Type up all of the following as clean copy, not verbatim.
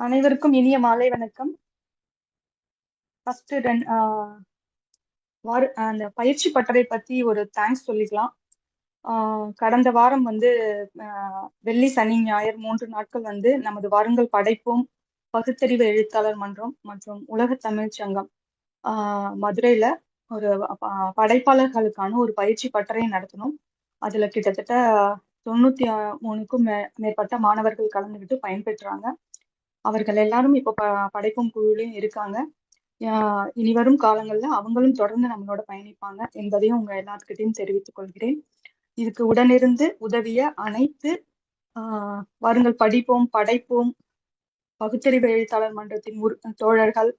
அனைவருக்கும் இனிய மாலை வணக்கம். ஃபர்ஸ்ட் அந்த பயிற்சி பட்டறை பத்தி ஒரு தேங்க்ஸ் சொல்லிக்கலாம். கடந்த வாரம் வெள்ளி சனி ஞாயிறு 3 நாட்கள் நமது வாருங்கள் படைப்போம் பகுத்தறிவு எழுத்தாளர் மன்றம் மற்றும் உலக தமிழ் சங்கம் மதுரையில ஒரு படைப்பாளர்களுக்கான ஒரு பயிற்சி பட்டறை நடத்தணும். அதுல கிட்டத்தட்ட 93க்கும் மேற்பட்ட மாணவர்கள் கலந்துகிட்டு பயன்பெற்றாங்க. அவர்கள் எல்லாரும் இப்போ படைப்பும் குழுவிலையும் இருக்காங்க. இனி வரும் காலங்கள்ல அவங்களும் தொடர்ந்து நம்மளோட பயணிப்பாங்க என்பதையும் உங்க எல்லாத்துக்கிட்டையும் தெரிவித்துக் கொள்கிறேன். இதுக்கு உடனிருந்து உதவிய அனைத்து வாருங்கள் படிப்போம் படைப்போம் பகுத்தறிவு எழுத்தாளர் மன்றத்தின் தோழர்கள்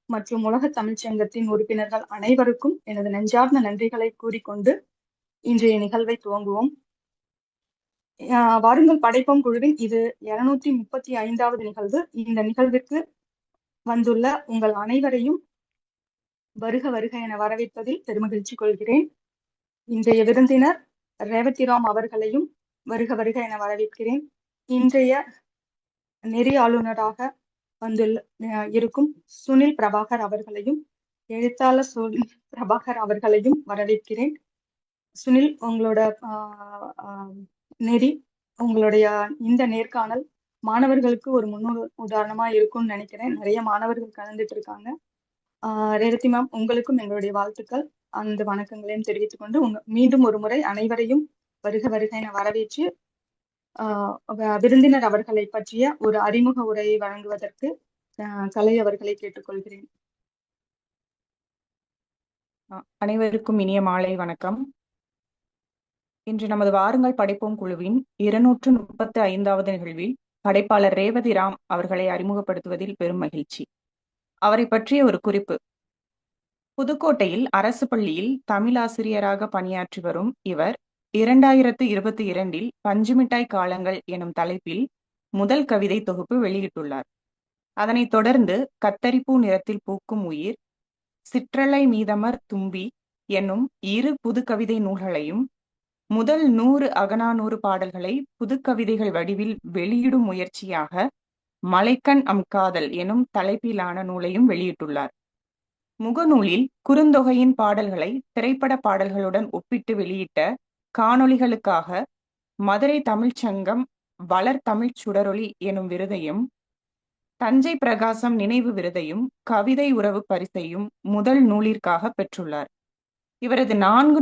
மற்றும் உலக தமிழ்ச்சங்கத்தின் உறுப்பினர்கள் அனைவருக்கும் எனது நெஞ்சார்ந்த நன்றிகளை கூறிக்கொண்டு இன்றைய நிகழ்வை துவங்குவோம். வாருங்கள் படைப்போம் குழுவின் இது 235வது நிகழ்வு. இந்த நிகழ்விற்கு வந்துள்ள உங்கள் அனைவரையும் வருக வருக என வரவேற்பதில் பெருமகிழ்ச்சி கொள்கிறேன். இன்றைய விருந்தினர் ரேவதிராம் அவர்களையும் வருக வருக என வரவேற்கிறேன். இன்றைய நெறி ஆளுநராக இருக்கும் சுனில் பிரபாகர் அவர்களையும் எழுத்தாளர் சுனில் பிரபாகர் அவர்களையும் வரவேற்கிறேன். சுனில், உங்களோட நெறி உங்களுடைய இந்த நேர்காணல் மாணவர்களுக்கு ஒரு உதாரணமா இருக்கும்னு நினைக்கிறேன். நிறைய மாணவர்கள் கலந்துட்டு இருக்காங்க. ரேவதி மேம், உங்களுக்கும் எங்களுடைய வாழ்த்துக்கள் அந்த வணக்கங்களையும் தெரிவித்துக் கொண்டு மீண்டும் ஒரு முறை அனைவரையும் வருக வருக என வரவேற்று விருந்தினர் அவர்களை பற்றிய ஒரு அறிமுக உரையை வழங்குவதற்கு கலை அவர்களை கேட்டுக்கொள்கிறேன். அனைவருக்கும் இனிய மாலை வணக்கம். இன்று நமது வாருங்கள் படைப்போம் குழுவின் 235வது நிகழ்வில் படைப்பாளர் ரேவதிராம் அவர்களை அறிமுகப்படுத்துவதில் பெரும் மகிழ்ச்சி. அவரை பற்றிய ஒரு குறிப்பு. புதுக்கோட்டையில் அரசு பள்ளியில் தமிழாசிரியராக பணியாற்றி வரும் இவர் 2022இல் பஞ்சுமிட்டாய் காலங்கள் எனும் தலைப்பில் முதல் கவிதை தொகுப்பு வெளியிட்டுள்ளார். அதனைத் தொடர்ந்து கத்தரிப்பூ நிறத்தில் பூக்கும் உயிர், சிற்றலை மீதமர் தும்பி என்னும் 2 புதுக்கவிதை நூல்களையும் முதல் 100 அகநானூறு பாடல்களை புதுக்கவிதைகள் வடிவில் வெளியிடும் முயற்சியாக மலைக்கண் அம் காதல் எனும் தலைப்பிலான நூலையும் வெளியிட்டுள்ளார். முகநூலில் குறுந்தொகையின் பாடல்களை திரைப்பட பாடல்களுடன் ஒப்பிட்டு வெளியிட்ட காணொளிகளுக்காக மதுரை தமிழ்ச்சங்கம் வளர் தமிழ் சுடரொளி எனும் விருதையும், தஞ்சை பிரகாசம் நினைவு விருதையும், கவிதை உறவு பரிசையும் முதல் நூலிற்காக பெற்றுள்ளார். இவரது 4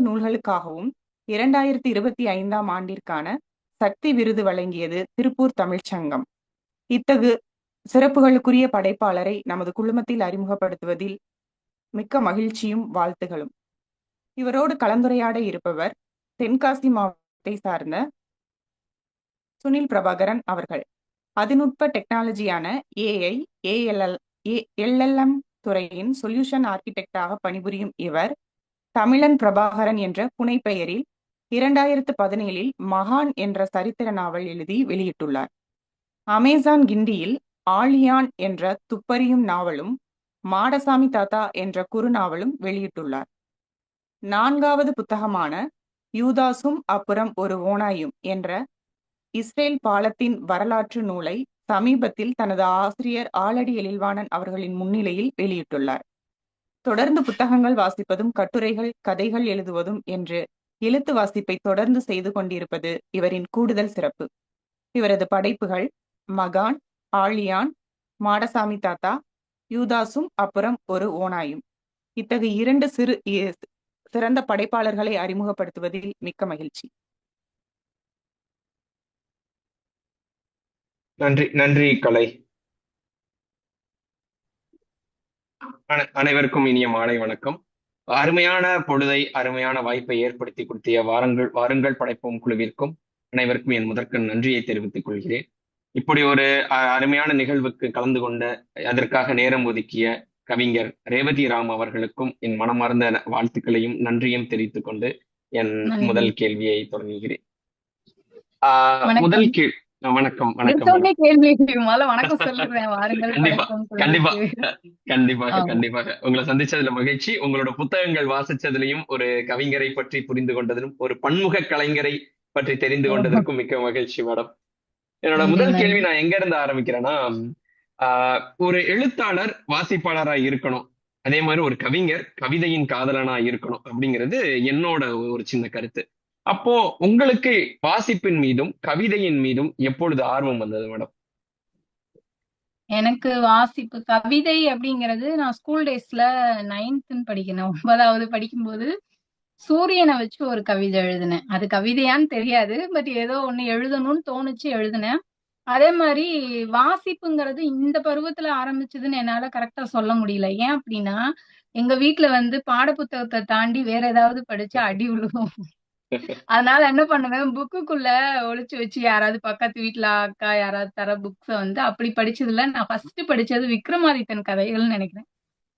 நூல்களுக்காகவும் 2025ஆம் ஆண்டிற்கான சக்தி விருது வழங்கியது திருப்பூர் தமிழ்ச்சங்கம். இத்தகு சிறப்புகளுக்குரிய படைப்பாளரை நமது குழுமத்தில் அறிமுகப்படுத்துவதில் மிக்க மகிழ்ச்சியும் வாழ்த்துகளும். இவரோடு கலந்துரையாட இருப்பவர் தென்காசி மாவட்டத்தை சார்ந்த சுனில் பிரபாகரன் அவர்கள். அதிநுட்ப டெக்னாலஜியான AI, LLM துறையின் சொல்யூஷன் ஆர்கிடெக்டாக பணிபுரியும் இவர் தமிழன் பிரபாகரன் என்ற புனைப்பெயரில் 2017இல் மகான் என்ற சரித்திர நாவல் எழுதி வெளியிட்டுள்ளார். அமேசான் கிண்டியில் ஆழியான் என்ற துப்பறியும் நாவலும், மாடசாமி தாத்தா என்ற குறுநாவலும் வெளியிட்டுள்ளார். 4வது புத்தகமான யூதாசும் அப்புறம் ஒரு ஓநாயும் என்ற இஸ்ரேல் பாலத்தின் வரலாற்று நூலை சமீபத்தில் தனது ஆசிரியர் ஆலடி எழில்வாணன் அவர்களின் முன்னிலையில் வெளியிட்டுள்ளார். தொடர்ந்து புத்தகங்கள் வாசிப்பதும் கட்டுரைகள் கதைகள் எழுதுவதும் என்று எழுத்து வாசிப்பை தொடர்ந்து செய்து கொண்டிருப்பது இவரின் கூடுதல் சிறப்பு. இவரது படைப்புகள் மகான், ஆழியான், மாடசாமி தாத்தா, யூதாசும் அப்புறம் ஒரு ஓநாயும். இத்தகைய 2 சிறந்த படைப்பாளர்களை அறிமுகப்படுத்துவதில் மிக்க மகிழ்ச்சி. நன்றி கலை. அனைவருக்கும் இனிய மாலை வணக்கம். அருமையான பொழுதை, அருமையான வாய்ப்பை ஏற்படுத்தி கொடுத்திய வாருங்கள் படைப்போம் குழுவிற்கும் அனைவருக்கும் என் முதற்கண் நன்றியை தெரிவித்துக் கொள்கிறேன். இப்படி ஒரு அருமையான நிகழ்வுக்கு கலந்து கொண்ட, அதற்காக நேரம் ஒதுக்கிய கவிஞர் ரேவதிராம் அவர்களுக்கும் என் மனமார்ந்த வாழ்த்துக்களையும் நன்றியும் தெரிவித்துக் கொண்டு என் முதல் கேள்வியை தொடங்குகிறேன். முதல் கேள்வி. வணக்கம். கண்டிப்பாக உங்களை சந்திச்சதுல மகிழ்ச்சி. உங்களோட புத்தகங்கள் வாசிச்சதுலயும், ஒரு கவிஞரை பற்றி புரிந்து கொண்டதிலும், ஒரு பன்முக கலைஞரை பற்றி தெரிந்து கொண்டதற்கும் மிக்க மகிழ்ச்சி மேடம். என்னோட நன்றி முதல் கேள்வி நன்றி. நான் எங்க இருந்து ஆரம்பிக்கிறேன்னா, ஒரு எழுத்தாளர் வாசிப்பாளரா இருக்கணும், அதே மாதிரி ஒரு கவிஞர் கவிதையின் காதலனா இருக்கணும் அப்படிங்கிறது என்னோட ஒரு சின்ன கருத்து. அப்போ உங்களுக்கு வாசிப்பின் மீதும் கவிதையின் மீதும் எப்பொழுது ஆர்வம் வந்தது மேடம்? எனக்கு வாசிப்பு கவிதை அப்படிங்கிறது நான் ஸ்கூல் டேஸ்ல 9th படிக்கிறேன். 9வது படிக்கும்போது சூரியனை வச்சு ஒரு கவிதை எழுதினேன். அது கவிதையான்னு தெரியாது. பட் ஏதோ ஒண்ணு எழுதணும்னு தோணுச்சு, எழுதினேன். அதே மாதிரி வாசிப்புங்கிறது இந்த பருவத்துல ஆரம்பிச்சதுன்னு என்னால கரெக்டா சொல்ல முடியல. ஏன் அப்படின்னா, எங்க வீட்ல வந்து பாட புத்தகத்தை தாண்டி வேற ஏதாவது படிச்சா அடி விழுகும். அதனால என்ன பண்ணுவேன், புக்குக்குள்ள ஒளிச்சு வச்சு யாராவது பக்கத்து வீட்ல அக்கா யாராவது தர புக்ஸ வந்து அப்படி படிச்சதுல நான் ஃபர்ஸ்ட் படிச்சது விக்ரமாதித்தன் கதைகள்னு நினைக்கிறேன்.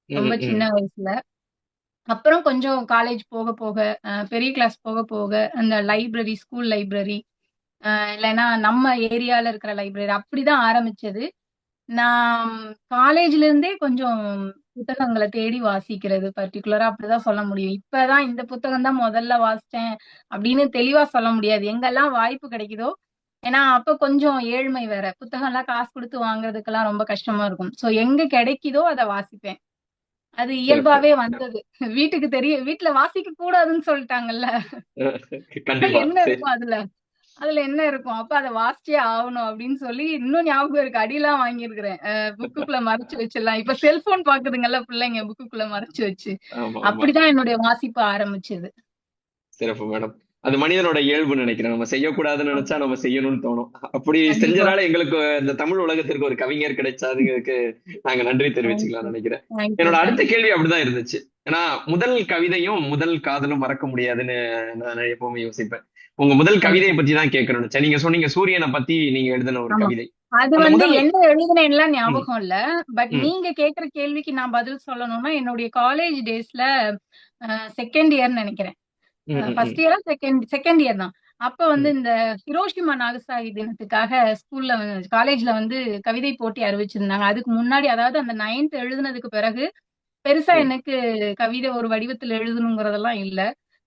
ம், ரொம்ப சின்ன ம், வயசுல. அப்புறம் கொஞ்சம் காலேஜ் போக போக, பெரிய கிளாஸ் போக போக, அந்த லைப்ரரி, ஸ்கூல் லைப்ரரி, இல்லைன்னா நம்ம ஏரியால இருக்கிற லைப்ரரி அப்படிதான் ஆரம்பிச்சது. நான் காலேஜ்ல இருந்தே கொஞ்சம் புத்தகங்களை தேடி வாசிக்கிறது பர்டிகுலரா அப்படிதான் சொல்ல முடியும். இப்பதான் இந்த புத்தகம் தான் முதல்ல வாசிச்சேன் அப்படின்னு தெளிவா சொல்ல முடியாது. எங்கெல்லாம் வாய்ப்பு கிடைக்குதோ, ஏன்னா அப்ப கொஞ்சம் ஏழ்மை வேற, புத்தகம் எல்லாம் காசு கொடுத்து வாங்குறதுக்கெல்லாம் ரொம்ப கஷ்டமா இருக்கும். சோ எங்க கிடைக்குதோ அதை வாசிப்பேன். அது சிறப்பு. இயல்பாவே வந்தது. வீட்டுல வாசிக்க கூடாதுன்னு சொல்லிட்டாங்கல்ல. கண்டிப்பா. என்ன சரி. இருக்கும் அதுல? அதுல என்ன இருக்கும்? அப்ப அத வாசிச்சே ஆகணும் அப்படின்னு சொல்லி இன்னும் ஞாபகம் இருக்கு. அடியெல்லாம் வாங்கியிருக்கிறேன். புக்குக்குள்ள மறைச்சு வச்சிடலாம். இப்ப செல்போன் பாக்குதுங்கல்ல பிள்ளைங்க புக்குக்குள்ள மறைச்சு வச்சு. ஆமா, ஆமா. அப்படிதான் என்னுடைய வாசிப்பு ஆரம்பிச்சது. சிறப்பு மேடம். அது மனிதனோட இயல்புன்னு நினைக்கிறேன். நம்ம செய்யக்கூடாதுன்னு ஆமா. நினைச்சா நம்ம செய்யணும்னு தோணும். அப்படி கண்டிப்பா. செஞ்சனால எங்களுக்கு இந்த தமிழ் உலகத்திற்கு ஒரு கவிஞர் கிடைச்சாதுக்கு நாங்க நன்றி தெரிவிச்சுக்கலாம்னு நினைக்கிறேன். தேங்க்யூ என்னோட அடுத்த தேங்க்யூ. கேள்வி அப்படிதான் இருந்துச்சு. ஏன்னா முதல் கவிதையும் முதல் காதலும் மறக்க முடியாதுன்னு நான் எப்பவுமே யோசிப்பேன். உங்க முதல் கண்டிப்பா. கவிதையை பத்தி தான் கேட்கணும்னு நினைச்சேன். நீங்க சொன்னீங்க சூரியனை பத்தி நீங்க எழுதின ஒரு ஆமா. கவிதை. அது அந்த வந்து முதல் என்ன எழுதுனேன்லாம் ம், ஞாபகம் இல்ல. பட் ம், நீங்க கேக்குற கேள்விக்கு நான் பதில் சொல்லணும்னா, என்னுடைய காலேஜ் டேஸ்ல செகண்ட் இயர் நினைக்கிறேன். ம், ம், ஃபர்ஸ்ட் ம், இயரா செகண்ட் இயர் தான். அப்ப வந்து ம், இந்த ஹிரோஷிமா நாகசாகி தினத்துக்காக ஸ்கூல்ல காலேஜ்ல வந்து கவிதை போட்டி அறிவிச்சிருந்தாங்க. அதுக்கு முன்னாடி அதாவது அந்த 9th எழுதுனதுக்கு பிறகு பெருசா ம், எனக்கு கவிதை ஒரு வடிவத்துல எழுதணுங்கிறதெல்லாம் இல்ல.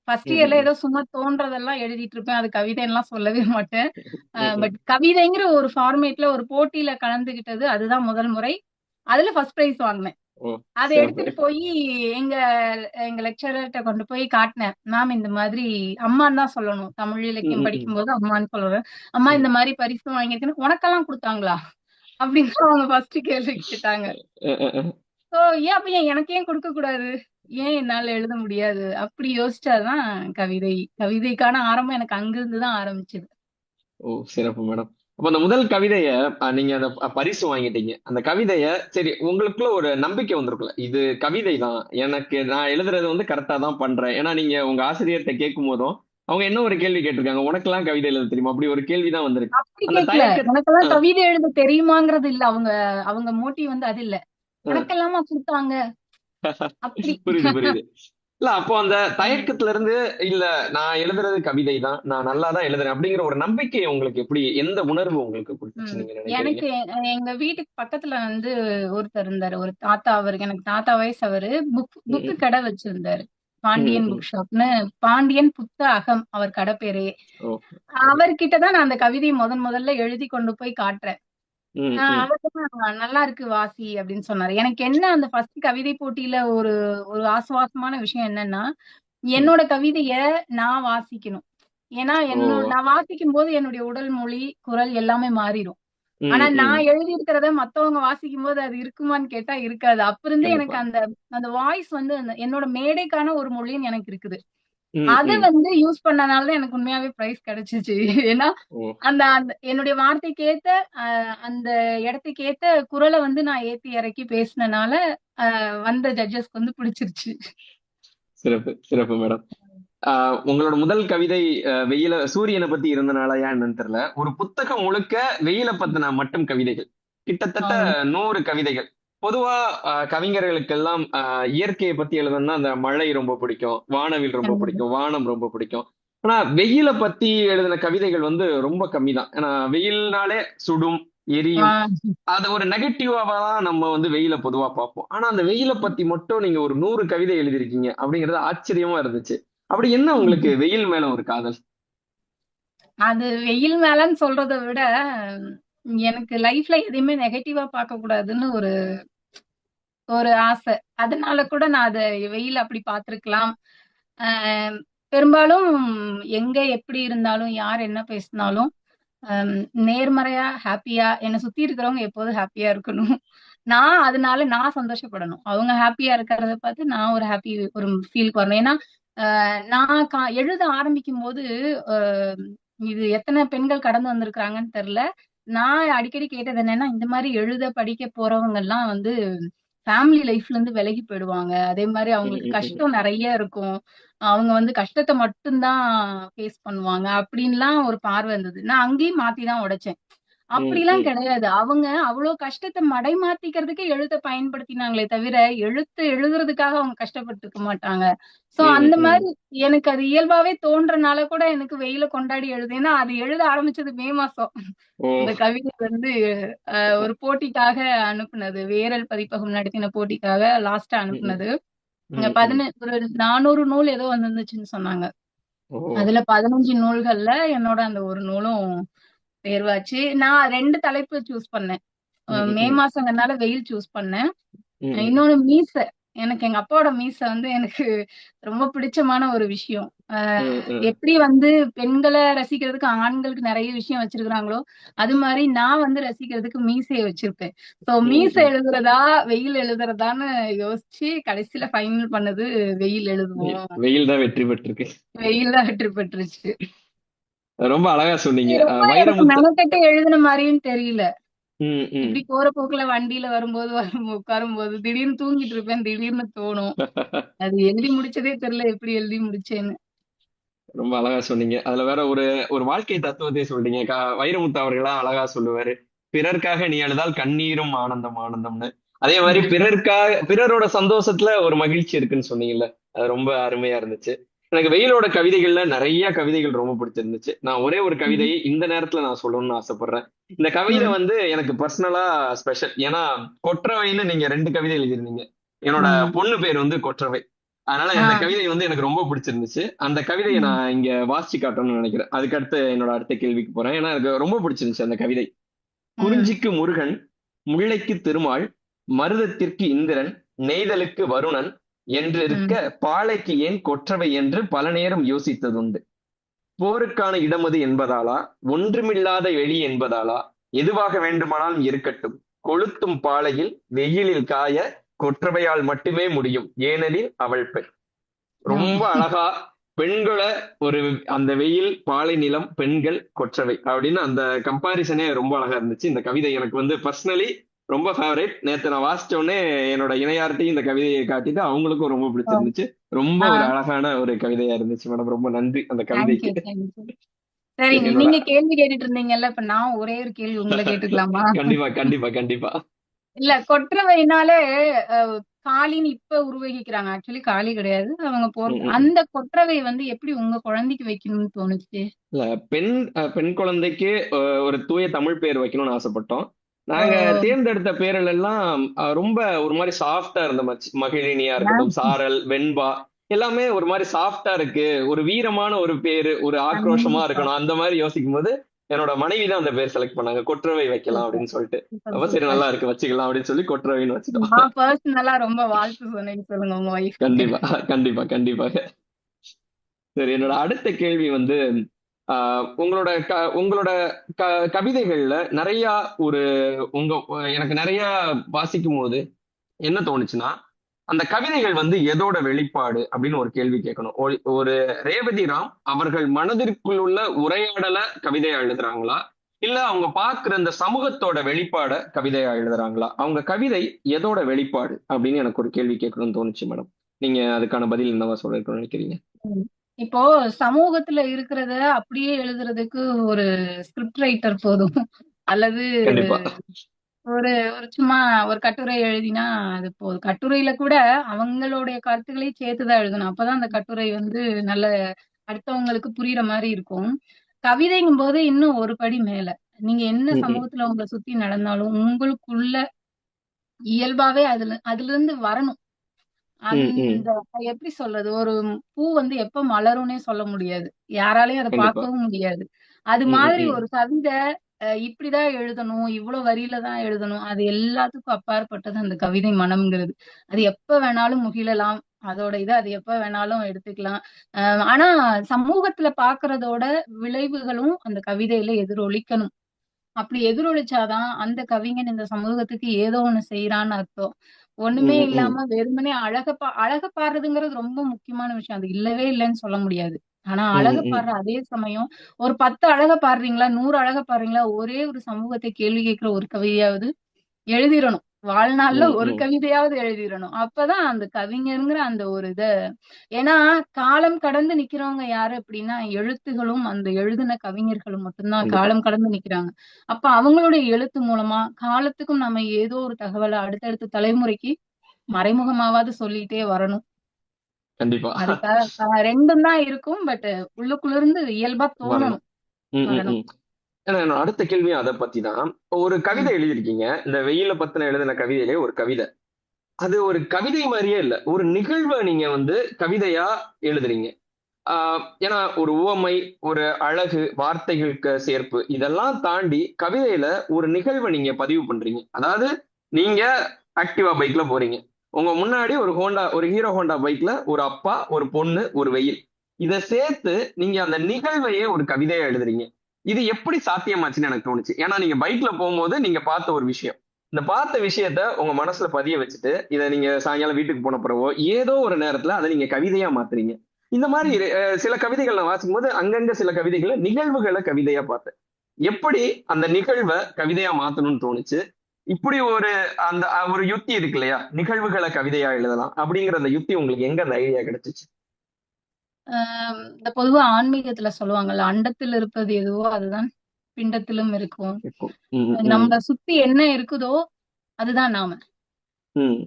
ஃபர்ஸ்ட் ம், இயர்ல ம், ஏதோ சும்மா தோன்றதெல்லாம் எழுதிட்டு இருப்பேன். அது கவிதைன்னுலாம் சொல்லவே மாட்டேன். ம், ம். பட் கவிதைங்கிற ஒரு ஃபார்மேட்ல ஒரு போட்டியில கலந்துகிட்டது அதுதான் முதல் முறை. அதுல ஃபர்ஸ்ட் பிரைஸ் வாங்குனேன். ஓ, அத சிறப்பு. எடுத்துட்டு போயி எங்க எங்க லெக்சரர்ட்ட கொண்டு போய் காட்டுனேன். மேம் இந்த மாதிரி அம்மான்னு தான் சொல்லணும். தமிழ் ம், இலக்கியம் ம், ம், படிக்கும்போது அம்மான்னு சொல்லுவேன். அம்மா ம். இந்த மாதிரி பரிசு வாங்கியிருக்கேன்னு உனக்கெல்லாம் குடுத்தாங்களா? அப்படின்னு அவங்க ஃபர்ஸ்ட் கேள்வி கேட்டாங்க. அஹ், அஹ், அஹ். சோ ஏன் அப்ப எனக்கு ஏன் குடுக்க கூடாது? ஏன் என்னால எழுத முடியாது? அப்படி யோசிச்சாதான் கவிதை. கவிதைக்கான ஆரம்பம் எனக்கு அங்கிருந்து தான் ஆரம்பிச்சது. ஓ, சிறப்பு மேடம். அப்ப அந்த முதல் கவிதைய நீங்க அந்த பரிசு வாங்கிட்டீங்க. அந்த கவிதைய சரி உங்களுக்குள்ள ஒரு நம்பிக்கை வந்திருக்குல்ல. இது கவிதை தான். எனக்கு நான் எழுதுறது வந்து கரெக்ட்டா தான் பண்றேன். ஏன்னா நீங்க உங்க ஆசிரியர்ட்ட கேட்கும்போதும், அவங்க என்ன ஒரு கேள்வி கேட்டிருக்காங்க. உனக்கெல்லாம் கவிதை எழுத தெரியுமா? அப்படி ஒரு கேள்வி தான் வந்திருக்கு. அப்படி அந்த கேட்கல. தயக்க அ, உனக்கெல்லாம் கவிதை எழுத தெரியுமாங்கிறது இல்ல. அவங்க அவங்க மோட்டிவ் வந்து அது இல்ல. அ. உனக்கெல்லாமா குடுத்தாங்க? அப்படி. புரியுது, புரியுது. இல்ல அப்போ அந்த தயக்கத்துல இருந்து, இல்ல நான் எழுதுறது கவிதை தான். நான் நல்லா தான் எழுதுறேன். அப்படிங்கிற ஒரு நம்பிக்கை உங்களுக்கு எப்படி எந்த உணர்வு உங்களுக்கு குடுத்துச்சு ம். நீங்க நினைக்கிறீங்க? எனக்கு எங்க வீட்டுக்கு பக்கத்துல வந்து ஒருத்தர் இருந்தாரு. ஒரு தாத்தா அவருக்கு எனக்கு தாத்தா வயசு அவரு. புக்கு ம், கடை வச்சிருந்தாரு. ம், பாண்டியன் ம். புக் ஷாப்ன்னு பாண்டியன் புத்த அகம் அவர் கடை பேரே. ஓ, சரி. அவர்கிட்ட தான் நான் அந்த கவிதைய முதல்ல எழுதி கொண்டு போய் காட்டுறேன். ம், ம், அவர் தான் நல்லா இருக்கு வாசி அப்படின்னு சொன்னாரு. எனக்கு என்ன அந்த ஃபர்ஸ்ட் கவிதை போட்டியில ஒரு ஒரு ஆசுவாசமான விஷயம் என்னன்னா, ம். என்னோட கவிதைய நான் வாசிக்கணும். ஏன்னா ஓ! நான் வாசிக்கும்போது என்னுடைய உடல் மொழி, குரல் எல்லாமே மாறிரும். ஆனா ம், ம். நான் எழுதியிருக்கிறத மத்தவங்க வாசிக்கும்போது அது இருக்குமான்னு கேட்டா இருக்காது. அப்ப இருந்தே எனக்கு கண்டிப்பா. அந்த அந்த வாய்ஸ் வந்து என்னோட மேடைக்கான ஒரு மொழின்னு எனக்கு இருக்குது. ம், அத ம். வந்து யூஸ் பண்ணனால தான் எனக்கு உண்மையாவே பிரைஸ் கிடைச்சுச்சு. ஏன்னா ஓ! அந்த அந்த என்னுடைய வார்த்தைக்கு ஏத்த அந்த இடத்துக்கு ஏத்த குரல வந்து நான் ஏத்தி இறக்கி பேசினனால வந்த ஜட்ஜஸ்க்கு வந்து பிடிச்சிருச்சு. சிறப்பு, சிறப்பு மேடம். உங்களோட முதல் கவிதை சூரியன பத்தி இருந்தனாலயா என்னன்னு தெரியல. ஒரு புத்தகம் முழுக்க வெயில பத்தின மட்டும் கவிதைகள். கிட்டத்தட்ட ஆமா. 100 கவிதைகள். பொதுவா கவிஞர்களுக்கெல்லாம் இயற்கையை பத்தி எழுதணும்னா அந்த மழை ரொம்ப பிடிக்கும், வானவில் ரொம்ப கண்டிப்பா. பிடிக்கும், வானம் ரொம்ப பிடிக்கும். ஆனா வெயில பத்தி எழுதின கவிதைகள் வந்து ரொம்ப கம்மிதான். ஏன்னா வெயில்னாலே சுடும், எரியும். ஆ. அது ஒரு நெகட்டிவா தான் நம்ம வந்து வெயில பொதுவா பார்ப்போம். ஆனா அந்த வெயில பத்தி மட்டும் நீங்க ஒரு 100 கவிதை எழுதியிருக்கீங்க அப்படிங்கிறது ஆச்சரியமா இருந்துச்சு. அப்படி என்ன உங்களுக்கு வெயில் மேல ஒரு காதல்? அது வெயில் மேலன்னு சொல்றதை விட எனக்கு லைஃப்ல எதையுமே நெகட்டிவா பார்க்க கூடாதுன்னு ஒரு ஒரு ஆசை. அதனால கூட நான் அத வெயில் அப்படி பார்த்திருக்கலாம். அஹ் பெரும்பாலும் எங்க எப்படி இருந்தாலும் யார் என்ன பேசினாலும் ஹம், நேர்மறையா ஹாப்பியா என்னை சுத்தி இருக்கிறவங்க எப்போதும் ஹாப்பியா இருக்கணும். அதனால நான் சந்தோஷப்படணும். அவங்க ஹாப்பியா இருக்கிறத பார்த்து நான் ஒரு ஹாப்பி ஒரு ஃபீலுக்கு வரணும். ஏன்னா எழுத ஆரம்பிக்கும் போது அஹ், இது எத்தனை பெண்கள் கடந்து வந்திருக்கிறாங்கன்னு தெரியல. நான் அடிக்கடி கேட்டது என்னன்னா, இந்த மாதிரி எழுத படிக்க போறவங்க எல்லாம் வந்து ஃபேமிலி லைஃப்ல இருந்து விலகி போயிடுவாங்க. அதே மாதிரி அவங்களுக்கு கஷ்டம் நிறைய இருக்கும். அவங்க வந்து கஷ்டத்தை மட்டும்தான் ஃபேஸ் பண்ணுவாங்க அப்படின்லாம் ஒரு பார்வை இருந்தது. நான் அங்கேயும் மாத்திதான் உடைச்சேன். அப்படிலாம் கிடையாது. அவங்க அவ்வளவு கஷ்டத்தை மடைமாத்திக்கிறதுக்கு எழுத்த பயன்படுத்தினாங்களே தவிர எழுத்து எழுதுறதுக்காக அவங்க கஷ்டப்பட்டிருக்க மாட்டாங்க. சோ அந்த மாதிரி எனக்கு அது இயல்பாவே தோன்றனால கூட எனக்கு வெயில கொண்டாடி எழுது. ஏன்னா அது எழுத ஆரம்பிச்சது மே மாசம். இந்த கவிதை வந்து ஒரு போட்டிக்காக அனுப்புனது. வேரல் பதிப்பகம் நடத்தின போட்டிக்காக லாஸ்டா அனுப்புனது. ஒரு 400 நூல் ஏதோ வந்துருந்துச்சுன்னு சொன்னாங்க. அதுல 15 நூல்கள்ல என்னோட அந்த ஒரு நூலும் தேர்வாச்சு. நான் 2 தலைப்பு சூஸ் பண்ணேன். மே மாசங்கிறதுனால வெயில் சூஸ் பண்ணேன். இன்னொன்னு மீசை. எனக்கு எங்க அப்பாவோட மீசை வந்து எனக்கு ரொம்ப பிடிச்சமான ஒரு விஷயம். எப்படி வந்து பெண்களை ரசிக்கிறதுக்கு ஆண்களுக்கு நிறைய விஷயம் வச்சிருக்கிறாங்களோ அது மாதிரி நான் வந்து ரசிக்கிறதுக்கு மீசையை வச்சிருப்பேன். சோ மீசை எழுதுறதா வெயில் எழுதுறதான்னு யோசிச்சு கடைசியில ஃபைனல் பண்ணது வெயில் எழுதுவோம். வெயில் தான் வெற்றி பெற்றிருக்கு. வெயில் தான் வெற்றி பெற்றுச்சு. ரொம்ப அழகா சொன்னீங்க. மெனக்கட்டு எழுதின மாதிரியும் தெரியல. இப்படி போற போக்குல வண்டியில வரும்போது உட்காரும் போது திடீர்னு தூங்கிட்டு இருப்பேன். திடீர்னு தோணும். அது எழுதி முடிச்சதே தெரியல எப்படி எழுதி முடிச்சேன்னு. ரொம்ப அழகா சொன்னீங்க. அதுல வேற ஒரு ஒரு வாழ்க்கை தத்துவத்தை சொல்றீங்க. வைரமுத்து அவர்களா அழகா சொல்லுவாரு, பிறர்க்காக நீ அழுதால் கண்ணீரும் ஆனந்தம் ஆனந்தம்னு. அதே மாதிரி பிறரோட சந்தோஷத்துல ஒரு மகிழ்ச்சி இருக்குன்னு சொன்னீங்கல்ல, அது ரொம்ப அருமையா இருந்துச்சு. எனக்கு வெயிலோட கவிதைகள்ல நிறைய கவிதைகள் ரொம்ப பிடிச்சிருந்துச்சு. நான் ஒரே ஒரு கவிதையை இந்த நேரத்துல நான் சொல்லணும்னு ஆசைப்படுறேன். இந்த கவிதை வந்து எனக்கு பர்சனலா ஸ்பெஷல். ஏன்னா கொற்றவைன்னு நீங்க 2 கவிதை எழுதிருந்தீங்க. என்னோட பொண்ணு பேர் வந்து கொற்றவை. அதனால இந்த கவிதை வந்து எனக்கு ரொம்ப பிடிச்சிருந்துச்சு. அந்த கவிதையை நான் இங்க வாசிச்சு காட்டணும்னு நினைக்கிறேன். அதுக்கடுத்து என்னோட அடுத்த கேள்விக்கு போறேன். ஏன்னா எனக்கு ரொம்ப பிடிச்சிருந்துச்சு அந்த கவிதை. குறிஞ்சிக்கு முருகன், முல்லைக்கு திருமால், மருதத்திற்கு இந்திரன், நெய்தலுக்கு வருணன் என்று இருக்க பாலைக்கு ஏன் கொற்றவை என்று பல நேரம் யோசித்ததுண்டு. போருக்கான இடமது என்பதாலா, ஒன்றுமில்லாத வெளி என்பதாலா, எதுவாக வேண்டுமானாலும் இருக்கட்டும், கொளுத்தும் பாலையில் வெயிலில் காய கொற்றவையால் மட்டுமே முடியும், ஏனெனில் அவள் பெண். ரொம்ப அழகா பெண்களை ஒரு அந்த வெயில், பாலை நிலம், பெண்கள், கொற்றவை அப்படின்னு அந்த கம்பாரிசனே ரொம்ப அழகா இருந்துச்சு. இந்த கவிதை எனக்கு வந்து பர்சனலி ரொம்ப ஃபேவரட். நேத்து நான் வாசிச்ச உடனே என்னோட இணையார்ட்டையும் இந்த கவிதையை காட்டிட்டு அவங்களுக்கும் ரொம்ப பிடிச்சிருந்துச்சு. ரொம்ப ஒரு அழகான ஒரு கவிதையா இருந்துச்சு மேடம். ரொம்ப நன்றி அந்த கவிதைக்கு. சரி, நீங்க கேள்வி கேட்டுட்டு இருந்தீங்கல்ல, இப்ப நான் ஒரே ஒரு கேள்வி உங்களை கேட்டுக்கலாமா? கண்டிப்பா கண்டிப்பா கண்டிப்பா. இல்ல, கொற்றவைனாலே காளின்னு இப்ப உருவகிக்கிறாங்க. ஆக்சுவலி காளி கிடையாது அவங்க போறது. அந்த கொற்றவை வந்து எப்படி உங்க குழந்தைக்கு வைக்கணும்னு தோணுச்சு? இல்ல, பெண் குழந்தைக்கு ஒரு தூய தமிழ் பேர் வைக்கணும்னு ஆசைப்பட்டோம். நாங்க தேர்ந்தெடுத்த பேர்கள் எல்லாம் ரொம்ப ஒரு மாதிரி சாஃப்டா இருந்த மகிழினியா இருக்கட்டும், சாரல், வெண்பா எல்லாமே ஒரு மாதிரி சாஃப்டா இருக்கு. ஒரு வீரமான ஒரு பேரு, ஒரு ஆக்ரோஷமா இருக்கணும். அந்த மாதிரி யோசிக்கும் போது என்னோட மனைவி தான் அந்த பேர் செலக்ட் பண்ணாங்க. கொற்றவை வைக்கலாம் அப்படின்னு சொல்லிட்டு. அப்ப சரி நல்லா இருக்கு வச்சுக்கலாம் அப்படின்னு சொல்லி கொற்றவைன்னு வச்சுட்டோம். பர்சனலா ரொம்ப வாழ்த்து சொன்னேன்னு சொல்லுங்க உங்க வைஃப். கண்டிப்பா கண்டிப்பா கண்டிப்பாக. சரி, என்னோட அடுத்த கேள்வி வந்து உங்களோட கவிதைகள்ல நிறைய ஒரு எனக்கு நிறைய வாசிக்கும் போது என்ன தோணுச்சுன்னா, அந்த கவிதைகள் வந்து எதோட வெளிப்பாடு அப்படின்னு ஒரு கேள்வி கேட்கணும். ஒரு ரேவதி ராம் அவர்கள் மனதிற்குள் உள்ள உரையாடல கவிதையா எழுதுறாங்களா, இல்ல அவங்க பாக்குற அந்த சமூகத்தோட வெளிப்பாட கவிதையா எழுதுறாங்களா? அவங்க கவிதை எதோட வெளிப்பாடு அப்படின்னு எனக்கு ஒரு கேள்வி கேட்கணும்னு தோணுச்சு மேடம். நீங்க அதுக்கான பதில் என்னவா சொல்றீங்கன்னு நினைக்கிறீங்க? இப்போ சமூகத்துல இருக்கிறத அப்படியே எழுதுறதுக்கு ஒரு ஸ்கிரிப்ட் ரைட்டர் போதும். அல்லது ஒரு ஒரு சும்மா ஒரு கட்டுரை எழுதினா அது போதும். கட்டுரையில கூட அவங்களுடைய கருத்துக்களை சேர்த்துதான் எழுதணும். அப்பதான் அந்த கட்டுரை வந்து நல்ல அடுத்தவங்களுக்கு புரியுற மாதிரி இருக்கும். கவிதைங்கும் போது இன்னும் ஒரு படி மேல. நீங்க என்ன சமூகத்துல உங்களை சுத்தி நடந்தாலும் உங்களுக்குள்ள இயல்பாவே அதுல இருந்து வரணும். அந்த எப்படி சொல்றது, ஒரு பூ வந்து எப்ப மலரும்னே சொல்ல முடியாது. யாராலையும் அதை கண்டிப்பா. பார்க்கவும் முடியாது. அது மாதிரி ஒரு கவிதை இப்படிதான் எழுதணும், இவ்வளவு வரியில தான் எழுதணும். அது எல்லாத்துக்கும் அப்பாற்பட்டது அந்த கவிதை மனம்ங்கிறது. அது எப்ப வேணாலும் முகிழலாம். அதோட இதை அது எப்ப வேணாலும் எடுத்துக்கலாம். ஆனா சமூகத்துல பாக்குறதோட விளைவுகளும் அந்த கவிதையில எதிரொலிக்கணும். அப்படி எதிரொலிச்சாதான் அந்த கவிஞன் இந்த சமூகத்துக்கு ஏதோ ஒண்ணு செய்யறான்னு அர்த்தம். ஒண்ணுமே இல்லாம வெறுமனே அழக பாடுறதுங்கிறது ரொம்ப முக்கியமான விஷயம். அது இல்லவே இல்லைன்னு சொல்ல முடியாது. ஆனா அழக பாடுற அதே சமயம் ஒரு 10 அழக பாடுறீங்களா, 100 அழக பாடுறீங்களா, ஒரே ஒரு சமூகத்தை கேள்வி கேட்கிற ஒரு கவிதையாவது எழுதிரணும். வாழ்நாள்ல ஒரு கவிதையாவது எழுதிரணும். அப்பதான் அந்த கவிஞருங்கிற அந்த ஒரு ஏன்னா காலம் கடந்து நிக்கிறவங்க யாரு அப்படின்னா எழுத்துகளும் அந்த எழுதின கவிஞர்களும் மட்டும்தான் காலம் கடந்து நிக்கிறாங்க. அப்ப அவங்களுடைய எழுத்து மூலமா காலத்துக்கும் நம்ம ஏதோ ஒரு தகவலை அடுத்தடுத்த தலைமுறைக்கு மறைமுகமாவது சொல்லிட்டே வரணும். கண்டிப்பா. அதுக்காக ரெண்டும் தான் இருக்கும். பட் உள்ளுக்குள்ள இருந்து இயல்பா தோணணும். வரணும். ஏன்னா அடுத்த கேள்வியும் அதை பத்தி தான். ஒரு கவிதை எழுதியிருக்கீங்க. இந்த வெயில பத்தின எழுதின கவிதையிலே ஒரு கவிதை. அது ஒரு கவிதை மாதிரியே இல்ல. ஒரு நிகழ்வை நீங்க வந்து கவிதையா எழுதுறீங்க. ஏன்னா ஒரு உவமை, ஒரு அழகு, வார்த்தைகளுக்கு சேர்ப்பு இதெல்லாம் தாண்டி கவிதையில ஒரு நிகழ்வை நீங்க பதிவு பண்றீங்க. அதாவது நீங்க ஆக்டிவா பைக்ல போறீங்க. உங்க முன்னாடி ஒரு ஹீரோ ஹோண்டா பைக்ல ஒரு அப்பா, ஒரு பொண்ணு, ஒரு வெயில். இதை சேர்த்து நீங்க அந்த நிகழ்வையே ஒரு கவிதையா எழுதுறீங்க. இது எப்படி சாத்தியமாச்சுன்னு எனக்கு தோணுச்சு. ஏன்னா நீங்க பைக்ல போகும்போது நீங்க பார்த்த ஒரு விஷயம். இந்த பார்த்த விஷயத்த உங்க மனசுல பதிய வச்சுட்டு இதை நீங்க சாயங்காலம் வீட்டுக்கு போன பிறவோ ஏதோ ஒரு நேரத்துல அதை நீங்க கவிதையா மாத்துறீங்க. இந்த மாதிரி சில கவிதைகள் நான் வாசிக்கும் போது அங்கங்க சில கவிதைகளை நிகழ்வுகளை கவிதையா பார்த்தேன். எப்படி அந்த நிகழ்வை கவிதையா மாத்தணும்னு தோணுச்சு? இப்படி அந்த ஒரு யுக்தி இருக்கு இல்லையா, நிகழ்வுகளை கவிதையா எழுதலாம் அப்படிங்கிற அந்த யுக்தி உங்களுக்கு எங்க அந்த ஐடியா கிடைச்சிச்சு? இந்த பொதுவா ஆன்மீகத்துல சொல்லுவாங்கல்ல, அண்டத்தில் இருப்பது எதுவோ அதுதான் பிண்டத்திலும் இருக்கும். நம்மள சுத்தி என்ன இருக்குதோ அதுதான் நாம.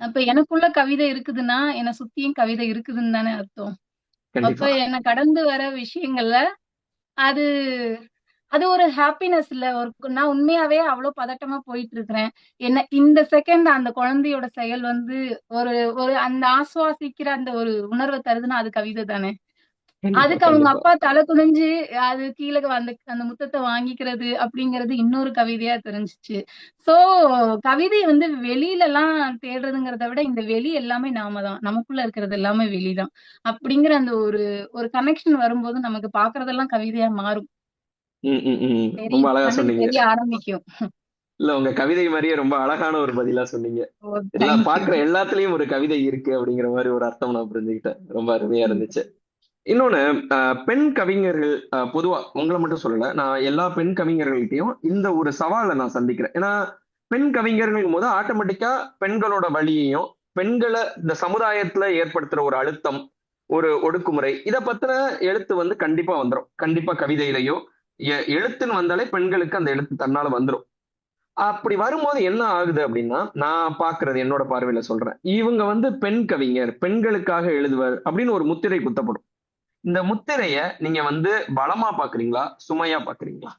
அப்ப எனக்குள்ள கவிதை இருக்குதுன்னா என்னை சுத்தியும் கவிதை இருக்குதுன்னு தானே அர்த்தம். அப்ப என்ன கடந்து வர விஷயங்கள்ல அது அது ஒரு ஹாப்பினஸ் இல்ல. நான் உண்மையாவே அவ்வளவு பதட்டமா போயிட்டு இருக்கிறேன். என்ன இந்த செகண்ட் அந்த குழந்தையோட செயல் வந்து ஒரு ஒரு அந்த ஆசுவாசிக்கிற அந்த ஒரு உணர்வை தருதுன்னா அது கவிதை தானே. அதுக்கு அவங்க அப்பா தலை குனிஞ்சு அது கீழே அந்த முத்தத்தை வாங்கிக்கிறது அப்படிங்கிறது இன்னொரு கவிதையா தெரிஞ்சிச்சு. சோ கவிதை வந்து வெளியில எல்லாம் தேடுறதுங்கிறத விட இந்த வெளி எல்லாமே நாம தான், நமக்குள்ள இருக்கிறது எல்லாமே வெளிதான் அப்படிங்கிற அந்த ஒரு ஒரு கனெக்ஷன் வரும்போது நமக்கு பாக்குறதெல்லாம் கவிதையா மாறும். ரொம்ப அழகா சொன்னீங்க. தெரிய ஆரம்பிக்கும். இல்ல உங்க கவிதை மாதிரியே ரொம்ப அழகான ஒரு பதிலா சொன்னீங்க. பாக்குற எல்லாத்துலயும் ஒரு கவிதை இருக்கு அப்படிங்கிற மாதிரி ஒரு அர்த்தம் நான் புரிஞ்சுக்கிட்டேன். ரொம்ப அருமையா இருந்துச்சு. இன்னொன்னு பெண் கவிஞர்கள் பொதுவா உங்களை மட்டும் சொல்லல, நான் எல்லா பெண் கவிஞர்கள்கிட்டையும் இந்த ஒரு சவாலை நான் சந்திக்கிறேன். ஏன்னா பெண் கவிஞர்கள் போது ஆட்டோமேட்டிக்கா பெண்களோட வழியையும் பெண்களை இந்த சமுதாயத்துல ஏற்படுத்துற ஒரு அழுத்தம், ஒரு ஒடுக்குமுறை இதை பத்தின எழுத்து வந்து கண்டிப்பா வந்துடும். கண்டிப்பா கவிதையிலையோ எழுத்துன்னு வந்தாலே பெண்களுக்கு அந்த எழுத்து தன்னால வந்துடும். அப்படி வரும்போது என்ன ஆகுது அப்படின்னா, நான் பாக்குறது என்னோட பார்வையில சொல்றேன், இவங்க வந்து பெண் கவிஞர், பெண்களுக்காக எழுதுவர் அப்படின்னு ஒரு முத்திரை குத்தப்படும். இந்த முத்திரைய நீங்க வந்து பலமா பாக்குறீங்களா, சுமையா பாக்குறீங்களா?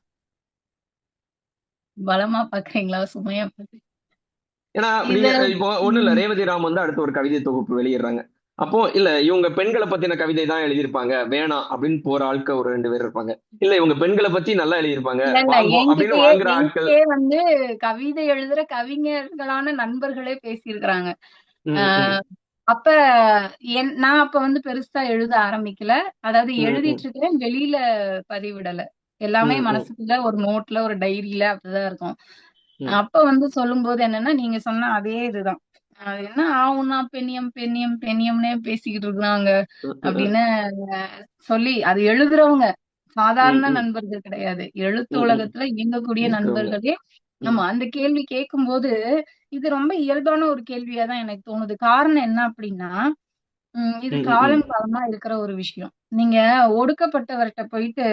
பலமா பாக்குறீங்களா, சுமையா பாக்குறீங்களா? ஏன்னா இப்போ ஒண்ணு இல்ல, ரேவதி ராம் வந்து அடுத்த ஒரு கவிதை தொகுப்பு வெளியிடுறாங்க. அப்போ இல்ல இவங்க பெண்களை பத்தின கவிதை தான் எழுதியிருப்பாங்க, வேணாம் அப்படின்னு போற ஆட்கள் ஒரு 2 பேர் இருப்பாங்க. இல்ல இவங்க பெண்களை பத்தி நல்லா எழுதியிருப்பாங்க அப்படின்னு வாங்குற ஆட்கள் வந்து கவிதை எழுதுற கவிஞர்களான நண்பர்களே பேசியிருக்கிறாங்க. அப்ப நான் அப்ப வந்து பெருசா எழுத ஆரம்பிக்கல. அதாவது எழுதிட்டு இருக்கிறேன், வெளியில பதிவிடல. எல்லாமே மனசுக்குள்ள ஒரு நோட்ல ஒரு டைரியில அப்படிதான் இருக்கும். அப்ப வந்து சொல்லும்போது என்னன்னா நீங்க சொன்ன அதே இதுதான். என்ன ஆகும்னா பெண்ணியம் பெண்ணியம் பெண்ணியம்னே பேசிக்கிட்டு இருக்கிறாங்க அப்படின்னு சொல்லி அது எழுதுறவங்க சாதாரண நண்பர்கள் கிடையாது. எழுத்து உலகத்துல இயங்கக்கூடிய நண்பர்களே. ஆமா, அந்த கேள்வி கேட்கும்போது இது ரொம்ப இயல்பான ஒரு கேள்வியாதான் எனக்கு தோணுது. காரணம் என்ன அப்படின்னா இது காலம் காலமா இருக்கிற ஒரு விஷயம். நீங்க ஒடுக்கப்பட்டவர்கிட்ட போயிட்டு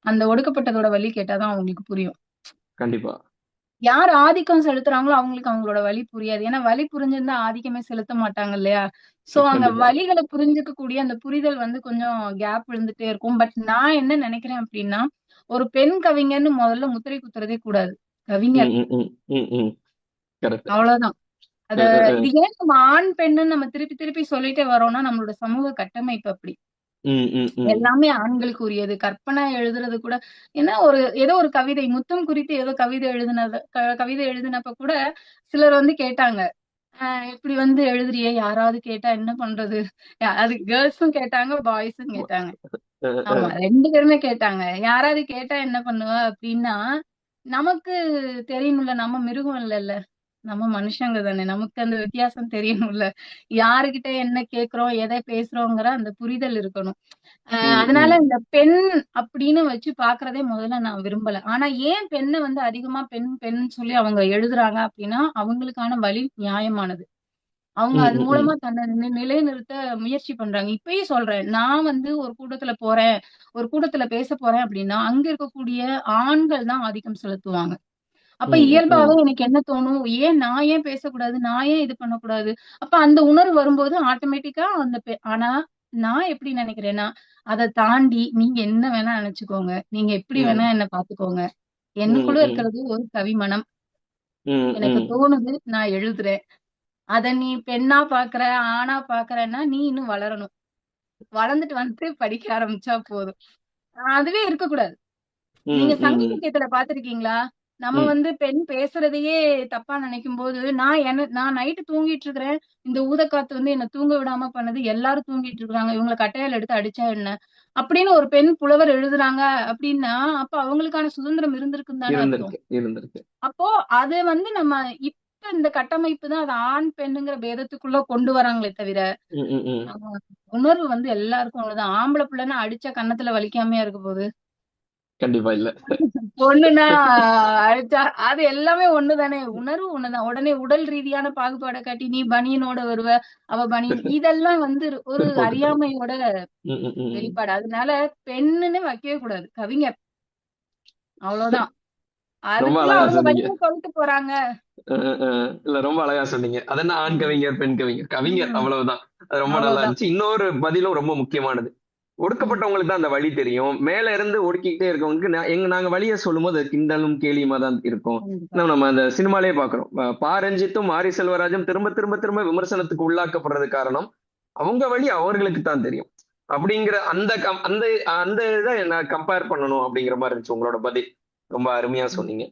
அந்த ஒடுக்கப்பட்டதோட வழி கேட்டாதான் அவங்களுக்கு புரியும். கண்டிப்பா. யார் ஆதிக்கம் செலுத்துறாங்களோ அவங்களுக்கு அவங்களோட வலி புரியாது. ஏன்னா வலி புரிஞ்சிருந்தா ஆதிக்கமே செலுத்த மாட்டாங்க இல்லையா? சோ அந்த வலிகளை புரிஞ்சுக்க கூடிய அந்த புரிதல் வந்து கொஞ்சம் கேப் விழுந்துட்டே இருக்கும். பட் நான் என்ன நினைக்கிறேன் அப்படின்னா ஒரு பெண் கவிஞர்னு முதல்ல முத்திரை குத்துறதே கூடாது. கவிஞர், அவ்வளவுதான். அத இது ஏன் நம்ம ஆண் பெண்ணுன்னு நம்ம திருப்பி திருப்பி சொல்லிட்டே வரோம்னா நம்மளோட சமூக கட்டமைப்பு அப்படி. எல்லாமே ஆண்களுக்கு உரியது. கற்பனை எழுதுறது கூட ஏன்னா ஏதோ ஒரு கவிதை முத்தம் குறித்து ஏதோ கவிதை எழுதினப்ப கூட சிலர் வந்து கேட்டாங்க. இப்படி வந்து எழுதுறியே, யாராவது கேட்டா என்ன பண்றது? அது கேர்ள்ஸும் கேட்டாங்க, பாய்ஸும் கேட்டாங்க. ஆமா 2 பேருமே கேட்டாங்க. யாராவது கேட்டா என்ன பண்ணுவ அப்படின்னா, நமக்கு தெரியணும்ல, நம்ம மிருகம் இல்லல்ல. நம்ம மனுஷங்க தானே. நமக்கு அந்த வித்தியாசம் தெரியணும்ல. யாருகிட்ட என்ன கேட்கிறோம், எதை பேசுறோங்கிற அந்த புரிதல் இருக்கணும். அதனால இந்த பெண் அப்படின்னு வச்சு பாக்குறதே முதல்ல நான் விரும்பல. ஆனா ஏன் பெண்ணை வந்து அதிகமா பெண் பெண் சொல்லி அவங்க எழுதுறாங்க அப்படின்னா, அவங்களுக்கான வழி நியாயமானது. அவங்க அது மூலமா தன்னை நிலைநிறுத்த முயற்சி பண்றாங்க. இப்பயே சொல்றேன். நான் வந்து ஒரு கூட்டத்துல போறேன், ஒரு கூட்டத்துல பேச போறேன் அப்படின்னா, அங்க இருக்கக்கூடிய ஆண்கள் தான் ஆதிக்கம் செலுத்துவாங்க. அப்ப இயல்பாவே எனக்கு என்ன தோணும்? நான் ஏன் பேசக்கூடாது? நான் ஏன் இது பண்ணக்கூடாது? அப்ப அந்த உணர்வு வரும்போது ஆட்டோமேட்டிக்கா ஆனா நான் எப்படி நினைக்கிறேன்னா, அத தாண்டி நீங்க என்ன வேணா நினைச்சுக்கோங்க. நீங்க எப்படி வேணா என்ன பாத்துக்கோங்க. எனக்குள்ள இருக்கிறது ஒரு கவிமனம். எனக்கு தோணுது, நான் எழுதுறேன். அத நீ பெண்ணா பாக்குற, ஆணா பாக்குறன்னா, நீ இன்னும் வளரணும். வளர்ந்துட்டு வந்து படிக்க ஆரம்பிச்சா போதும். அதுவே இருக்கக்கூடாது. நீங்க சங்க இலக்கியத்துல பாத்திருக்கீங்களா? நம்ம வந்து பெண் பேசுறதையே தப்பா நினைக்கும்போது, நான் நைட்டு தூங்கிட்டு இருக்கிறேன். இந்த ஊதக்காத்து வந்து என்ன தூங்க விடாம பண்ணுது. எல்லாரும் தூங்கிட்டு இருக்காங்க. இவங்கள கட்டையால எடுத்து அடிச்சா என்ன? அப்படின்னு ஒரு பெண் புலவர் எழுதுறாங்க அப்படின்னா, அப்ப அவங்களுக்கான சுதந்திரம் இருந்திருக்குன்னு தானே அர்த்தம். இருந்திருக்கு. அப்போ அது வந்து நம்ம இப்ப இந்த கட்டமைப்பு தான் அது ஆண் பெண்ணுங்கிற பேதத்துக்குள்ள கொண்டு வராங்களே தவிர, உணர்வு வந்து எல்லாருக்கும் ஒண்ணுதான். ஆம்பளை பிள்ளைன்னா அடிச்சா கன்னத்துல வலிக்காமையா இருக்க போகுது. கண்டிப்பா இல்ல. பொண்ணுன்னா அடிச்சா அது எல்லாமே ஒண்ணுதானே. உணர்வு ஒண்ணுதான். உடனே உடல் ரீதியான பாகுபாடை காட்டி நீ பனியனோட வருவ, அவ பனியன் இதெல்லாம் வந்து ஒரு அறியாமையோட வெளிப்பாடு. அதனால பெண்ணுன்னு வைக்கவே கூடாது. கவிஞர் அவ்வளவுதான். ரொம்ப அதுக்குள்ள அழகா அவங்க சொன்னீங்க. வழியை சொல்லிட்டு போறாங்க. இல்ல ரொம்ப அழகா சொன்னீங்க. அதென்ன ஆண் கவிஞர், பெண் கவிஞர், கவிஞர் அவ்வளவுதான். அது ரொம்ப நல்லா அவ்வளவுதான். இருந்துச்சு. இன்னொரு பதிலும் ரொம்ப முக்கியமானது. ஒடுக்கப்பட்டவங்களுக்கு தான் அந்த வழி தெரியும். மேல இருந்து ஒடுக்கிக்கிட்டே இருக்கவங்களுக்கு நாங்க வழிய சொல்லும்போது அது கிண்டலும் கேலியுமா தான் இருக்கும். நம்ம அந்த சினிமாலே பாக்குறோம். பா ரஞ்சித்தும் மாரி செல்வராஜும் திரும்ப திரும்ப திரும்ப விமர்சனத்துக்கு உள்ளாக்கப்படுறது காரணம் அவங்க வழி அவர்களுக்கு தான் தெரியும். அப்படிங்கிற அந்த அந்த அந்த இதை என்ன கம்பேர் பண்ணணும் அப்படிங்கிற மாதிரி இருந்துச்சு உங்களோட பதில். ரொம்ப அருமையா சொன்னீங்க.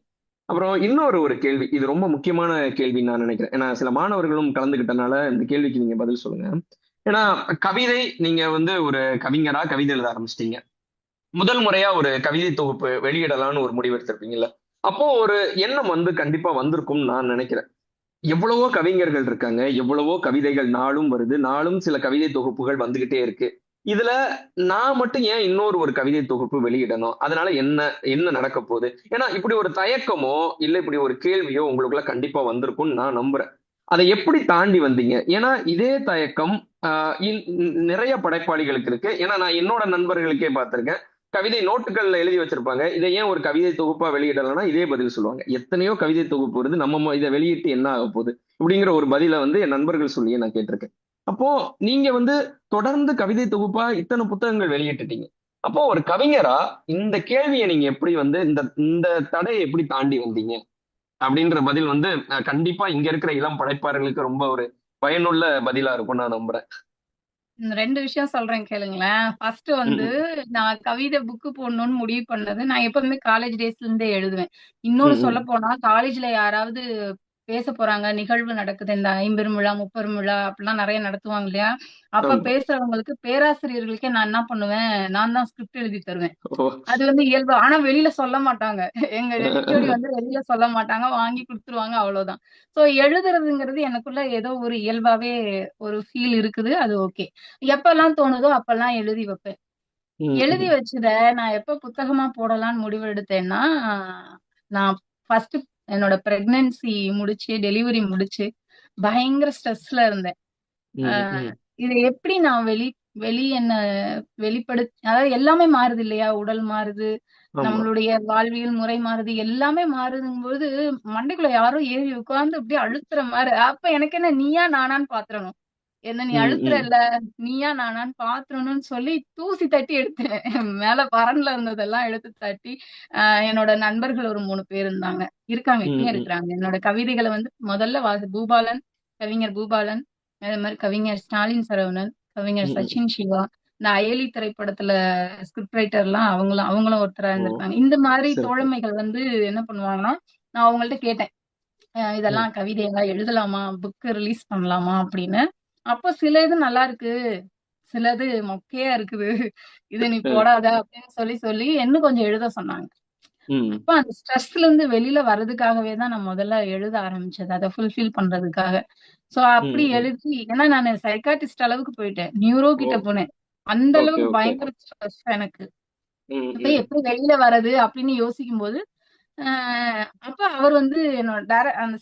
அப்புறம் இன்னொரு ஒரு கேள்வி. இது ரொம்ப முக்கியமான கேள்வின்னு நான் நினைக்கிறேன். ஏன்னா சில மாணவர்களும் கலந்துகிட்டனால இந்த கேள்விக்கு நீங்க பதில் சொல்லுங்க. ஏன்னா கவிதை நீங்க வந்து ஒரு கவிஞரா கவிதை எழுத ஆரம்பிச்சிட்டீங்க. முதல் முறையா ஒரு கவிதை தொகுப்பு வெளியிடலாம்னு ஒரு முடிவு எடுத்திருப்பீங்கல்ல. அப்போ ஒரு எண்ணம் வந்து கண்டிப்பா வந்திருக்கும்னு நான் நினைக்கிறேன். எவ்வளவோ கவிஞர்கள் இருக்காங்க. எவ்வளவோ கவிதைகள் நாளும் வருது. நாளும் சில கவிதை தொகுப்புகள் வந்துகிட்டே இருக்கு. இதுல நான் மட்டும் ஏன் இன்னொரு ஒரு கவிதை தொகுப்பு வெளியிடணும்? அதனால என்ன என்ன நடக்க போகுது? ஏன்னா இப்படி ஒரு தயக்கமோ, இல்ல இப்படி ஒரு கேள்வியோ உங்களுக்குள்ள கண்டிப்பா வந்திருக்கும்னு நான் நம்புறேன். அதை எப்படி தாண்டி வந்தீங்க? ஏன்னா இதே தயக்கம் நிறைய படைப்பாளிகளுக்கு இருக்கு. ஏன்னா நான் என்னோட நண்பர்களுக்கே பார்த்திருக்கேன். கவிதை நோட்டுகள்ல எழுதி வச்சிருப்பாங்க. இதை ஏன் ஒரு கவிதை தொகுப்பா வெளியிடலாம்னா இதே பதில் சொல்லுவாங்க. எத்தனையோ கவிதை தொகுப்பு வருது. நம்ம இதை வெளியிட்டு என்ன ஆக போகுது? இப்படிங்கிற ஒரு பதில வந்து என் நண்பர்கள் சொல்லியே நான் கேட்டிருக்கேன். அப்போ நீங்க வந்து தொடர்ந்து கவிதை தொகுப்பா இத்தனை புத்தகங்கள் வெளியிட்டுட்டீங்க. அப்போ ஒரு கவிஞரா இந்த கேள்வியை நீங்க எப்படி வந்து இந்த இந்த தடையை எப்படி தாண்டி வந்தீங்க? அப்படின்ற பதில் வந்து கண்டிப்பா இங்க இருக்கிற இளம் படைப்பாளர்களுக்கு ரொம்ப ஒரு பயனுள்ள பதிலா இருக்கும் நான் நம்புறேன். 2 விஷயம் சொல்றேன் கேளுங்களேன். ஃபர்ஸ்ட் வந்து நான் கவிதை புக் போடணும்னு முடிவு பண்ணது, நான் எப்பவுமே காலேஜ் டேஸ்ல இருந்தே எழுதுவேன். இன்னொன்னு சொல்லப்போனா, காலேஜ்ல யாராவது பேச போறாங்க, நிகழ்வு நடக்குது. இந்த 50 விழா, 30 விழா அப்படிலாம் நெறைய நடத்துவாங்க இல்லையா? அப்ப பேசுறவங்களுக்கு பேராசிரியர்களுக்கே நான் என்ன பண்ணுவேன், நான் தான் ஸ்கிரிப்ட் எழுதி தருவேன். அது வந்து இயல்பு. ஆனா வெளியில சொல்ல மாட்டாங்க. எங்க ஹெச்ஓடி வந்து வெளியில சொல்ல மாட்டாங்க. வாங்கி குடுத்துருவாங்க அவ்வளவுதான். சோ எழுதுறதுங்கிறது எனக்குள்ள ஏதோ ஒரு இயல்பாவே ஒரு ஃபீல் இருக்குது. அது ஓகே. எப்பல்லாம் தோணுதோ அப்பல்லாம் எழுதி வைப்பேன். எழுதி வச்சத நான் எப்ப புத்தகமா போடலாம்னு முடிவு எடுத்தேன்னா, நான் ஃபர்ஸ்ட் என்னோட பிரெக்னன்சி முடிச்சு, டெலிவரி முடிச்சு, பயங்கர ஸ்ட்ரெஸ்ல இருந்தேன். இத எப்படி நான் வெளி என்ன அதாவது எல்லாமே மாறுது இல்லையா? உடல் மாறுது, நம்மளுடைய வாழ்வியல் முறை மாறுது, எல்லாமே மாறுதுங்கும்போது மண்டைக்குள்ள யாரோ ஏறி உட்கார்ந்து அப்படியே அழுத்துற மாரி. அப்ப எனக்கு என்ன நீயா நானான்னு பாத்துறணும். என்ன நீ அழுத்துறல்ல, நீயா நானான்னு பாத்துறணும்னு சொல்லி தூசி தட்டி எடுத்தேன். மேல பரன்ல இருந்ததெல்லாம் எடுத்து தட்டி, என்னோட நண்பர்கள் ஒரு 3 பேர் இருந்தாங்க. இருக்காங்க, இப்பயும் இருக்கிறாங்க. என்னோட கவிதைகள வந்து முதல்ல பூபாலன், கவிஞர் பூபாலன், அதே மாதிரி கவிஞர் ஸ்டாலின் சரவணன், கவிஞர் ம், ம். சச்சின் சிவா, இந்த அயலி திரைப்படத்துல ஸ்கிரிப்ட் ரைட்டர்லாம் அவங்களும் ஒருத்தரா ஓ, இருந்திருக்காங்க. இந்த மாதிரி சிறப்பு. தோழமைகள் வந்து என்ன பண்ணுவாங்கன்னா, நான் அவங்கள்ட்ட கேட்டேன். ம், இதெல்லாம் கவிதையெல்லாம் எழுதலாமா, புக் ரிலீஸ் பண்ணலாமா அப்படின்னு. அப்போ சில இது நல்லா இருக்கு, சிலது மொக்கையா இருக்குது, இது நீ ம், போடாத அப்படின்னு சொல்லி சொல்லி இன்னும் கொஞ்சம் எழுத சொன்னாங்க. ம், அப்ப அந்த ஸ்ட்ரெஸ்ல இருந்து வெளியில வர்றதுக்காகவே தான் நான் முதல்ல எழுத ஆரம்பிச்சது. அதை ஃபுல்ஃபில் பண்றதுக்காக. சோ அப்படி ம், ம். எழுதி, ஏன்னா நான் சைக்காட்டிஸ்ட் அளவுக்கு போயிட்டேன். நியூரோ ஓ, கிட்ட போனேன். அந்த ஓகே, அளவுக்கு ஓகே. பயங்கர ஸ்ட்ரெஸ் எனக்கு. ம், அப்ப ம், எப்படி வெளியில வர்றது அப்படின்னு யோசிக்கும் போது, அப்ப அவர் வந்து என்னோட அந்த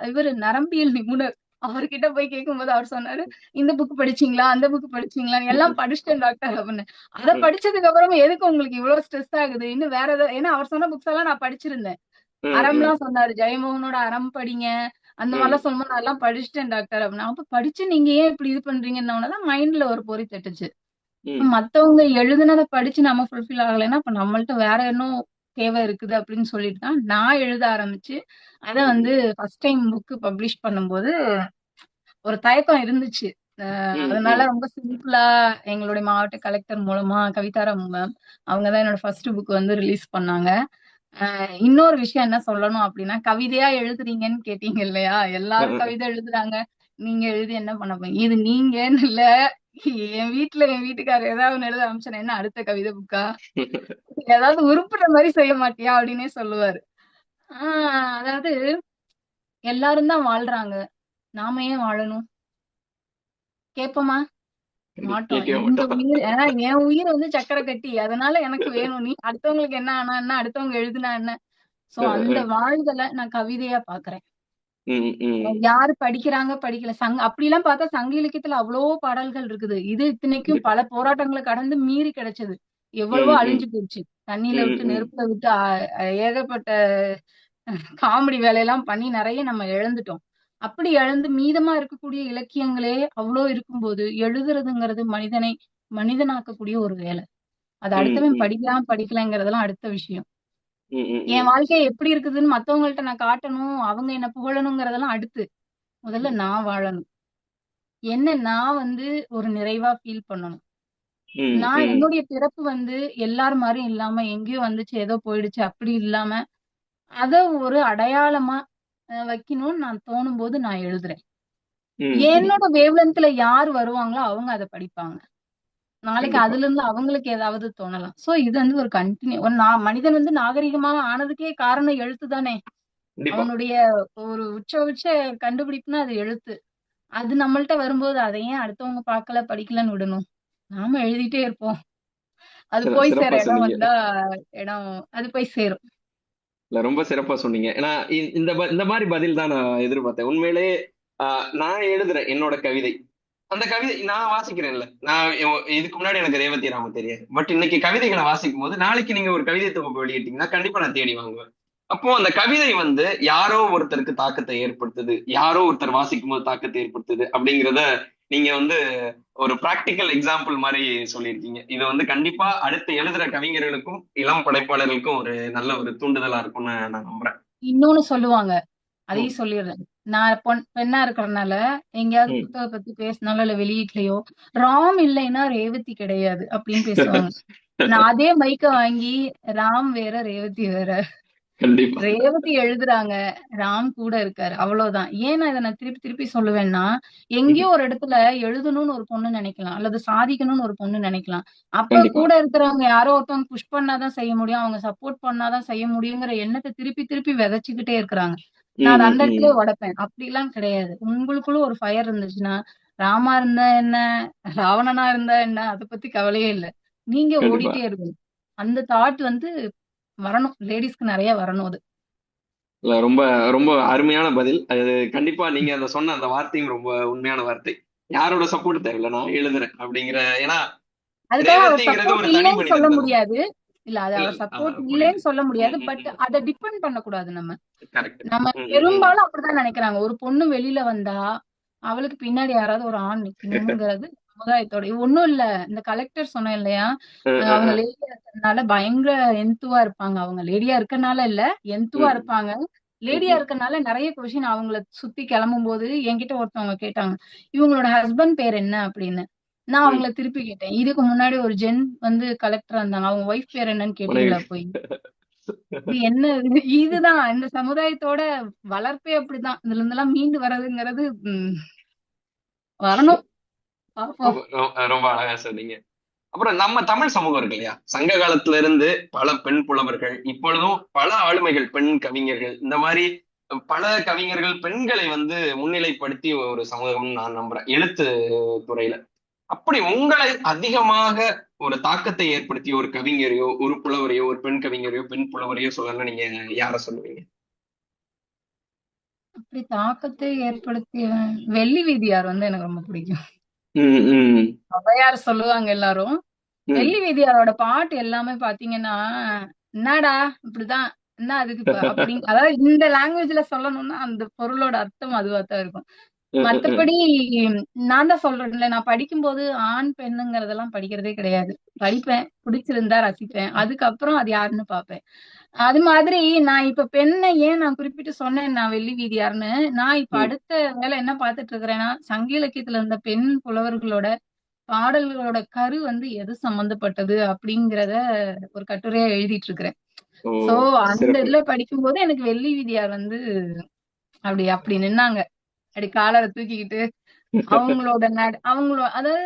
இவரு நரம்பியல் நிபுணர். அவர்கிட்ட போய் கேட்கும்போது அவர் சொன்னாரு, இந்த புக் படிச்சீங்களா, அந்த புக் படிச்சீங்களா, எல்லாம் படிச்சிட்டேன் டாக்டர் அப்படின்னு. அத ம், படிச்சதுக்கு அப்புறம் எதுக்கு உங்களுக்கு இவ்வளவு ஸ்ட்ரெஸ் ஆகுது, இன்னும் வேற ஏதாவது, ஏன்னா அவர் சொன்ன புக்ஸ் எல்லாம் நான் படிச்சிருந்தேன். ம், ம், அறம்லாம் சொன்னாரு, ஜெயமோகனோட அறம் படிங்க, அந்த ம், மாதிரிலாம் சொல்லும்போது நான் எல்லாம் படிச்சிட்டேன் டாக்டர் அப்படின்னா. அப்ப படிச்சு நீங்க ஏன் இப்படி இது பண்றீங்கன்னு மைண்ட்ல ஒரு பொறி தட்டுச்சு. ம், மத்தவங்க எழுதுனத படிச்சு நம்ம ஃபுல்ஃபில் ஆகலைன்னா, அப்ப நம்மள்ட்ட வேற இன்னும் தேவை இருக்குது அப்படின்னு சொல்லிட்டு தான் நான் எழுத ஆரம்பிச்சு, அத வந்து ம், ஃபர்ஸ்ட் டைம் புக் பப்ளிஷ் பண்ணும்போது ஒரு தயக்கம் இருந்துச்சு. ம், அதனால ம். ரொம்ப சிம்பிளா எங்களுடைய மாவட்ட கலெக்டர் மூலமா கவிதாராம் மேம், அவங்க தான் என்னோட ஃபர்ஸ்ட் புக் வந்து ரிலீஸ் பண்ணாங்க. இன்னொரு விஷயம் என்ன சொல்லணும் அப்படின்னா, கவிதையா எழுதுறீங்கன்னு கேட்டீங்க இல்லையா? எல்லாரும் கவிதை எழுதுறாங்க. நீங்க எழுதி என்ன பண்ண போறீங்க? இது நீங்கன்னு இல்ல. என் வீட்ல என் வீட்டுக்காரர் ஏதாவது ஒண்ணு எழுத ஆரம்பிச்சேன்னா, என்ன அடுத்த கவிதை புக்கா? ஏதாவது உருப்புற மாரி செய்ய மாட்டியா? அப்படின்னே சொல்லுவாரு. ஆ அதாவது எல்லாரும் தான் வாழ்றாங்க. நாம ஏன் வாழணும்? கேட்போமா? மாட்டோம். கேட்கவே இந்த மாட்டோம். உயிர், ஏன்னா என் உயிர் வந்து சக்கரை கட்டி. அதனால எனக்கு வேணும். நீ அடுத்தவங்களுக்கு என்ன ஆனா என்ன? அடுத்தவங்க எழுதுனா என்ன? சோ அந்த வாழ்தல நான் கவிதையா பார்க்கிறேன். ம், ம். யாரு படிக்கிறாங்க, படிக்கல. அப்படிலாம் பார்த்தா சங்க இலக்கியத்துல அவ்ளோ பாடல்கள் இருக்குது. இது இத்தனைக்கும் கண்டிப்பா. பல போராட்டங்கள கடந்து மீறி கிடைச்சது. எவ்வளவோ ம், ம், அழிஞ்சு போச்சு. தண்ணீல ம், விட்டு, ம், நெருப்புல விட்டு, ஏகப்பட்ட காமெடி வேலையெல்லாம் பண்ணி நெறைய நம்ம இழந்துட்டோம். அப்படி இழந்து மீதமா இருக்கக்கூடிய இலக்கியங்களே அவ்ளோ இருக்கும்போது, எழுதுறதுங்கிறது மனிதனை மனிதனாக்கக்கூடிய ஒரு வேலை. அது ம், அடுத்தவன் ம், படிக்கிறான், படிக்கலைங்கிறதெல்லாம் அடுத்த விஷயம். ம், ம், என் ம். வாழ்க்கை எப்படி இருக்குதுன்னு மத்தவங்கள்ட்ட நான் காட்டணும், அவங்க என்ன புகழணுங்கிறதெல்லாம் அடுத்து. முதல்ல நான் வாழணும். என்ன நான் வந்து ஒரு நிறைவா ஃபீல் பண்ணணும். ம், நான் ம். என்னுடைய பிறப்பு வந்து எல்லார் மாரியும் இல்லாம, எங்கேயோ வந்துச்சு, ஏதோ போயிடுச்சு அப்படி இல்லாம, அத ஒரு அடையாளமா வைக்கணும்னு நான் தோணும்போது நான் எழுதுறேன். ம், ம். என்னோட வேவ்லென்த்ல யார் வருவாங்களோ அவங்க அத படிப்பாங்க. நாளைக்கு கண்டிப்பா. அதிலிருந்து அவங்களுக்கு ஏதாவது தோணலாம். சோ இது வந்து ஒரு ஒரு மனிதன் வந்து நாகரிகமா ஆனதுக்கே காரணம் எழுத்து தானே! கண்டிப்பா. அவனுடைய ஒரு உச்ச கண்டுபிடிப்புன்னா அது எழுத்து. அது நம்மள்ட்ட வரும்போது அத ஏன் அடுத்தவங்க பார்க்கல, படிக்கலன்னு விடணும்? நாம எழுதிட்டே இருப்போம். அது போய் சேர சிறப்பா இடம் சொன்னீங்க. வந்தா இடம் அது போய் சேரும். இல்ல ரொம்ப சிறப்பா சொன்னீங்க. ஏன்னா இந்த மாரி பதில் தான் நான் எதிர்பார்த்தேன். உண்மையிலேயே அ நான் எழுதுறேன் என்னோட கவிதை. அந்த கவிதை நான் வாசிக்கிறேன்ல. நான் இதுக்கு முன்னாடி எனக்கு ரேவதி ராம தெரியாது. பட் இன்னைக்கு கவிதைகள வாசிக்கும்போது, நாளைக்கு நீங்க ஒரு கவிதை தொகுப்பு வெளியிட்டீங்கன்னா, கண்டிப்பா நான் தேடி வாங்குவேன். அப்போ அந்த கவிதை வந்து யாரோ ஒருத்தருக்கு தாக்கத்தை ஏற்படுத்துது. யாரோ ஒருத்தர் வாசிக்கும்போது தாக்கத்தை ஏற்படுத்துது அப்படிங்கிறத நீங்க வந்து ஒரு பிராக்டிகல் எக்ஸாம்பிள் மாரி சொல்லியிருக்கீங்க. இது வந்து கண்டிப்பா அடுத்து எழுதுற கவிஞர்களுக்கும், இளம் படைப்பாளர்களுக்கும் ஒரு நல்ல ஒரு தூண்டுதலா இருக்கும்னு நான் நம்புறேன். இன்னொன்னு சொல்லுவாங்க. ம், அதையும் சொல்லிடுறேன். நான் பெண்ணா இருக்கிறனால, எங்கேயாவது ம். புத்தகம் பத்தி பேசினாலோ, இல்ல வெளியீட்லயோ, ராம் இல்லைன்னா ரேவதி கிடையாது அப்படின்னு பேசுவாங்க. நான் அதே மைக்க வாங்கி, ராம் வேற, ரேவதி வேற. கண்டிப்பா. ரேவதி எழுதுறாங்க, ராம் கூட இருக்காரு. அவ்வளவுதான். ஏன் நான் இத திருப்பி திருப்பி சொல்லுவேன்னா, ம்ஹ்ம். எங்கேயோ ஒரு இடத்துல எழுதணும்னு ஒரு பொண்ணு நினைக்கலாம். அல்லது சாதிக்கணும்னு ஒரு பொண்ணு நினைக்கலாம். அப்ப கண்டிப்பா. கூட இருக்கிறவங்க யாரோ ஒருத்தவங்க புஷ் பண்ணாதான் செய்ய முடியும். அவங்க சப்போர்ட் பண்ணாதான் செய்ய முடியுங்கிற எண்ணத்த திருப்பி திருப்பி விதைச்சுக்கிட்டே இருக்கிறாங்க. நான் ம், அத ம், அந்த ம். இடத்துலயே உடைப்பேன். அப்படிலாம் கிடையாது. உங்களுக்குள்ள ஒரு ஃபயர் இருந்துச்சுன்னா, ராமா இருந்தா என்ன? ராவணனா இருந்தா என்ன? அத பத்தி கவலையே இல்ல. நீங்க கண்டிப்பா. ஓடிட்டே இருக்கணும். அந்த தாட் வந்து வரணும். லேடீஸ்க்கு நெறைய வரணும் அது. இல்ல ரொம்ப ரொம்ப அருமையான பதில். அது கண்டிப்பா நீங்க அந்த சொன்ன அந்த வார்த்தையும் ரொம்ப உண்மையான வார்த்தை. யாரோட சப்போர்ட் தேவையில்ல. நான் எழுதுறேன் அப்படிங்கிற ஏன்னா அதுக்காக அவர் ரேவதிங்கிறது சப்போர்ட் ஒரு தனி இல்லன்னு சொல்ல மனிதன் தானே. முடியாது. இல்ல அது இல்ல, அவர் இல்ல. சப்போர்ட் புரியுது. இல்லன்னு சொல்ல ம், முடியாது. ம், பட் ம். அத டிபெண்ட் பண்ணக்கூடாது நம்ம. கரெக்ட். நம்ம ம், ம், ம். பெரும்பாலும் அப்படிதான் நெனைக்கிறாங்க. ஒரு பொண்ணு வெளில வந்தா, அவளுக்கு பின்னாடி யாராவது ஒரு ஆண் நிக்கணும்ங்கிறது சமுதாயத்தோட இது ஒண்ணும் இல்ல. இந்த கலெக்டர் சொன்னேன் இல்லையா? ம், ம், அவங்க ம். லேடியா இருக்கறனால பயங்கர என்துவா இருப்பாங்க. அவங்க லேடியா இருக்கனால இல்ல, என்துவா ம். இருப்பாங்க. லேடியா இருக்கனால நிறைய கொஸ்டின் அவங்கள சுத்தி கிளம்பும் போது என்கிட்ட ஒருத்தவங்க கேட்டாங்க, இவங்களோட ஹஸ்பண்ட் பேர் என்ன அப்படின்னு. நான் அவங்கள திருப்பி கேட்டேன், இதுக்கு முன்னாடி ஒரு ஜென் வந்து கலெக்டரா இருந்தாங்க, அவங்க ஒய்ஃப் பேர் என்னன்னு கேட்டீங்களா போய்? இது என்ன இதுதான் இந்த சமுதாயத்தோட வளர்ப்பே அப்படிதான். இதுல இருந்தெல்லாம் மீண்டு வர்றதுங்கிறது வரணும். பாப்போம். ரொம்ப அழகா சொன்னீங்க. அப்புறம் நம்ம தமிழ் சமூகம் இருக்கு இல்லையா, சங்க காலத்துல இருந்து பல பெண் புலவர்கள், இப்பொழுதும் பல ஆளுமைகள், பெண் கவிஞர்கள், இந்த மாதிரி பல கவிஞர்கள் பெண்களை வந்து முன்னிலைப்படுத்தி ஒரு சமூகம் நான் நம்புறேன் எழுத்து துறையில. அப்படி உங்களை அதிகமாக ஒரு தாக்கத்தை ஏற்படுத்திய ஒரு கவிஞரையோ, ஒரு புலவரையோ, ஒரு பெண் கவிஞரையோ, பெண் புலவரையோ சொல்லணும்னா நீங்க யார சொல்லுவீங்க? அப்படி தாக்கத்தை ஏற்படுத்திய வெள்ளி வீதியார் வந்து எனக்கு ரொம்ப பிடிக்கும். ஔவையார் சொல்லுவாங்க எல்லாரும். வெள்ளி வீதியாரோட பாட்டு எல்லாமே பாத்தீங்கன்னா, என்னடா இப்படிதான், என்ன அதுக்கு அப்படி, அதாவது இந்த லாங்குவேஜ்ல சொல்லணும்னா அந்த பொருளோட அர்த்தம் அதுவா தான் இருக்கும். மத்தபடி நான் தான் சொல்றேன்ல, நான் படிக்கும்போது ஆண் பெண்ணுங்கிறதெல்லாம் படிக்கிறதே கிடையாது. படிப்பேன், பிடிச்சிருந்தா ரசிப்பேன், அதுக்கப்புறம் அது யாருன்னு பாப்பேன். அது மாதிரி நான் இப்ப பெண்ணை ஏன் நான் குறிப்பிட்டு சொன்னேன் நான் வெள்ளி வீதியார்னு, நான் இப்ப அடுத்த வேலை என்ன பாத்துட்டு இருக்கிறேன்னா, சங்க இலக்கியத்துல இருந்த பெண் புலவர்களோட பாடல்களோட கரு வந்து எது சம்பந்தப்பட்டது அப்படிங்கிறத ஒரு கட்டுரையா எழுதிட்டு இருக்கிறேன். சோ அந்த இதுல படிக்கும்போது எனக்கு வெள்ளி வீதியார் வந்து அப்படி அப்படி நின்னாங்க, அப்படி காலரை தூக்கிக்கிட்டு அவங்களோட அதாவது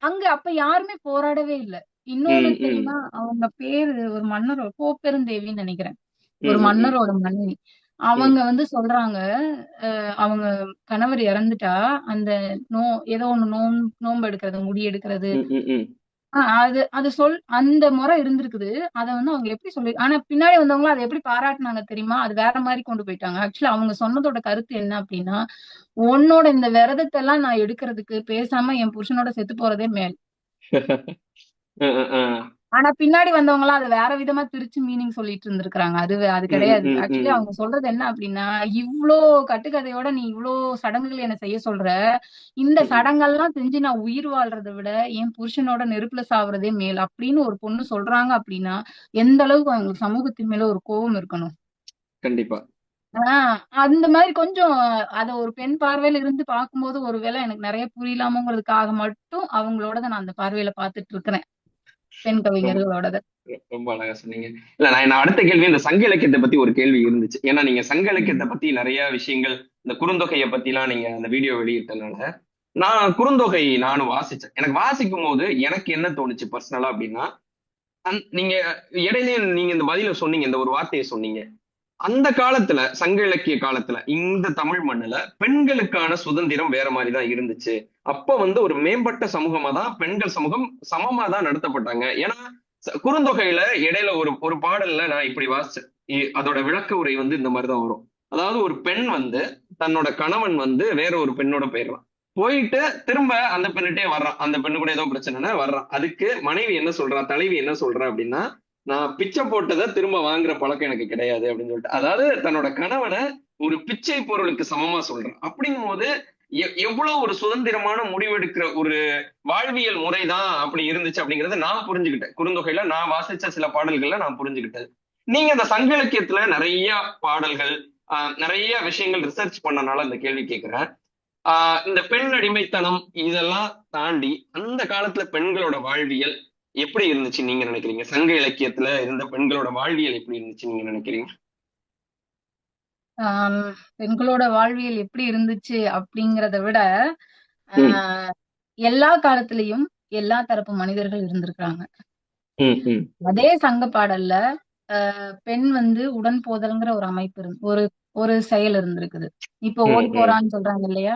அங்க அப்ப யாருமே போராடவே இல்ல. இன்னொன்னு தெரியுமா, அவங்க பேரு ஒரு மன்னரோட கோப்பெருந்தேவின்னு நினைக்கிறேன், ஒரு மன்னரோட மனைவி. அவங்க வந்து சொல்றாங்க, அவங்க கணவர் இறந்துட்டா அந்த ஏதோ ஒண்ணு நோன்பு எடுக்கிறது, முடி எடுக்கிறது, அது அந்த முறை இருந்திருக்குது. அத வந்து அவங்க எப்படி சொல்லி, ஆனா பின்னாடி வந்தவங்களும் அதை எப்படி பாராட்டினாங்க தெரியுமா? அது வேற மாதிரி கொண்டு போயிட்டாங்க. ஆக்சுவலா அவங்க சொன்னதோட கருத்து என்ன அப்படின்னா, உன்னோட இந்த விரதத்தை எல்லாம் நான் எடுக்கிறதுக்கு பேசாம என் புருஷனோட செத்து போறதே மேல். ஆனா பின்னாடி வந்தவங்க எல்லாம் அதை வேற விதமா திருச்சி மீனிங் சொல்லிட்டு இருந்திருக்காங்க. அது கிடையாது. ஆக்சுவலி அவங்க சொல்றது என்ன அப்படின்னா, இவ்ளோ கட்டுக்கதையோட நீ இவ்ளோ சடங்குகள் என்ன செய்ய சொல்ற, இந்த சடங்கெல்லாம் செஞ்சு நான் உயிர் வாழ்றதை விட என் புருஷனோட நெருப்புல சாவறதே மேல் அப்படின்னு ஒரு பொண்ணு சொல்றாங்க அப்படின்னா, எந்த அளவுக்கு அவங்களுக்கு சமூகத்தின் மேல ஒரு கோபம் இருக்கணும். கண்டிப்பா. அந்த மாதிரி கொஞ்சம் அத ஒரு பெண் பார்வையில இருந்து பார்க்கும்போது ஒருவேளை எனக்கு நிறைய புரியலாமோங்கிறதுக்காக மட்டும் அவங்களோட நான் அந்த பார்வையில பாத்துட்டு இருக்கிறேன், பெண் கவிஞர்களோட. ரொம்ப அழகா சொன்னீங்க. இல்ல நான் அடுத்த கேள்வி இந்த சங்க இலக்கியத்தை பத்தி ஒரு கேள்வி இருந்துச்சு. ஏன்னா நீங்க சங்க இலக்கியத்தை பத்தி நிறைய விஷயங்கள், இந்த குறுந்தொகையை பத்தி எல்லாம் நீங்க அந்த வீடியோ வெளியிட்டனால நான் குறுந்தொகை நானும் வாசிச்சேன். எனக்கு வாசிக்கும் போது எனக்கு என்ன தோணுச்சு பர்சனலா அப்படின்னா, நீங்க இடையிலேயே நீங்க இந்த பதில சொன்னீங்க, இந்த ஒரு வார்த்தையை சொன்னீங்க. அந்த காலத்துல சங்க இலக்கிய காலத்துல இந்த தமிழ் மண்ணுல பெண்களுக்கான சுதந்திரம் வேற மாதிரிதான் இருந்துச்சு. அப்ப வந்து ஒரு மேம்பட்ட சமூகமா தான் பெண்கள் சமூகம் சமமா தான் நடத்தப்பட்டாங்க. ஏன்னா குறுந்தொகையில இடையில ஒரு பாடல்ல நான் இப்படி வாசிச்சேன், அதோட விளக்க உரை வந்து இந்த மாதிரிதான் வரும். அதாவது ஒரு பெண் வந்து தன்னோட கணவன் வந்து வேற ஒரு பெண்ணோட போயிடுறான், போயிட்டு திரும்ப அந்த பெண்ணிட்டே வர்றான், அந்த பெண்ணு கூட ஏதோ பிரச்சனைனா வர்றான். அதுக்கு மனைவி என்ன சொல்றா, தலைவி என்ன சொல்றா அப்படின்னா, நான் பிச்சை போட்டதை திரும்ப வாங்குற பழக்கம் எனக்கு கிடையாது அப்படின்னு சொல்லிட்டு, அதாவது தன்னோட கணவனை ஒரு பிச்சை பொருளுக்கு சமமா சொல்றான். அப்படிங்கும் போது எவ்வளவு ஒரு சுதந்திரமான முடிவெடுக்கிற ஒரு வாழ்வியல் முறைதான் அப்படி இருந்துச்சு அப்படிங்கறத நான் புரிஞ்சுக்கிட்டேன். குறுந்தொகையில நான் வாசிச்ச சில பாடல்கள்ல நான் புரிஞ்சுக்கிட்டேன். நீங்க இந்த சங்க இலக்கியத்துல நிறைய பாடல்கள், நிறைய விஷயங்கள் ரிசர்ச் பண்ணனால இந்த கேள்வி கேட்கிறேன். இந்த பெண் அடிமைத்தனம் இதெல்லாம் தாண்டி அந்த காலத்துல பெண்களோட வாழ்வியல் எப்படி இருந்துச்சு நீங்க நினைக்கிறீங்க? சங்க இலக்கியத்துல இருந்த பெண்களோட வாழ்வியல் எப்படி இருந்துச்சு நீங்க நினைக்கிறீங்க? பெண்களோட வாழ்வியல் எப்படி இருந்துச்சு அப்படிங்கறத விட, எல்லா காலத்திலயும் எல்லா தரப்பு மனிதர்கள் இருந்திருக்காங்க. அதே சங்க பாடல்ல பெண் வந்து உடன் போதல்ங்கிற ஒரு அமைப்பு ஒரு செயல் இருந்திருக்குது. இப்ப ஓடி போறான்னு சொல்றாங்க இல்லையா,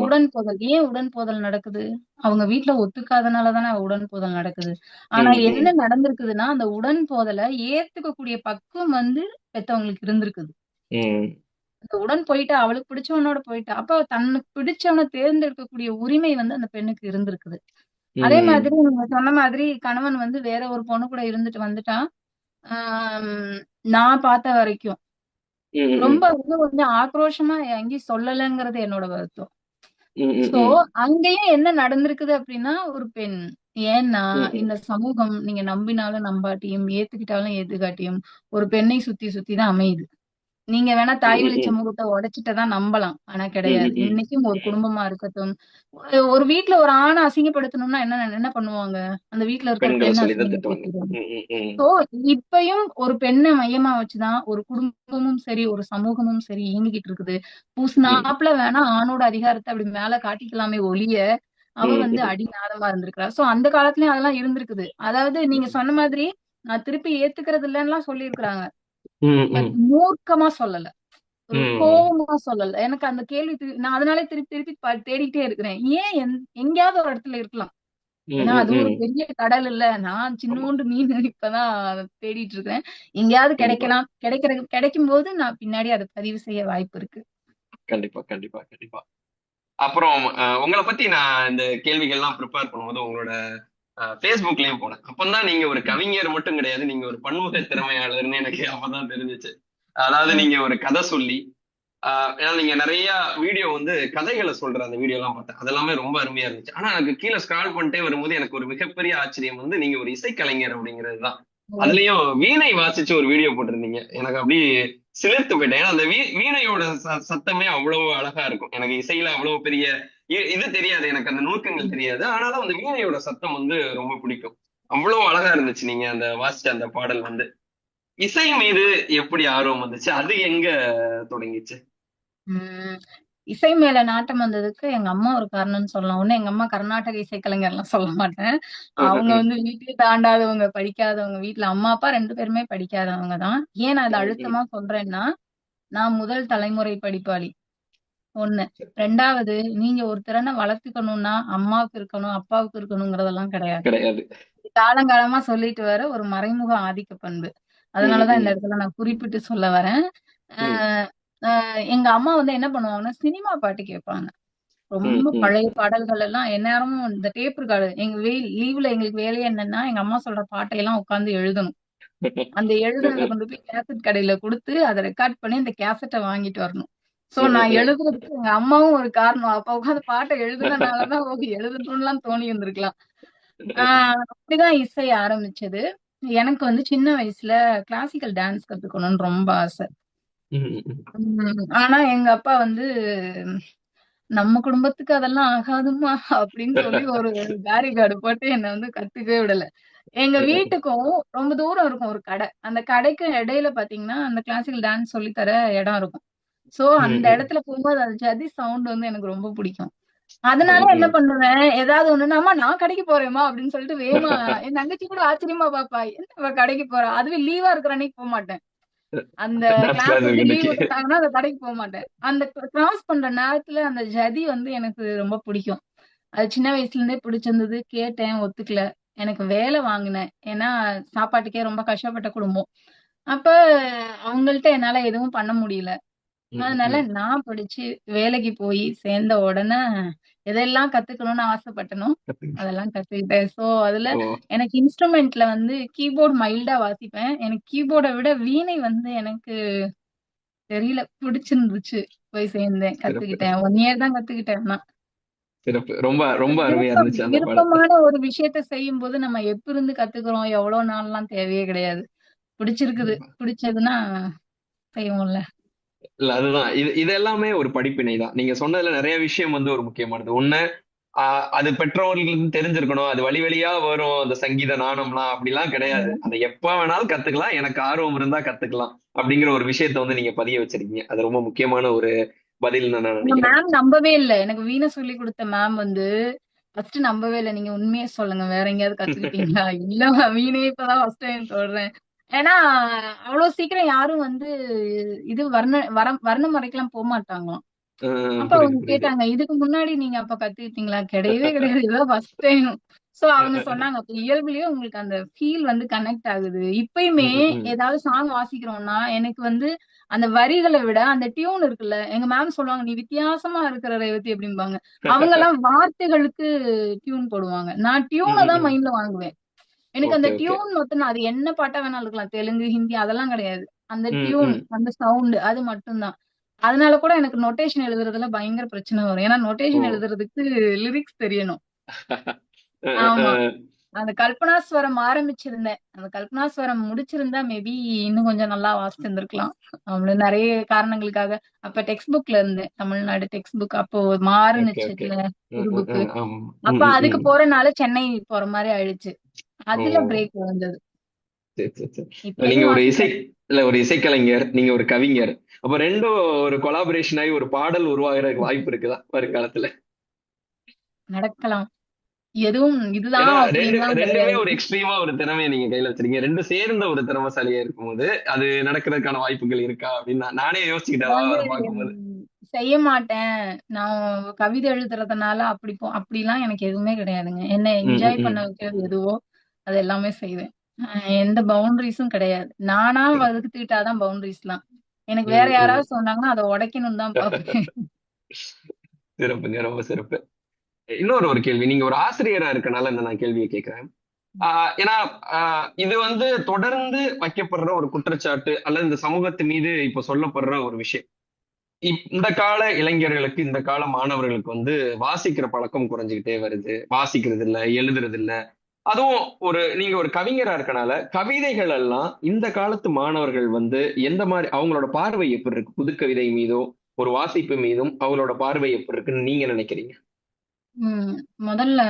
உடன் போதல். ஏன் உடன் போதல் நடக்குது? அவங்க வீட்டுல ஒத்துக்காதனாலதானே உடன் போதல் நடக்குது. ஆனா என்ன நடந்திருக்குதுன்னா, அந்த உடன் போதலை ஏத்துக்கக்கூடிய பக்குவம் வந்து பெத்தவங்களுக்கு இருந்திருக்குது. அந்த உடன் போயிட்டா, அவளுக்கு பிடிச்சவனோட போயிட்டா, அப்ப தன்னுக்கு பிடிச்சவனை தேர்ந்தெடுக்கக்கூடிய உரிமை வந்து அந்த பெண்ணுக்கு இருந்திருக்குது. அதே மாதிரி நீங்க சொன்ன மாதிரி கணவன் வந்து வேற ஒரு பொண்ணு கூட இருந்துட்டு வந்துட்டான். நான் பார்த்த வரைக்கும் ரொம்ப கொஞ்சம் ஆக்ரோஷமா எங்கேயும் சொல்லலைங்கிறது என்னோட வருத்தம். சோ அங்கேயும் என்ன நடந்திருக்குது அப்படின்னா, ஒரு பெண், ஏன்னா இந்த சமூகம் நீங்க நம்பினாலும் நம்பாட்டியும் ஏத்துக்கிட்டாலும் ஏத்துக்காட்டியும் ஒரு பெண்ணை சுத்தி சுத்தி தான் அமையுது. நீங்க வேணா தாய் ம், வழி ம், சமூகத்தை உடைச்சிட்டதான் நம்பலாம். ஆனா ம், கிடையாது. ம், ம், இன்னைக்கும் ஒரு குடும்பமா இருக்கட்டும், ஒரு வீட்ல ஒரு ஆணை அசிங்கப்படுத்தணும்னா என்ன பண்ணுவாங்க? அந்த வீட்ல இருக்கிற பெண்களை பெண்ணை சொல்லிதான் திட்டுவாங்க. அசிங்கப்படுத்திடுவாங்க. ம், ம், ம், சோ இப்பயும் ஒரு பெண்ணை மையமா வச்சுதான் ஒரு குடும்பமும் சரி, ஒரு சமூகமும் சரி இயங்கிக்கிட்டு இருக்குது. ம், பூசினாப்புல வேணா ஆணோட அதிகாரத்தை அப்படி மேல காட்டிக்கலாமே ஒழிய, அவ ம், வந்து ம், அடிநாதமா இருந்திருக்கிறா. சோ அந்த காலத்துலயும் அதெல்லாம் இருந்திருக்குது. அதாவது நீங்க ம், சொன்ன மாதிரி நான் திருப்பி ஏத்துக்கிறது இல்லைன்னுலாம் சொல்லியிருக்கிறாங்க. ம், பட் ம், மூர்க்கமா சொல்லல. ஒரு ம், கோவமா சொல்லல. எனக்கு அந்த கேள்வி நான் அதனாலே திருப்பி திருப்பி தேடிக்கிட்டே இருக்கிறேன். ஏன் எங்கேயாவது ஒரு இடத்துல இருக்கலாம். ம், ஏன்னா ம், அது ஒரு ம். பெரிய கடல் இல்ல. நான் ஆமா. சின்னூண்டு மீன் இப்பதான் தேடிட்டு இருக்கிறேன். எங்கேயாவது கண்டிப்பா, கிடைக்கலாம். கிடைக்கும்போது நான் பின்னாடி அதை பதிவு செய்ய வாய்ப்பு இருக்கு. கண்டிப்பா, கண்டிப்பா, கண்டிப்பா. அப்புறம் உங்களை பத்தி நான் இந்த கேள்விகள்லாம் ப்ரிப்பேர் பண்ணும்போது உங்களோட ஃபேஸ்புக்லயும் போனேன். அப்பதான் நீங்க ஒரு கவிஞர் மட்டும் கிடையாது, நீங்க ஒரு பன்முக திறமையாளர்னு எனக்கு அப்பதான் தெரிஞ்சுச்சு. அதாவது ஓ, நீங்க ஒரு கதை சொல்லி, ஏன்னா நீங்க நிறைய வீடியோ வந்து கதைகளை சொல்ற அந்த வீடியோ எல்லாம் பார்த்தேன். அதெல்லாமே ரொம்ப அருமையா இருந்துச்சு. ஆனா எனக்கு கீழே ஸ்க்ரால் பண்ணிட்டே வரும்போது எனக்கு ஒரு மிகப்பெரிய ஆச்சரியம் வந்து நீங்க ஒரு இசைக்கலைஞர் அப்படிங்கிறது தான். ஓ. அதுலயும் வீணை வாசிச்சு ஒரு வீடியோ போட்டிருந்தீங்க. எனக்கு அப்படியே சிலிர்த்து போயிட்டேன். ஏன்னா அந்த வீணையோட சத்தமே அவ்வளவு அழகா இருக்கும். எனக்கு இசையில அவ்வளவு பெரிய இது தெரியாது. எனக்கு அந்த நுணுக்கங்கள் தெரியாது. ஆனாலும் அந்த வீணையோட சத்தம் வந்து ரொம்ப பிடிக்கும். அவ்வளவு அழகா இருந்துச்சு நீங்க அந்த வாசிச்ச அந்த பாடல் வந்து. இசை மீது எப்படி ஆர்வம் வந்துச்சு? அது எங்க தொடங்கிச்சு? உம் இசை மேல நாட்டம் வந்ததுக்கு எங்க அம்மா ஒரு காரணம்னு சொல்லலாம். ஒண்ணு எங்க அம்மா கர்நாடக இசைக்கலைஞர்லாம் சொல்ல மாட்டேன். அவங்க வந்து வீட்டையே தாண்டாதவங்க, படிக்காதவங்க. வீட்ல அம்மா, அப்பா 2 பேருமே படிக்காதவங்க தான். ஏன் நான் அத அழுத்தமா சொல்றேன்னா, நான் முதல் தலைமுறை படிப்பாளி. 1. 2வது நீங்க ஒரு திறனை வளர்த்துக்கணும்னா, அம்மாவுக்கு இருக்கணும், அப்பாவுக்கு இருக்கணுங்கிறதெல்லாம் கிடையாது. கிடையாது. காலங்காலமா சொல்லிட்டு வர ஒரு மறைமுக ஆதிக்க பண்பு. ம், அதனாலதான் இந்த ம், இடத்துல நான் குறிப்பிட்டு சொல்ல வரேன். அ ம், அ எங்க அம்மா வந்து என்ன பண்ணுவாங்கன்னா, சினிமா பாட்டு கேட்பாங்க. ம், ரொம்ப ம். பழைய பாடல்கள் எல்லாம் எந்நேரமும் இந்த டேப் ரெக்கார்டு எங்க லீவ்ல எங்களுக்கு வேலையே என்னன்னா, எங்க அம்மா சொல்ற பாட்டையெல்லாம் உட்கார்ந்து எழுதணும். அந்த எழுதுனத கொண்டு போய் கேசட் கடையில குடுத்து, அத ரெக்கார்ட் பண்ணி அந்த கேசட்ட வாங்கிட்டு வரணும். சோ நான் எழுதுறதுக்கு எங்க அம்மாவும் ஒரு காரணம். அப்ப உட்கார்ந்து பாட்ட எழுதுனனால தான் ஓகே எழுதணும்லாம் தோணி இருந்திருக்கலாம். ஆ அப்படிதான் இசை ஆரம்பிச்சது. எனக்கு வந்து சின்ன வயசுல கிளாசிக்கல் டான்ஸ் கத்துக்கணும்னு ரொம்ப ஆசை. ம், ம். ஆனா எங்க அப்பா வந்து நம்ம குடும்பத்துக்கு அதெல்லாம் ஆகாதும்மா அப்படின்னு சொல்லி ஒரு பேரிகார்டு போட்டு என்ன வந்து கத்துக்கவே விடல. எங்க வீட்டுக்கும் ரொம்ப தூரம் இருக்கும் ஒரு கடை. அந்த கடைக்கும் இடையில பாத்தீங்கன்னா, அந்த கிளாசிக்கல் டான்ஸ் சொல்லி தர இடம் இருக்கும். சோ ம், அந்த ம், இடத்துல போகும்போது அந்த ஜதி சவுண்ட் வந்து எனக்கு ரொம்ப பிடிக்கும். ம், அதனால என்ன ம். பண்ணுவேன், ஏதாவது ஒண்ணுன்னா, "அம்மா நான் கடைக்கு போறேன்ம்மா" அப்படின்னு சொல்லிட்டு வேகமா என் தங்கச்சி கூட ஆச்சரியமா பாப்பா. "என்ன இவ கடைக்கு போறா?" அதுவே லீவா இருக்கிற அன்னைக்கு போமாட்டேன். அந்த டான்ஸ் கிளாஸ் கிளாஸ் வந்து லீவ் இருக்கு. விட்டுட்டாங்கன்னா, அந்த கடைக்கு போமாட்டேன். அந்த கிராஸ் பண்ற நேரத்துல அந்த ஜதி வந்து எனக்கு ரொம்ப பிடிக்கும். அது சின்ன வயசுல இருந்தே பிடிச்சிருந்தது. கேட்டேன், ஒத்துக்கல. எனக்கு வேலை வாங்குனேன். ஏன்னா, சாப்பாட்டுக்கே ரொம்ப கஷ்டப்பட்ட குடும்பம். அப்ப அவங்கள்ட்ட என்னால எதுவும் பண்ண முடியல. ம், அதனால ம். நான் படிச்சு வேலைக்கு போய் சேர்ந்த உடனே எதெல்லாம் கத்துக்கணும்னு ஆசைப்பட்டனோ, அதெல்லாம் கத்துக்கிட்டேன். சோ, அதுல ஓ! எனக்கு இன்ஸ்ட்ருமெண்ட்ல வந்து கீபோர்ட் மைல்டா வாசிப்பேன். எனக்கு கீபோர்ட விட வீணை வந்து எனக்கு தெரியல பிடிச்சிருந்துச்சு. போய் சேர்ந்தேன். சிறப்பு, கத்துக்கிட்டேன். 1 இயர் தான் கத்துக்கிட்டேன் ஆனா. சிறப்பு. ரொம்ப ரொம்ப அருமையா இருந்துச்சு அந்த பாடல். விருப்பமான ஒரு விஷயத்த செய்யும்போது நம்ம எப்பிருந்து கத்துக்கிறோம், எவ்வளோ நாள்லாம் தேவையே கிடையாது. பிடிச்சிருக்குது. கண்டிப்பா. பிடிச்சதுன்னா செய்வோம்ல. இல்ல அதுதான். இது எல்லாமே ஒரு படிப்பினை தான். நீங்க சொன்னதுல நெறைய விஷயம் வந்து ஒரு முக்கியமானது. ஒண்ணு, அது பெற்றோர்களுக்கு தெரிஞ்சிருக்கணும். அது வழி வழியா வரும். அந்த சங்கீத நாணம்லாம் அப்படிலாம் கிடையாது. அத எப்ப வேணாலும் கத்துக்கலாம். எனக்கு ஆர்வம் இருந்தா கத்துக்கலாம். அப்படிங்கிற ஒரு விஷயத்த வந்து நீங்க பதிய வச்சிருக்கீங்க. அது ரொம்ப முக்கியமான ஒரு பதில்னு நான் எங்க நினைக்கிறேன். மேம் நம்பவே இல்ல. எனக்கு வீணை சொல்லிக் குடுத்த மேம் வந்து ஃபர்ஸ்ட் நம்பவே இல்ல. நீங்க உண்மைய சொல்லுங்க. வேற எங்கேயாவது கத்துக்கிட்டீங்களா? இல்ல மேம் வீணையே இப்பதான் ஃபர்ஸ்ட் டைம் தொடுறேன். ஏன்னா, அவ்வளோ சீக்கிரம் யாரும் வந்து இது வர்ண முறைக்கெல்லாம் போமாட்டாங்களாம். அ அப்ப புரியுது, அவங்க புரியுது. கேட்டாங்க, "இதுக்கு முன்னாடி நீங்க அப்ப கத்துக்கிட்டீங்களா?" கிடையவே கிடையாது. இதுதான் ஃபர்ஸ்ட் டைம். சோ அவங்க சொன்னாங்க, "அப்ப இயல்புலயே உங்களுக்கு அந்த ஃபீல் வந்து கனெக்ட் ஆகுது." இப்பயுமே ம், ம். ஏதாவது சாங் வாசிக்கிறோம்னா, எனக்கு வந்து அந்த வரிகள விட அந்த டியூன் இருக்குல்ல, எங்க மேம் சொல்லுவாங்க, "நீ வித்தியாசமா இருக்கிற ரேவதி" அப்படிம்பாங்க. அவங்கலாம் வார்த்தைகளுக்கு டியூன் போடுவாங்க. நான் ம், டியூன ம், தான் ம். மைண்ட்ல வாங்குவேன். எனக்கு அந்த ஓகே, ஓகே. டியூன் மட்டும் தான். அது என்ன பாட்டா வேணாலும் இருக்கலாம். தெலுங்கு, ஹிந்தி அதெல்லாம் கிடையாது. அந்த ம், டியூன், ம். அந்த சவுண்ட் அது மட்டும் தான். அதனால கூட எனக்கு நோட்டேஷன் எழுதுறதுல பயங்கர பிரச்சனை வரும். ஏன்னா ஓ! நோட்டேஷன் எழுதுறதுக்கு லிரிக்ஸ் தெரியணும். அ, அ, ஆமா. அ. அந்த கல்பனாஸ்வரம் ஆரம்பிச்சிருந்தேன். அந்த கல்பனாஸ்வரம் முடிச்சிருந்தா மேபி இன்னும் கொஞ்சம் நல்லா வாசிச்சிருந்திருக்கலாம். அவங்கள நிறைய காரணங்களுக்காக அப்ப டெக்ஸ்ட் புக்ல இருந்தேன். தமிழ்நாடு டெக்ஸ்ட் புக் அப்போ ஓகே, ஓகே. மாறுனுச்சுல புது புக்கு. ஆமா. அப்ப அதுக்கு போறனால சென்னை போற மாதிரி ஆயிடுச்சு. ஓ, அதுல பிரேக் வந்தது. சரி, சரி, சரி. நீங்க இப்பயும் ஒரு வாசிப்பேன். ஒரு இசைக்கலைஞர், நீங்க ஒரு கவிஞர். அப்ப ரெண்டும் ஒரு கொலாபரேஷன் ஆகி ஒரு பாடல் உருவாகிறதுக்கு வாய்ப்பு இருக்குதா வருங்காலத்துல? நடக்கலாம். எதுவும் இதுதான் ஏன்னா அப்படின்லாம் ரெண்டுமே கிடையாது. ஒரு எக்ஸ்ட்ரீமா ஒரு திறமையை நீங்க கையில வச்சிருக்கீங்க. ரெண்டும் சேர்ந்த ஒரு திறமைசாலியா இருக்கும்போது அது நடக்கிறதுக்கான வாய்ப்புகள் இருக்கா அப்படின்னு நானே யோசிச்சுக்கிட்டேன் வந்து அதை பார்க்கும்போது. செய்ய மாட்டேன். நான் கவிதை எழுதுறதுனால அப்படிலாம் எனக்கு எதுவுமே கிடையாதுங்க. என்ன ம், ம், என்ஜாய் ம். பண்ண வைக்கிறது எதுவோ அது எல்லாமே செய்வேன். எந்த பவுண்டரிஸும் கிடையாது. நானா வகுத்துக்கிட்டாதான் பவுண்டரிஸ்லாம். எனக்கு வேற ம், ம். யாராவது சொன்னாங்கன்னா அதை உடைக்கணும்னு தான் பார்ப்பேன். சிறப்புங்க, ரொம்ப சிறப்பு. இன்னொரு ஒரு கேள்வி, நீங்க ஒரு ஆசிரியரா இருக்கனால இந்த நான் கேள்வியை கேட்கிறேன். ஏன்னா இது வந்து தொடர்ந்து வைக்கப்படுற ஒரு குற்றச்சாட்டு அல்லது இந்த சமூகத்து மீது இப்ப சொல்லப்படுற ஒரு விஷயம். இந்த கால இளைஞர்களுக்கு, இந்த கால மாணவர்களுக்கு வந்து வாசிக்கிற பழக்கம் குறைஞ்சுக்கிட்டே வருது. வாசிக்கிறது இல்ல, எழுதுறது இல்ல. அதுவும் நீங்க ஒரு கவிஞரா இருக்கனால கவிதைகள் எல்லாம் இந்த காலத்து மாணவர்கள் வந்து எந்த மாதிரி அவங்களோட பார்வை எப்படி இருக்கு? புது கவிதை மீதும் ஒரு வாசிப்பு மீதும் அவங்களோட பார்வை எப்படி இருக்குன்னு நீங்க நினைக்கிறீங்க? முதல்ல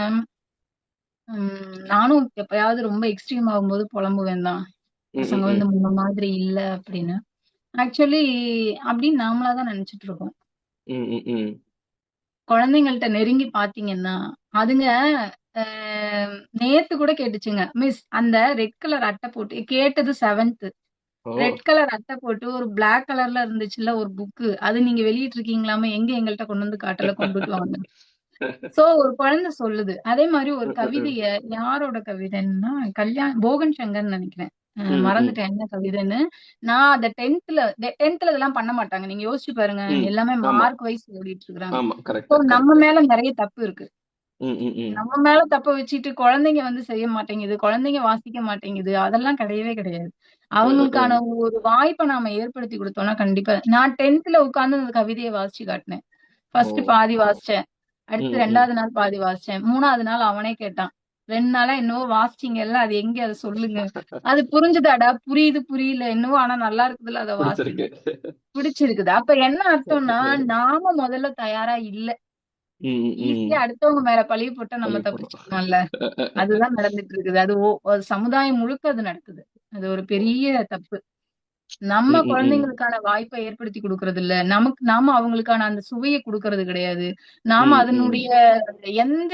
நானும் எப்பயாவது ரொம்ப எக்ஸ்ட்ரீம் ஆகும்போது புலம்புவேன் தான். ம், பசங்க ம், வந்து ம். முன்ன மாதிரி இல்ல அப்படின்னு. ஆக்சுவலி அப்படின்னு நாமளா தான் நினைச்சிட்டு இருக்கோம். ம், ம், ம். குழந்தைங்கள்ட்ட நெருங்கி பாத்தீங்கன்னா அதுங்க நேத்து கூட கேட்டுச்சுங்க, மிஸ் அந்த ரெட் கலர் அட்டை போட்டு கேட்டது 7th. ஓ. ரெட் கலர் அட்டை போட்டு ஒரு பிளாக் கலர்ல இருந்துச்சுல்ல ஒரு புக்கு, அது நீங்க வெளியிட்டு இருக்கீங்களாமே, எங்க எங்கள்கிட்ட கொண்டு வந்து காட்டல, கொண்டுட்டு வாங்க. சோ ஒரு குழந்தை சொல்லுது. அதே மாதிரி ஒரு கவிதைய, யாரோட கவிதைன்னா போகன் சங்கர்னு நினைக்கிறேன். ம், ம். மறந்துட்டேன் என்ன கவிதைன்னு. நான் அத 10th இதெல்லாம் பண்ண மாட்டாங்க. நீங்க யோசிச்சு பாருங்க. ம். எல்லாமே ஆமா, மார்க் வைஸ் ஓடிட்டு இருக்காங்க. ஆமா. கரெக்ட், சோ நம்ம கரெக்ட். மேல நிறைய தப்பு இருக்கு. ம், ம், ம். நம்ம மேல தப்ப வச்சுட்டு குழந்தைங்க வந்து செய்ய மாட்டேங்குது, குழந்தைங்க வாசிக்க மாட்டேங்குது, அதெல்லாம் கிடையவே கிடையாது. ம், ம், அவங்களுக்கான ம். ஒரு வாய்ப்பை நாம ஏற்படுத்தி கொடுத்தோம்னா கண்டிப்பா. நான் 10th உட்கார்ந்து அந்த கவிதையை வாசிச்சு காட்டினேன். ஓ. ஃபர்ஸ்ட் பாதி வாசிச்சேன். அடுத்து ம், ம். 2வது நாள் பாதி வாசிச்சேன். 3வது நாள் அவனே கேட்டான். 2 நாளா என்னவோ வாசிச்சீங்கல்ல, அது எங்க, அதை சொல்லுங்க. அது புரிஞ்சுதாடா? புரியுது, புரியல என்னவோ, ஆனா நல்லா இருக்குதுல்ல, அதை வாசி. பிடிச்சிருக்கு. பிடிச்சிருக்குது. அப்ப என்ன அர்த்தம்னா, நாம முதல்ல தயாரா இல்ல. ம், ம், ம். ஈஸியா அடுத்தவங்க மேல பழிய போட்டா நம்ம பள்ளி போறோம். தப்பிச்சுக்கலாம்ல. அதுதான் நடந்துட்டு இருக்குது. அது சமுதாயம் முழுக்க அது நடக்குது. அது ஒரு பெரிய தப்பு. நம்ம ம், ம், ம். குழந்தைங்களுக்கான வாய்ப்பை ஏற்படுத்தி கொடுக்கறது இல்ல. நாம அவங்களுக்கான அந்த சுவையை கொடுக்கறது கிடையாது. நாம ம், ம். அதனுடைய எந்த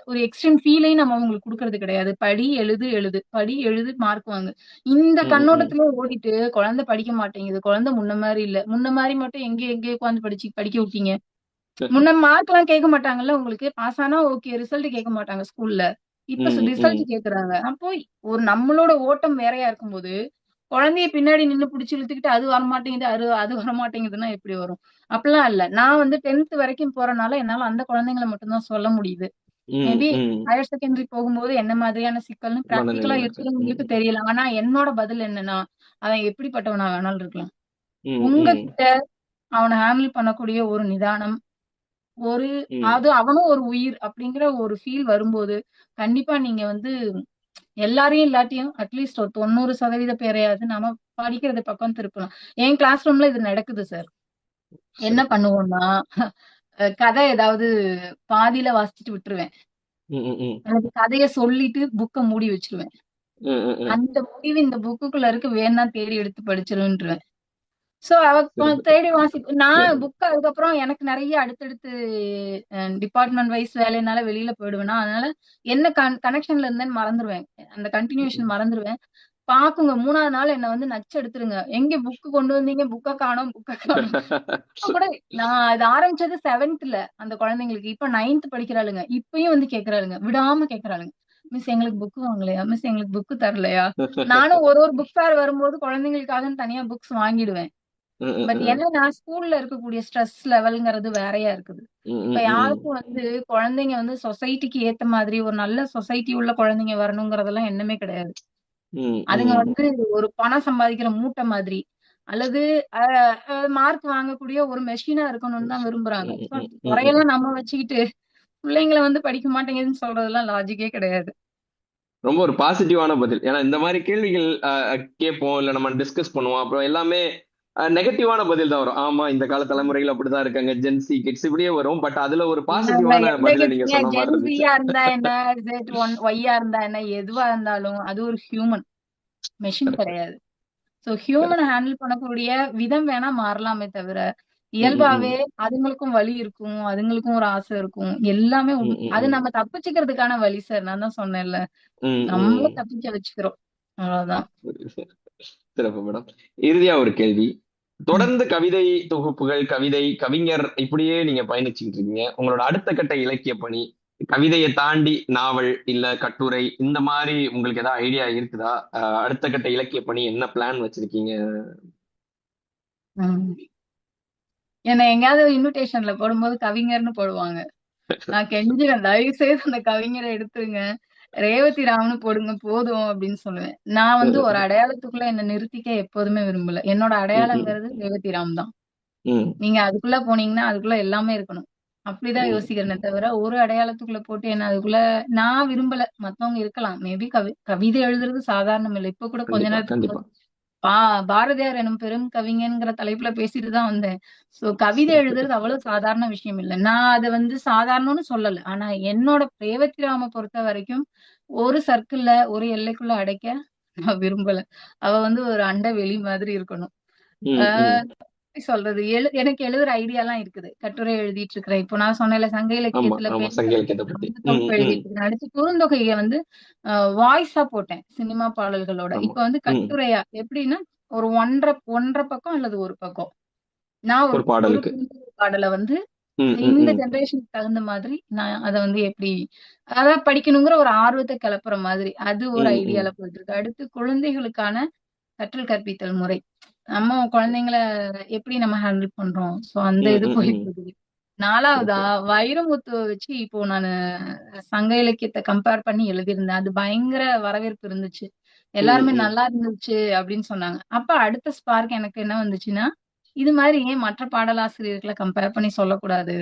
ஒரு எக்ஸ்ட்ரீம் ஃபீலையும் நம்ம அவங்களுக்கு கொடுக்கறது கிடையாது. படி, எழுது, எழுது. படி, எழுது, மார்க் வாங்கு. இந்த ம், ம், ம். கண்ணோட்டத்திலே ஓடிட்டு குழந்தை படிக்க மாட்டேங்குது. குழந்தை முன்ன மாதிரி இல்ல. முன்ன மாதிரி மட்டும் எங்க உட்கார்ந்து படிக்க விட்டீங்க? முன்ன மார்க் எல்லாம் கேட்க மாட்டாங்கல்ல உங்களுக்கு. பாஸ் ஆனா ஓகே, ரிசல்ட் கேட்க மாட்டாங்க ஸ்கூல்ல. இப்ப ம், ம், ரிசல்ட் ம். கேக்குறாங்க. அப்போ ஒரு நம்மளோட ஓட்டம் வேறையா இருக்கும்போது, குழந்தைய பின்னாடி நின்னு புடிச்சு இழுத்துக்கிட்டு அது வரமாட்டேங்குது, அது வரமாட்டேங்குதுன்னா எப்படி வரும்? அப்படிலாம் இல்ல. நான் வந்து 10th வரைக்கும் போறனால என்னால அந்த குழந்தைங்கள மட்டும் தான் சொல்ல முடியுது. ம், மேபி ம். ஹையர் செகண்டரி போகும்போது என்ன மாதிரியான சிக்கல்னு பிராக்டிகலா மனநிலை இருக்கு. இருக்கிறவங்களுக்கு ம், தெரியலாம். ஆனா என்னோட பதில் என்னன்னா, அவன் எப்படிப்பட்டவனா வேணாலும் இருக்கலாம். ம், ம், உங்ககிட்ட அவன ஹேண்டில் பண்ணக்கூடிய ஒரு நிதானம், ஒரு ம். அது அவனும் ஒரு உயிர் அப்படிங்கிற ஒரு ஃபீல் வரும்போது, கண்டிப்பா நீங்க வந்து எல்லாரையும் இல்லாட்டியும் அட்லீஸ்ட் ஒரு 90% பேரையாவது நாம படிக்கிறது பக்கம் திருப்பலாம். என் கிளாஸ் ரூம்ல இது நடக்குது சார். என்ன சிறப்பு. பண்ணுவோம்னா, கதை ஏதாவது பாதியில வாசிச்சுட்டு விட்டுருவேன். ம், ம், ம். அல்லது கதைய சொல்லிட்டு புக்க மூடி வச்சுருவேன். ம், ம், ம். அந்த முடிவு இந்த புக்குக்குள்ள இருக்கு, வேணா தேடி எடுத்து படிச்சிருவேன்ருவேன். சோ அவ சிறப்பு, தேடி சிறப்பு. நான் புக் அதுக்கப்புறம் எனக்கு நிறைய அடுத்தடுத்து டிபார்ட்மெண்ட் வைஸ் வேலைனால வெளியில போயிடுவேனா, அதனால என்ன கனெக்ஷன்ல இருந்தேன்னு மறந்துருவேன். அந்த கன்டினியூஷன் ம். மறந்துருவேன். பாக்குங்க 3வது நாள் என்ன வந்து நச்சு எடுத்துருங்க. எங்க புக் கொண்டு வந்தீங்க? புக்க காணோம். இப்ப கூட நான் இது ஆரம்பிச்சது 7th அந்த குழந்தைங்களுக்கு. இப்ப 9th படிக்கிறாளுங்க. இப்பயும் வந்து கேக்குறாளுங்க. விடாம கேக்குறாளுங்க. மிஸ் எங்களுக்கு புக் வாங்கலையா? மிஸ் எங்களுக்கு புக் தரலையா? நானும் ஒரு புக் ஃபேர் வரும்போது குழந்தைங்களுக்காகன்னு தனியா புக்ஸ் வாங்கிடுவேன். ம், ம், பட் ம். என்னன்னா ஸ்கூல்ல இருக்கக்கூடிய ஸ்ட்ரெஸ் லெவல்ங்கிறது வேறையா இருக்குது. ம், இப்ப ம், ம். யாருக்கும் வந்து குழந்தைங்க வந்து சொசைட்டிக்கு ஏத்த மாதிரி ஒரு நல்ல சொசைட்டி உள்ள குழந்தைங்க வரணுங்கிறதெல்லாம் எண்ணமே கிடையாது. ம், அதுங்க ம். வந்து ஒரு பணம் சம்பாதிக்கிற மூட்டை மாதிரி, அல்லது மார்க் வாங்கக்கூடிய ஒரு மெஷினா இருக்கணும்னு தான் விரும்புறாங்க. ம், சோ ம், ம், ம். குறையெல்லாம் நம்ம வச்சுக்கிட்டு பிள்ளைங்கள வந்து படிக்க மாட்டேங்குதுன்னு சொல்றதெல்லாம் லாஜிக்கே கிடையாது. ரொம்ப ஒரு பாசிட்டிவான பதில். ஏன்னா இந்த மாதிரி கேள்விகள் கேட்போம், இல்ல நம்ம டிஸ்கஸ் பண்ணுவோம். அப்புறம் எல்லாமே நெகட்டிவான பதில் தான் வரும். ஆமா, இந்த கால தலைமுறைகள் அப்படிதான் இருக்காங்க. ஜென்சி கிட்ஸ் இப்படியே வரும். பட் அதுல ஒரு பாசிட்டிவான எந்த பதில நீங்க கட்சியா சொன்ன மாதிரி இருந்துச்சு. ஜென்சியா இருந்தா என்ன, ஒய்யா இருந்தா என்ன, எதுவா இருந்தாலும் அது ஒரு ஹியூமன், மெஷின் கரெக்ட், கிடையாது. So correct. ஹியூமனை ஹேண்டில் பண்ணக்கூடிய விதம் வேணா மாறலாமே தவிர, ம், ம், ம். இயல்பாவே அதுங்களுக்கும் வலி இருக்கும், அதுங்களுக்கும் ஒரு ஆசை இருக்கும். எல்லாமே ம், ம், அது ம். நம்ம தப்பிச்சுக்கிறதுக்கான வழி சார். நான் தான் சொன்னேன்ல. ம், நம்மள ம். தப்பிக்க வச்சுக்கிறோம். அவ்வளவுதான். சிறப்பு மேடம். இறுதியா ஒரு கேள்வி. ம். தொடர்ந்து கவிதை தொகுப்புகள், கவிதை, கவிஞர் இப்படியே நீங்க பயணிச்சுக்கிட்டு இருக்கீங்க. உங்களோட அடுத்த கட்ட இலக்கிய பணி, கவிதையை தாண்டி நாவல், இல்ல கட்டுரை இந்த மாதிரி உங்களுக்கு ஏதாவது ஐடியா இருக்குதா? அடுத்த கட்ட இலக்கிய பணி என்ன பிளான் வச்சிருக்கீங்க? ம். என்னை எங்கேயாவது இன்விடேஷன்ல போடும்போது கவிஞர்னு போடுவாங்க. நான் கெஞ்சுவேன், தயவு செய்து அந்த கவிஞரை எடுத்துருங்க. ரேவதி ராம்னு போடுங்க போதும் அப்படின்னு சொல்லுவேன். நான் வந்து ஒரு அடையாளத்துக்குள்ள என்ன நிறுத்திக்க எப்போதுமே விரும்பல. என்னோட ம், ம், அடையாளங்கிறது ரேவதி ராம் தான். ம், நீங்க அதுக்குள்ள போனீங்கன்னா, அதுக்குள்ள எல்லாமே இருக்கணும். அப்படிதான் ம். யோசிக்கிறேனே தவிர, ஒரு அடையாளத்துக்குள்ள போட்டு என்ன அதுக்குள்ள நான் விரும்பல. மத்தவங்க இருக்கலாம். மேபி கவிதை எழுதுறது சாதாரணம் இல்ல. இப்ப கூட கொஞ்ச கண்டிப்பா, நேரத்துக்கு கண்டிப்பா. முன்னாடி பாரதியார் எனும் பெரும் கவிஞன்ங்கிற தலைப்புல பேசிட்டு தான் வந்தேன். சோ கவிதை சிறப்பு. எழுதுறது அவ்வளவு சாதாரண விஷயம் இல்ல. நான் அத வந்து சாதாரணம்னு சொல்லல. ஆனா என்னோட ரேவதி ராம பொறுத்தவரைக்கும் ஒரு சர்க்கிள்ல, ஒரு எல்லைக்குள்ள அடைக்க நான் விரும்பல. அவ வந்து ஒரு அண்ட வெளி மாதிரி இருக்கணும். ஆ ம், ம். எப்படி சொல்றது? எனக்கு எழுதுற ஐடியாலாம் இருக்குது. கட்டுரை எழுதிட்டு இருக்கிறேன். இப்போ நான் சொன்னேன்ல சங்க ஆமா, இலக்கியத்துல ஆமா. பெண் சங்க கவிதை இலக்கியத்தை பத்தி. அந்த ம், தொகுப்பு ம். எழுதிட்டு இருக்கேன். அடுத்து குறுந்தொகைய வந்து வாய்ஸா போட்டேன். சினிமா பாடல்களோட. ஆமா. இப்ப வந்து ம். கட்டுரையா எப்படின்னா, ஒரு 1 1/2 பக்கம் அல்லது 1 பக்கம். நான் ஒரு ஒரு ஒரு பாடலுக்கு. குறுந்தொகை பாடல வந்து ம், ம், இந்த ம். ஜெனரேஷனுக்கு தகுந்த மாதிரி நான் அத வந்து எப்படி அதான் படிக்கணுங்கிற ஒரு ஆர்வத்த கிளப்புற மாதிரி. அது ஒரு ம், ஐடியால ம். போயிட்டு இருக்கு. அடுத்து குழந்தைகளுக்கான கற்றல் கற்பித்தல் முறை. நம்ம குழந்தைங்கள எப்படி நம்ம ஹேண்டில் பண்றோம்? சோ அந்த ம், இது ம், ம். போயிட்டு இருக்குது. 4வதா சிறப்பு. வைரமுத்துவ வச்சு இப்போ நானு சங்க இலக்கியத்த கம்பேர் பண்ணி எழுதியிருந்தேன். அது பயங்கர வரவேற்பு இருந்துச்சு. ம், எல்லாருமே ம். நல்லா இருந்துச்சு அப்படின்னு சொன்னாங்க. அப்ப அடுத்த ஸ்பார்க் எனக்கு என்ன வந்துச்சுன்னா, இது மாரி ஏன் மற்ற பாடலாசிரியர்கள கம்பேர் பண்ணி சொல்லக்கூடாது?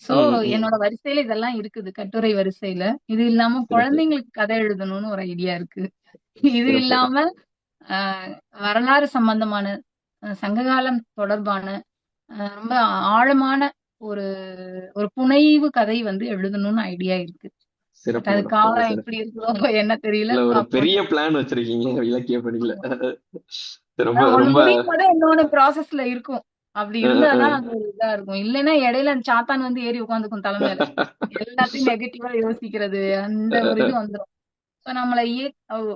சோ ம், ம். என்னோட வரிசையில இதெல்லாம் இருக்குது. கட்டுரை வரிசையில. இது இல்லாம சிறப்பு, குழந்தைங்களுக்கு கதை எழுதணும்னு ஒரு ஐடியா இருக்கு. இது சிறப்பு. இல்லாம அ வரலாறு சம்பந்தமான, சங்ககாலம் தொடர்பான, ரொம்ப ஆழமான ஒரு ஒரு புனைவு கதை வந்து எழுதணும்னு ஐடியா இருக்கு. பட் சிறப்பு அது மேடம். ரொம்ப காலம் சிறப்பு. எப்படி இருக்குதோ என்ன தெரியல. இல்ல ஒரு பாப்போம். பெரிய பிளான் வச்சிருக்கீங்க இலக்கிய பணியில. ஆமா. ரொம்ப ஒண்ணு ரொம்ப முடியும் போதே இன்னொன்னு ப்ராசஸ்ல இருக்கும். அப்படி அ, இருந்தா அ. தான் அது ஒரு இதா இருக்கும். இல்லைன்னா இடையில அந்த சாத்தான் வந்து ஏறி உட்காந்துக்கும் தல மேல. எல்லாத்தையும் நெகட்டிவா யோசிக்கிறது, அந்த ஒரு இது வந்துரும். சோ நம்மள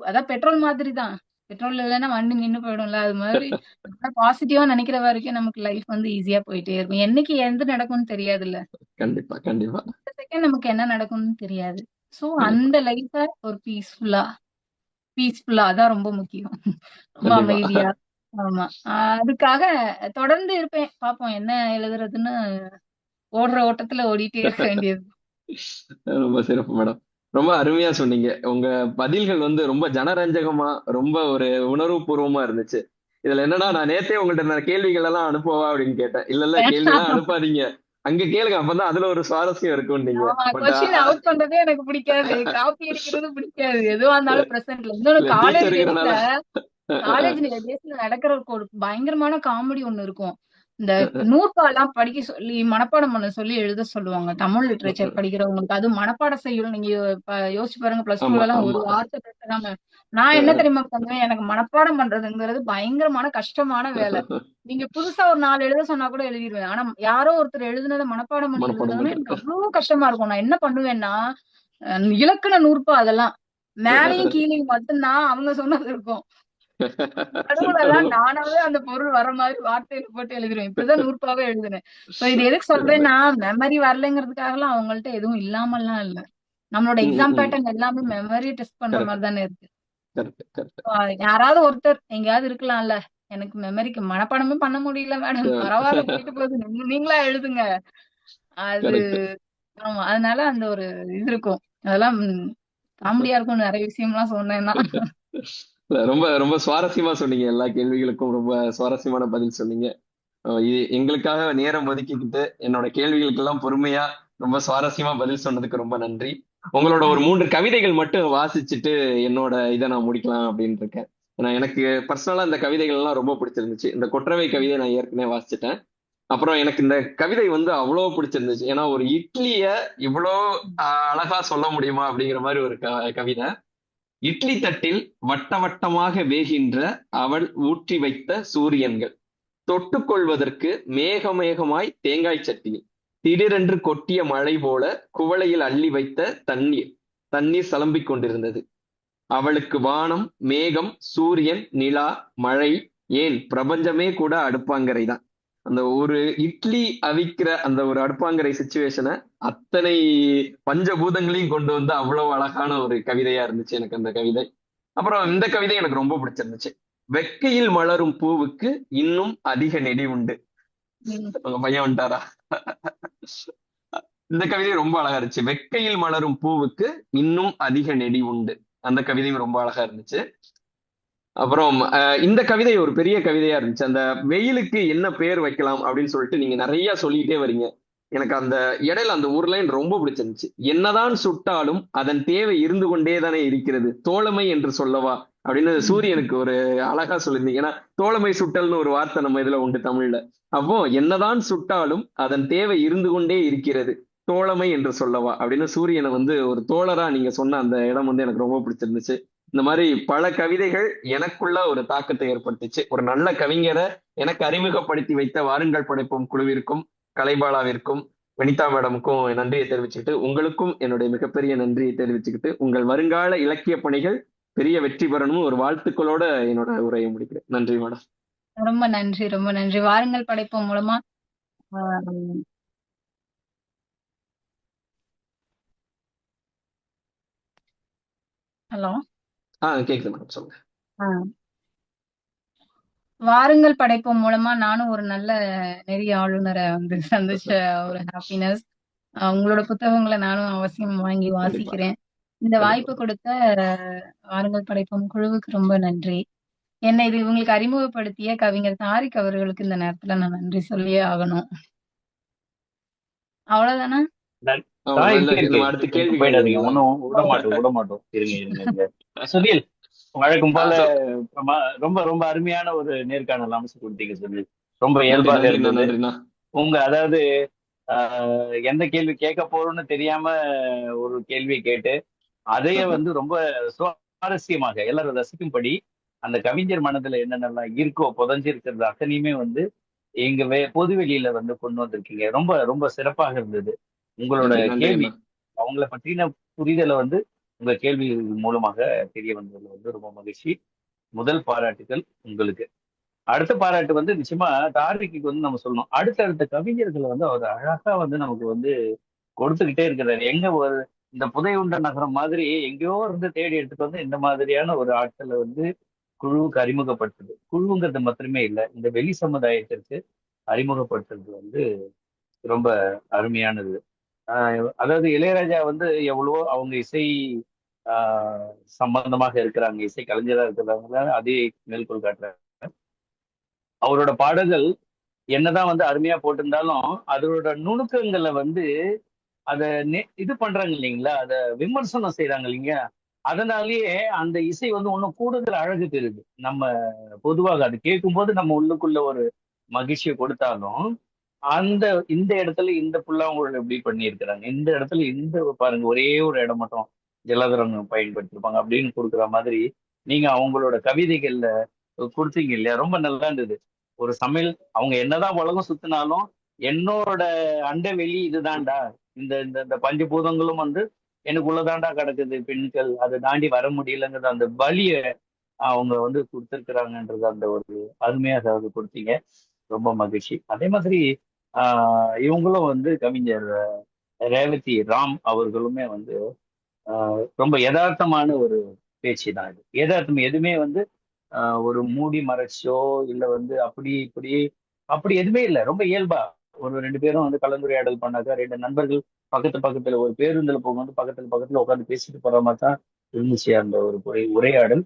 அதான் பெட்ரோல் மாதிரி தான். பெட்ரோல் இல்லன்னா வண்டி நின்னு போயிடும்ல. அது மாதிரி நம்ம பாசிட்டிவா நினைக்கிற வரைக்கும் நமக்கு லைஃப் வந்து ஈஸியா போயிட்டே இருக்கும். என்னைக்கு எது நடக்கும்னு தெரியாதுல்ல. கண்டிப்பா, கண்டிப்பா, இந்த செகண்ட் நமக்கு என்ன நடக்கும்னு தெரியாது. சோ கண்டிப்பா, அந்த லைஃப ஒரு பீஸ்ஃபுல்லா அதான் ரொம்ப முக்கியம். ரொம்ப கண்டிப்பா. அமைதியா. ஆமா. அதுக்காக தொடர்ந்து இருப்பேன். பாப்போம் என்ன எழுதுறதுன்னு ஓடுற ஓட்டத்துல ஓடிட்டே இருக்க வேண்டியது. ரொம்ப சிறப்பு மேடம். ரொம்ப அருமையா சொன்னீங்க. உங்க பதில்கள் வந்து ரொம்ப ஜனரஞ்சகமா, ரொம்ப ஒரு உணர்வுபூர்வமா இருந்துச்சு. இதுல என்னன்னா, நான் நேத்தே உங்கள்ட்ட நான் கேள்விகள் எல்லாம் அனுப்பவா அப்படின்னு கேட்டேன். இல்ல, இல்ல கேள்வி எல்லாம் அனுப்பாதீங்க. அங்க கேளுங்க. அப்பதான் அதுல ஒரு சுவாரஸ்யம் இருக்கும்னீங்க. ஆமா. பட் கொஸ்டின் அவுட் பண்றதே எனக்கு பிடிக்காது. காப்பி அடிக்கிறது பிடிக்காது. எதுவா இருந்தாலும் பிரசன்ட்ல. இன்னொன்னு இல்ல காலேஜ் டீச்சருங்கிறனால டேஸ்ல நடக்கிற ஒரு பயங்கரமான காமெடி ஒண்ணு இருக்கும். இந்த அ, நூற்பாலாம் படிக்க சொல்லி, மனப்பாடம் பண்ண சொல்லி எழுத சொல்லுவாங்க. தமிழ் லிட்டரேச்சர் படிக்கிறவங்களுக்கு. அதுவும் மனப்பாட செய்யுள் நீங்க யோசிச்சு பாருங்க. பிளஸ் ஆமா, 2லலாம் ஒரு ஆமா. வார்த்தை பேசாம நான் என்ன தெரியுமா பண்ணுவேன்? எனக்கு மனப்பாடம் பண்றதுங்கிறது பயங்கரமான கஷ்டமான வேலை. நீங்க புதுசா ஒரு 4 எழுத சொன்னா கூட எழுதிருவேன். ஆனா யாரோ ஒருத்தர் எழுதுனத மனப்பாடம் பண்ணி மனப்பாடம் எழுதுறதுன்னா எனக்கு பண்றது. அவ்ளோ கஷ்டமா இருக்கும். நான் என்ன பண்ணுவேன்னா, இலக்கண நூற்பா அதெல்லாம். மேலயும் கீழயும் மட்டும் தான் அவங்க சொன்னது இருக்கும். நடுவுலலாம் நடுவுல நானாவே அந்த பொருள் வர மாதிரி வார்த்தையில போட்டு எழுதிருவேன். இப்படிதான் நூற்பாவே எழுதினேன். சோ இது எதுக்கு சிறப்பு. சொல்றேன்னா, மெமரி வரலைங்கிறதுக்காகலாம் அவங்கள்ட்ட எதுவும் இல்லாமல்லாம் இல்ல. நம்மளோட ம், ம், எக்ஸாம் ம். பேட்டர்ன் எல்லாமே மெமரி டெஸ்ட் பண்ற கரெக்ட், மாரி தானே இருக்கு. Correct, correct. யாராவது ஒருத்தர் எங்கேயாவது இருக்கலாம்ல. எனக்கு மெமரிக்கு மனப்பாடமே பண்ண முடியல மேடம். பரவால்ல போயிட்டு போகுது. நீங்களா எழுதுங்க. அது கரெக்ட். ஆமா. அதனால அந்த ஒரு இது இருக்கும். அதெல்லாம் காமெடியா இருக்கும் நெறைய விஷயம்லாம் சொன்னேன்னா. ரொம்ப ரொம்ப சுவாரஸ்யமா சொன்னீங்க. எல்லா கேள்விகளுக்கும் ரொம்ப சுவாரஸ்யமான பதில் சொன்னீங்க. இது எங்களுக்காக நேரம் ஒதுக்கிக்கிட்டு என்னோட கேள்விகளுக்கெல்லாம் பொறுமையா ரொம்ப சுவாரஸ்யமா பதில் சொன்னதுக்கு ரொம்ப நன்றி. உங்களோட ஒரு 3 கவிதைகள் மட்டும் வாசிச்சுட்டு என்னோட இதை நான் முடிக்கலாம் அப்படின்னு இருக்கேன். ஏன்னா எனக்கு பர்சனலா இந்த கவிதைகள் எல்லாம் ரொம்ப பிடிச்சிருந்துச்சு. இந்த கொற்றவை கவிதை நான் ஏற்கனவே வாசிச்சிட்டேன். அப்புறம் எனக்கு இந்த கவிதை வந்து அவ்வளோ பிடிச்சிருந்துச்சு. ஏன்னா ஒரு இட்லிய இவ்வளோ அழகா சொல்ல முடியுமா அப்படிங்கிற மாதிரி ஒரு கவிதை. இட்லி தட்டில் வட்ட வட்டமாக வேகின்ற அவள் ஊற்றி வைத்த சூரியன்கள், தொட்டுக்கொள்வதற்கு மேகமேகமாய் தேங்காய் சட்னி, திடீரென்று கொட்டிய மழை போல குவளையில் அள்ளி வைத்த தண்ணீர் தண்ணீர் சலம்பிக் கொண்டிருந்தது. அவளுக்கு வானம், மேகம், சூரியன், நிலா, மழை, ஏன் பிரபஞ்சமே கூட அடுப்பாங்கரை தான். அந்த ஒரு இட்லி அவிக்கிற அந்த ஒரு அடுப்பாங்கரை சுச்சுவேஷனை அத்தனை பஞ்சபூதங்களையும் கொண்டு வந்து அவ்வளவு அழகான ஒரு கவிதையா இருந்துச்சு எனக்கு அந்த கவிதை. அப்புறம் இந்த கவிதை எனக்கு ரொம்ப பிடிச்சிருந்துச்சு. வெக்கையில் மலரும் பூவுக்கு இன்னும் அதிக நெடி உண்டு. உங்க பையன் வந்துட்டாரா? இந்த கவிதை ரொம்ப அழகா இருந்துச்சு. வெக்கையில் மலரும் பூவுக்கு இன்னும் அதிக நெடி உண்டு. அந்த கவிதையும் ரொம்ப அழகா இருந்துச்சு. அப்புறம் இந்த கவிதை ஒரு பெரிய கவிதையா இருந்துச்சு. அந்த வெயிலுக்கு என்ன பேர் வைக்கலாம் அப்படின்னு சொல்லிட்டு நீங்க நிறைய சொல்லிட்டே வரீங்க. எனக்கு அந்த இடையில அந்த ஒரு லைன் ரொம்ப பிடிச்சிருந்துச்சு. என்னதான் சுட்டாலும் அதன் தேவை இருந்து கொண்டே தானே இருக்கிறது, தோழமை என்று சொல்லவா அப்படின்னு சூரியனுக்கு ஒரு அழகா சொல்லியிருந்தீங்க. ஏன்னா தோழமை சுட்டல்னு ஒரு வார்த்தை நம்ம இதுல உண்டு தமிழ்ல. அப்போ என்னதான் சுட்டாலும் அதன் தேவை இருந்து கொண்டே இருக்கிறது, தோழமை என்று சொல்லவா அப்படின்னு சூரியனை வந்து ஒரு தோழரா நீங்க சொன்ன அந்த இடம் வந்து எனக்கு ரொம்ப பிடிச்சிருந்துச்சு. இந்த மாதிரி பல கவிதைகள் எனக்குள்ள ஒரு தாக்கத்தை ஏற்படுத்திச்சு. ஒரு நல்ல கவிஞரை எனக்கு அறிமுகப்படுத்தி வைத்த வாருங்கள் படைப்போம் குழுவிற்கும், கலைபாலாவிற்கும், வனிதா மேடமுக்கும் நன்றியை தெரிவிச்சுக்கிட்டு, உங்களுக்கும் என்னுடைய மிகப்பெரிய நன்றியை தெரிவிச்சுக்கிட்டு, உங்கள் வருங்கால இலக்கிய பணிகள் பெரிய வெற்றி பெறணும் ஒரு வாழ்த்துக்களோட என்னோட உரையை முடிக்கிறேன். நன்றி மேடம். ரொம்ப நன்றி, ரொம்ப நன்றி. வாருங்கள் படைப்போம் மூலமா ஹலோ கேக்குது மேடம், சொல்லுங்க. வாருங்கள் படைப்போம் மூலமா நானும் ஒரு நல்ல நெறிய ஆளுநரை வந்து சந்திச்ச ஒரு ஹாப்பினஸ். உங்களோட புத்தகங்களை நானும் அவசியம் வாங்கி வாசிக்கிறேன். இந்த வாய்ப்பு கொடுத்த வாருங்கள் படைப்போம் குழுவுக்கு ரொம்ப நன்றி. என்னை இது இவங்களுக்கு அறிமுகப்படுத்திய கவிஞர் தாரிக் அவர்களுக்கு இந்த நேரத்துல நான் நன்றி சொல்லியே ஆகணும். அவ்வளவுதானே? அடுத்த கேள்வி விட மாட்டோம். இருங்க சுனில், வழக்கம் போல ரொம்ப ரொம்ப அருமையான ஒரு நேர்காணல் அமைச்சு கொடுத்தீங்க சுனில். ரொம்ப இயல்பாக இருந்தது. உங்க அதாவது எந்த கேள்வி கேட்க போறோம்னு தெரியாம ஒரு கேள்வியை கேட்டு அதையே வந்து ரொம்ப சுவாரஸ்யமாக எல்லாரும் ரசிக்கும்படி அந்த கவிஞர் மனதுல என்னென்னலாம் இருக்கோ புதஞ்சிருக்கிறது அத்தனையுமே வந்து எங்க பொதுவெளியில வந்து கொண்டு வந்திருக்கீங்க. ரொம்ப ரொம்ப சிறப்பாக இருந்தது. உங்களோட கேள்வி அவங்கள பற்றின புரிதலை வந்து உங்க கேள்வி மூலமாக தெரிய வந்ததுல வந்து ரொம்ப மகிழ்ச்சி. முதல் பாராட்டுகள் உங்களுக்கு. அடுத்த பாராட்டு வந்து நிச்சயமா தாரிக்கு வந்து நம்ம சொல்லணும். அடுத்த கவிஞர்களை வந்து அவர் அழகா வந்து நமக்கு வந்து கொடுத்துக்கிட்டே இருக்கிறாரு. எங்க ஒரு இந்த புதையுண்ட நகரம் மாதிரி எங்கேயோ இருந்து தேடி எடுத்துட்டு வந்து இந்த மாதிரியான ஒரு ஆட்களை வந்து குழுவுக்கு அறிமுகப்படுத்துது. குழுவுங்கிறது மாத்திரமே இல்லை, இந்த வெளி சமுதாயத்திற்கு அறிமுகப்படுத்துறது வந்து ரொம்ப அருமையானது. அதாவது இளையராஜா வந்து எவ்வளவோ அவங்க இசை சம்பந்தமாக இருக்கிறாங்க, இசை கலைஞராக இருக்கிறாங்க, அதே மேற்கோள் காட்டுறாங்க. அவரோட பாடல்கள் என்னதான் வந்து அருமையா போட்டிருந்தாலும் அதோட நுணுக்கங்களை வந்து அதை இது பண்றாங்க இல்லைங்களா, அதை விமர்சனம் செய்யறாங்க இல்லைங்க. அதனாலேயே அந்த இசை வந்து இன்னும் கூடுதல் அழகு பெறுது. நம்ம பொதுவாக அது கேட்கும்போது நம்ம உள்ளுக்குள்ள ஒரு மகிழ்ச்சியை கொடுத்தாலும் இந்த இடத்துல இந்த புல்லாங்குழல் எப்படி பண்ணியிருக்கிறாங்க, இந்த இடத்துல இந்த பாருங்க ஒரே ஒரு இடம் மட்டும் ஜலதரம் பயன்படுத்திருப்பாங்க அப்படின்னு கொடுக்குற மாதிரி நீங்க அவங்களோட கவிதைகள்ல கொடுத்தீங்க இல்லையா, ரொம்ப நல்லா இருந்தது. ஒரு சமையல் அவங்க என்னதான் உலகம் சுத்தினாலும் என்னோட அண்ட வெளி இதுதான்டா, இந்த இந்த பஞ்சபூதங்களும் வந்து எனக்குள்ளதாண்டா கிடக்குது, பெண்கள் அதை தாண்டி வர முடியலங்கிறது அந்த வலிய அவங்க வந்து கொடுத்துருக்குறாங்கன்றது அந்த ஒரு அருமையாக கொடுத்தீங்க. ரொம்ப மகிழ்ச்சி. அதே மாதிரி இவங்களும் வந்து கவிஞர் ரேவதி ராம் அவர்களுமே வந்து ரொம்ப யதார்த்தமான ஒரு பேச்சு தான் இது. யதார்த்தம் எதுவுமே வந்து ஒரு மூடி மறைச்சோ இல்லை வந்து அப்படி எதுவுமே இல்லை. ரொம்ப இயல்பா ஒரு 2 பேரும் வந்து கலந்துரையாடல் பண்ணாக்க 2 நண்பர்கள் பக்கத்துல ஒரு பேருந்துல போகும்போது பக்கத்துல உட்காந்து பேசிட்டு போற மாதிரி தான் இருந்துச்சு அந்த ஒரு உரையாடல்.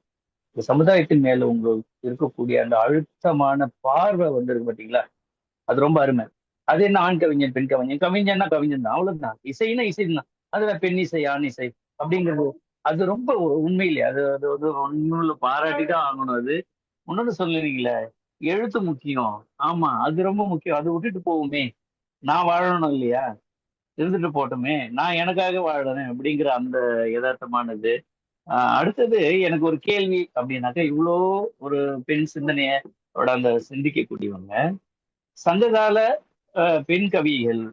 இந்த சமுதாயத்தின் மேல உங்களுக்கு இருக்கக்கூடிய அந்த அழுத்தமான பார்வை வந்து இருக்கு பார்த்தீங்களா, அது ரொம்ப அருமை. அது என்ன ஆண் கவிஞன் பெண் கவிஞன், கவிஞன்னா கவிஞன் தான், அவ்வளவுதான். இசைன்னா இசை தான். அதுல பெண்ணிசை ஆணிசை அப்படிங்கிறது அது ரொம்ப உண்மையிலே அது அது வந்து ஒன்னும் பாராட்டி தான் ஆகணும். அது இன்னொன்னு சொல்லுறீங்களே, எழுத்து முக்கியம். ஆமா, அது ரொம்ப முக்கியம். அது விட்டுட்டு போகுமே, நான் வாழணும் இல்லையா, இருந்துட்டு போட்டுமே, நான் எனக்காக வாழறேன் அப்படிங்கிற அந்த யதார்த்தமானது. அடுத்தது எனக்கு ஒரு கேள்வி அப்படின்னாக்கா, இவ்வளோ ஒரு பெண் சிந்தனையோட அந்த சிந்திக்கக்கூடியவங்க சங்ககால பெண் கவிகள்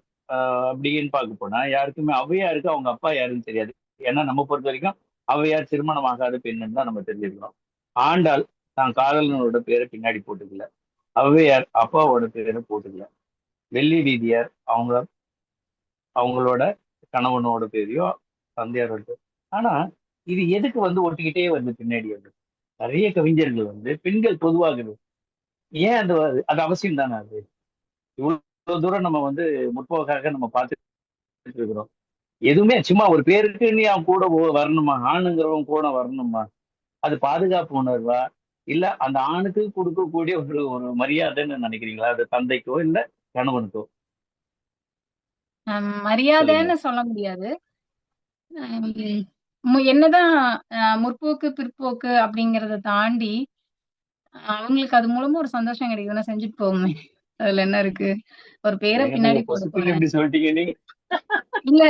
அப்படின்னு பார்க்க போனா யாருக்குமே ஔவையாருக்கு அவங்க அப்பா யாருன்னு தெரியாது. ஏன்னா நம்ம பொறுத்த வரைக்கும் ஔவையார் திருமணம் ஆகாத பெண்ணுன்னு தான் நம்ம தெரிஞ்சுக்கிறோம். ஆண்டாள் தான் காதலனோட பேரை பின்னாடி போட்டுக்கல. ஔவையார் அப்பாவோட பேரை போட்டுக்கல. வெள்ளி வீதியார் அவங்களோட கணவனோட பேரையோ தந்தையாரோட பேர். ஆனா இது எதுக்கு வந்து ஒட்டிக்கிட்டே வருது பின்னாடி வந்து நிறைய கவிஞர்கள் வந்து பெண்கள் பொதுவாகுது. ஏன் அந்த அது அவசியம் தானே? அது இவ்வளவு தூரம் நம்ம வந்து முற்போக்காக நம்ம பார்த்துட்டு இருக்கிறோம். எதுவுமே சும்மா ஒரு பேருக்கு நீ அவன் கூட வரணுமா, ஆணுங்கிறவன் கூட வரணுமா? அது பாதுகாப்பு உணர்வா, இல்ல அந்த ஆணுக்கு கொடுக்கக்கூடிய ஒரு ஒரு மரியாதைன்னு நினைக்கிறீங்களா? அது தந்தைக்கோ இல்ல கணவனுக்கோ? சொல்லுங்க. மரியாதைன்னு சொல்ல முடியாது. ஹம், என்னதான் முற்போக்கு பிற்போக்கு அப்படிங்கறத தாண்டி அவங்களுக்கு அது மூலமா ஒரு சந்தோஷம் கிடைக்குதுன்னா செஞ்சுட்டு போகுமே. அதுல என்ன இருக்கு? ஒரு பேரை என்னங்க பின்னாடி போட பொசுக்குன்னு போறேன். இப்படி சொல்லிட்டீங்க நீ? இல்ல,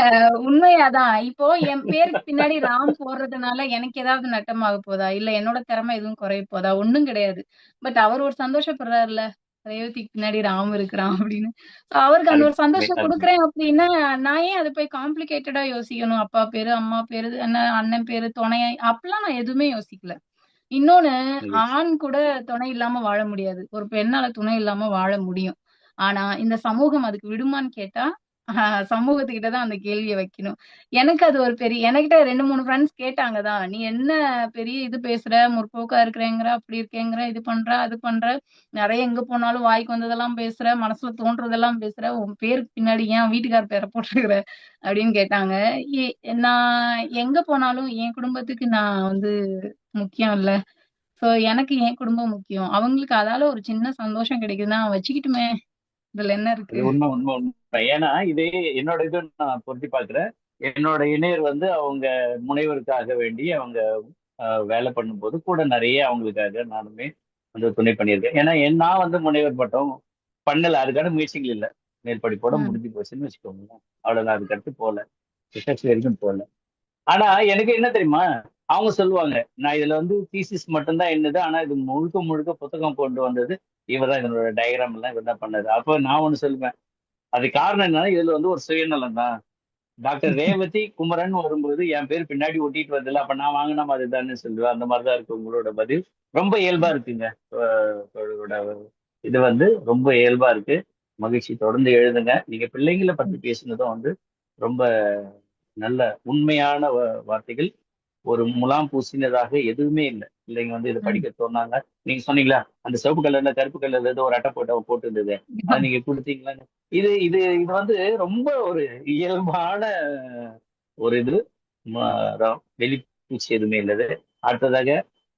உண்மையாதான். இப்போ என் பேருக்கு பின்னாடி ராம் போடுறதுனால எனக்கு ஏதாவது நட்டமாக போதா? இல்ல என்னோட திறமை எதுவும் குறைய போதா? ஒண்ணும் கிடையாது. பட் அவர் ஒரு சந்தோஷப்படுறாருல்ல, ரேவதிக்கு பின்னாடி ராம் இருக்கிறான் அப்படின்னு. So, அவருக்கு அந்த ஒரு அருமை சந்தோஷம் அருமை. கொடுக்குறேன் அப்படின்னா நான் ஏன் அதை போய் காம்ப்ளிகேட்டடா யோசிக்கணும்? அப்பா பேரு, அம்மா பேரு, அண்ணன் பேரு, துணை அப்படிலாம் நான் எதுவுமே யோசிக்கல. இன்னொன்னு, மகிழ்ச்சி. ஆண் கூட துணை இல்லாம வாழ முடியாது. ஒரு பெண்ணால துணை இல்லாம வாழ முடியும். ஆனா இந்த சமூகம் அதுக்கு விடுமான்னு கேட்டா சமூகத்துக்கிட்ட தான் அந்த கேள்வியை வைக்கணும். எனக்கு அது ஒரு பெரிய என்கிட்ட 2, 3 ஃப்ரெண்ட்ஸ் கேட்டாங்க தான். நீ என்ன பெரிய இது பேசுற, முற்போக்கா இருக்கிறேங்கிற, அப்படி இருக்கேங்கிற, இது பண்ற, அது பண்ற, நிறைய எங்க போனாலும் வாய்க்கு வந்ததெல்லாம் பேசுற, மனசுல தோன்றதெல்லாம் பேசுற, உன் பேருக்கு பின்னாடி ஏன் வீட்டுக்கார் பேரை போட்டிருக்கிற அப்படின்னு கேட்டாங்க. நான் எங்க போனாலும் என் குடும்பத்துக்கு நான் வந்து முக்கியம் இல்ல. சோ எனக்கு என் குடும்பம் முக்கியம். அவங்களுக்கு அதால ஒரு சின்ன சந்தோஷம் கிடைக்குதுன்னா வச்சுக்கிட்டுமே, இதுல என்ன அது இருக்கு? உண்மை உண்மை உண்மை. ஏன்னா இதே என்னோட இது நான் பொருத்தி பார்க்கிறேன். என்னோட இணையர் வந்து அவங்க முனைவருக்காக வேண்டி அவங்க வேலை பண்ணும்போது கூட நிறைய அவங்களுக்காக நானுமே வந்து துணை பண்ணியிருக்கேன். ஏன்னா நான் வந்து முனைவர் பட்டம் பண்ணல, அதுக்கான முயற்சிகள் இல்லை. மேற்படிப்போட ம். முடிஞ்சு போச்சுன்னு வச்சுக்கோங்க. அவ்வளவுதான், அதுக்கு அடுத்து போகல, ரிசர்ச் வரைக்கும் போகல. ஆனா எனக்கு என்ன தெரியுமா, அவங்க சொல்லுவாங்க, நான் இதுல வந்து தீசிஸ் மட்டும்தான் என்னது, ஆனா இது முழுக்க முழுக்க புத்தகம் கொண்டு வந்தது இவர்தான், இதனோட டயக்ராம் எல்லாம் இவர் தான் பண்ணது. அப்ப நான் ஒண்ணு சொல்லுவேன், அது காரணம் என்னன்னா இதுல வந்து ஒரு சுயநலம் தான். டாக்டர் ரேவதி குமரன் வரும்போது என் பேர் பின்னாடி ஒட்டிட்டு வருதுல்ல, அப்ப நான் வாங்கினா மாதிரி தானே சொல்லுவேன். அந்த மாதிரிதான் இருக்கு உங்களோட பதில். ரொம்ப இயல்பா இருக்குங்க. உங்களோட இது வந்து ரொம்ப இயல்பா இருக்கு. மகிழ்ச்சி. தொடர்ந்து எழுதுங்க. நீங்க பிள்ளைங்களை பத்தி பேசுனதும் வந்து ரொம்ப நல்ல உண்மையான வார்த்தைகள். ஒரு முலாம் பூசினதாக எதுவுமே இல்லை. பிள்ளைங்க வந்து இதை ம். படிக்க சொன்னாங்க. நீங்க சொன்னீங்களா, அந்த சிவப்பு கலர்ல கருப்பு கலர்ல ஏதோ ஒரு அட்டை போட்டு இருந்தது, அதை நீங்க கொடுத்தீங்களான்னு. இது இது இது வந்து ரொம்ப ஒரு இயல்பான ஒரு இது. வெளிப்பூச்சி எதுவுமே இல்லது. அடுத்ததாக